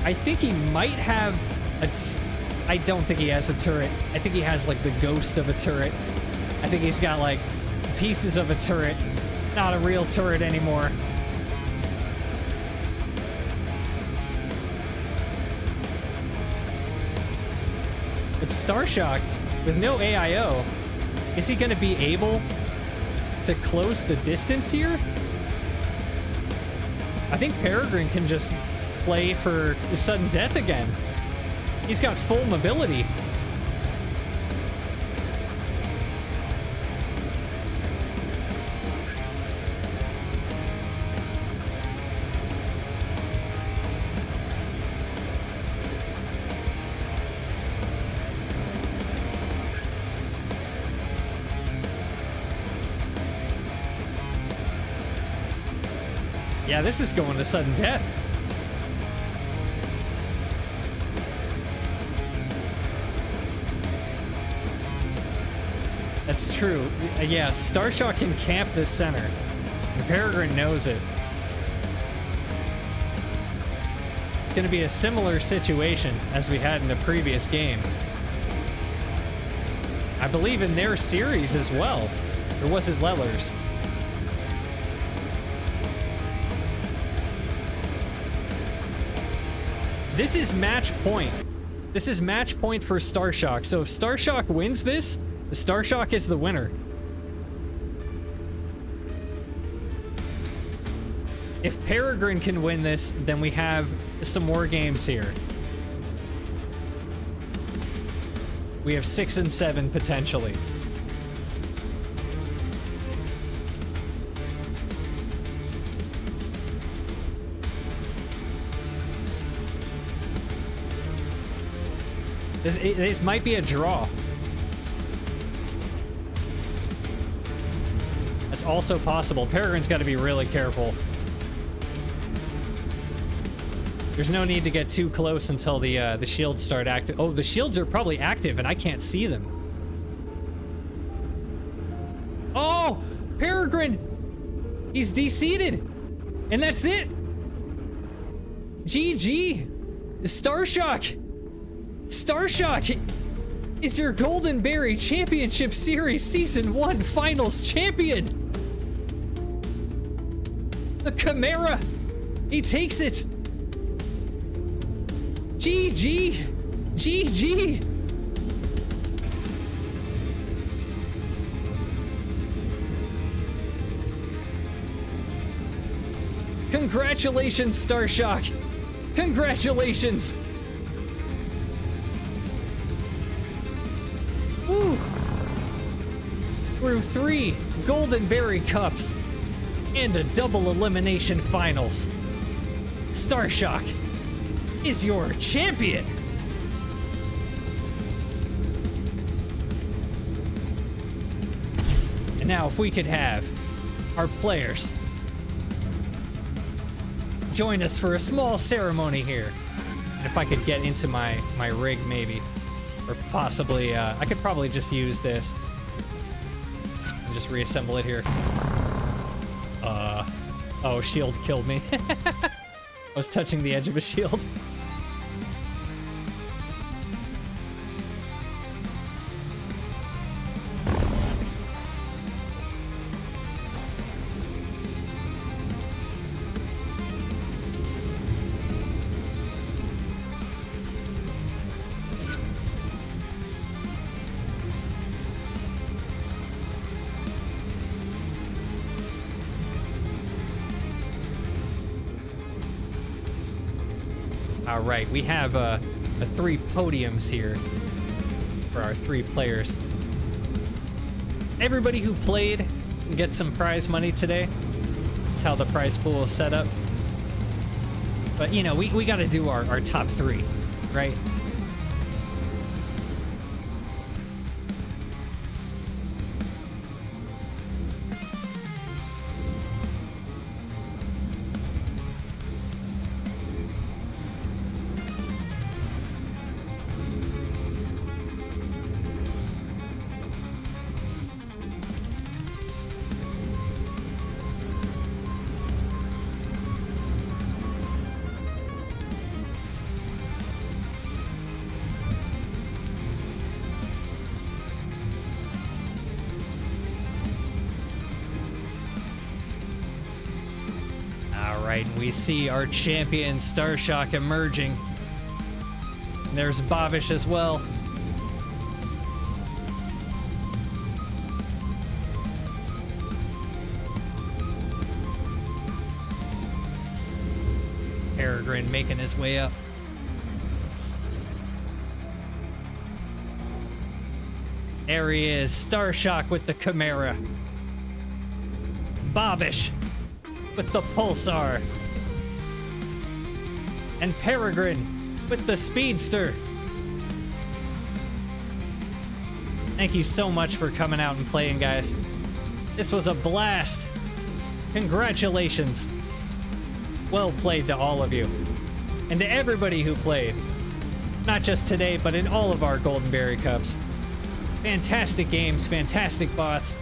I think he might have I don't think he has a turret. I think he has like the ghost of a turret. I think he's got like pieces of a turret. Not a real turret anymore. But Starshock, with no AIO, is he going to be able to close the distance here? I think Peregrine can just play for the sudden death again. He's got full mobility. Yeah, this is going to sudden death. That's true. Yeah, Starshock can camp this center. And Peregrine knows it. It's going to be a similar situation as we had in the previous game. I believe in their series as well. Or was it Leller's? This is match point. This is match point for Starshock. So if Starshock wins this, the Starshock is the winner. If Peregrine can win this, then we have some more games here. We have 6 and 7 potentially. This might be a draw. That's also possible. Peregrine's got to be really careful. There's no need to get too close until the shields start active. Oh, the shields are probably active and I can't see them. Oh, Peregrine! He's de-seated! And that's it! GG! Starshock! Starshock is your Golden Berry Championship Series Season 1 Finals champion! The Chimera! He takes it! GG! GG! Congratulations, Starshock! Congratulations! Woo! Through 3 Golden Berry Cups and a double elimination finals, Starshock is your champion! And now if we could have our players join us for a small ceremony here. And if I could get into my rig maybe. Or possibly, I could probably just use this. And just reassemble it here. Oh, shield killed me. I was touching the edge of a shield. All right, we have 3 podiums here for our 3 players. Everybody who played can get some prize money today. That's how the prize pool is set up. But, you know, we got to do our top 3, right? right, and we see our champion Starshock emerging. And there's Bobbish as well. Peregrine making his way up. There he is, Starshock with the Chimera. Bobbish with the Pulsar. And Peregrine with the Speedster. Thank you so much for coming out and playing, guys. This was a blast. Congratulations. Well played to all of you. And to everybody who played. Not just today, but in all of our Golden Berry Cups. Fantastic games, fantastic bots.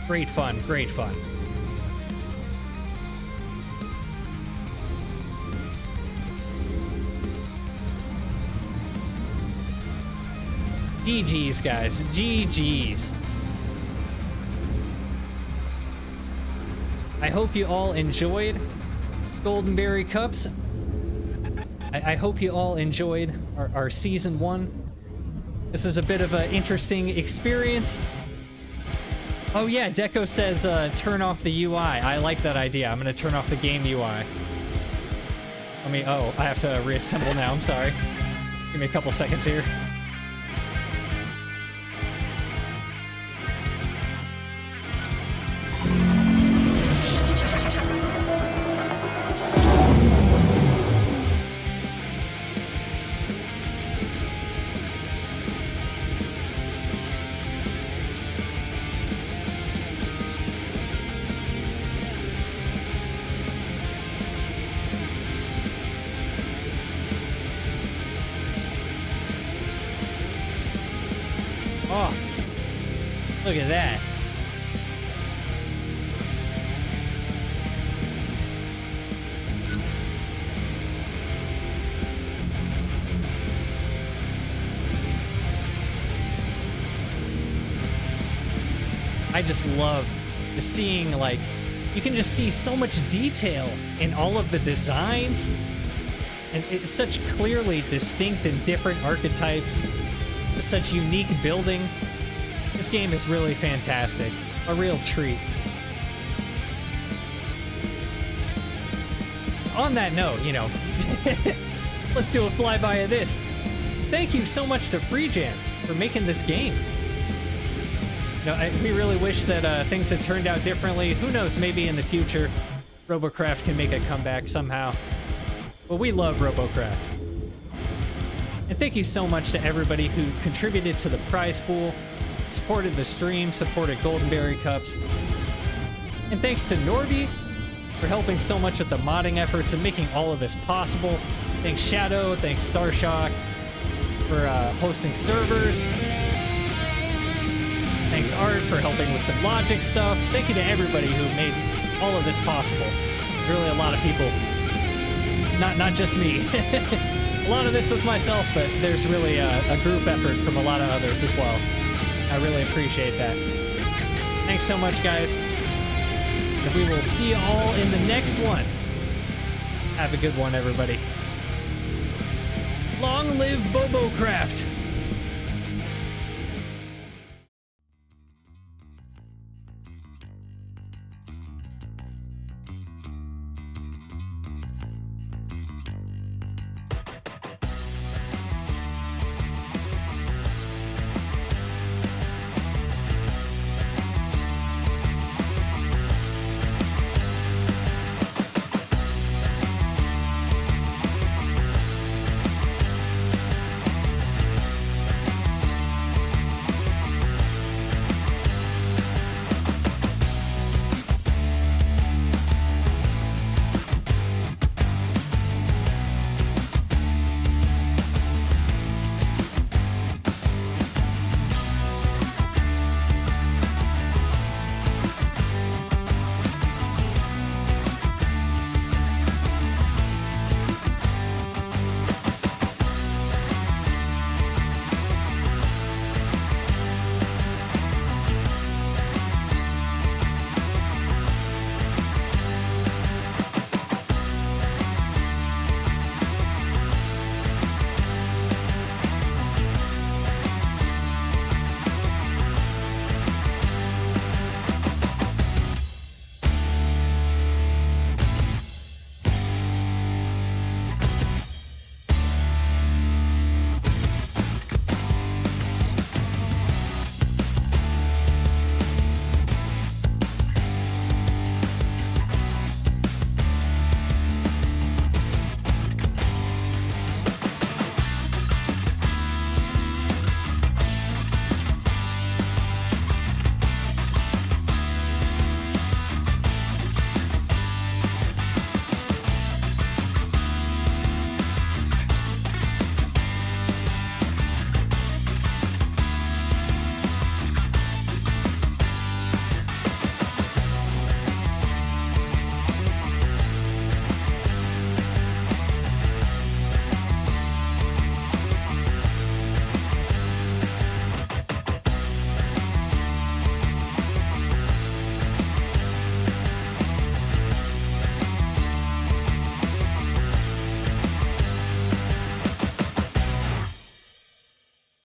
Great fun, great fun. GG's, guys. GG's. I hope you all enjoyed Golden Berry Cups. I hope you all enjoyed our Season 1. This is a bit of an interesting experience. Oh yeah, Deco says turn off the UI. I like that idea. I'm gonna turn off the game UI. Oh, I have to reassemble now. I'm sorry. Give me a couple seconds here. Oh, look at that. I just love seeing, like, you can just see so much detail in all of the designs, and it's such clearly distinct and different archetypes. Such unique building. This game is really fantastic. A real treat. On that note, you know, let's do a flyby of this. Thank you so much to FreeJam for making this game. You know, we really wish that things had turned out differently. Who knows, maybe in the future, Robocraft can make a comeback somehow. But we love Robocraft. And thank you so much to everybody who contributed to the prize pool, supported the stream, supported Golden Berry Cups. And thanks to Norby for helping so much with the modding efforts and making all of this possible. Thanks Shadow, thanks Starshock for hosting servers. Thanks Art for helping with some logic stuff. Thank you to everybody who made all of this possible. There's really a lot of people, not just me. A lot of this was myself, but there's really a group effort from a lot of others as well. I really appreciate that. Thanks so much, guys. And we will see you all in the next one. Have a good one, everybody. Long live Robocraft!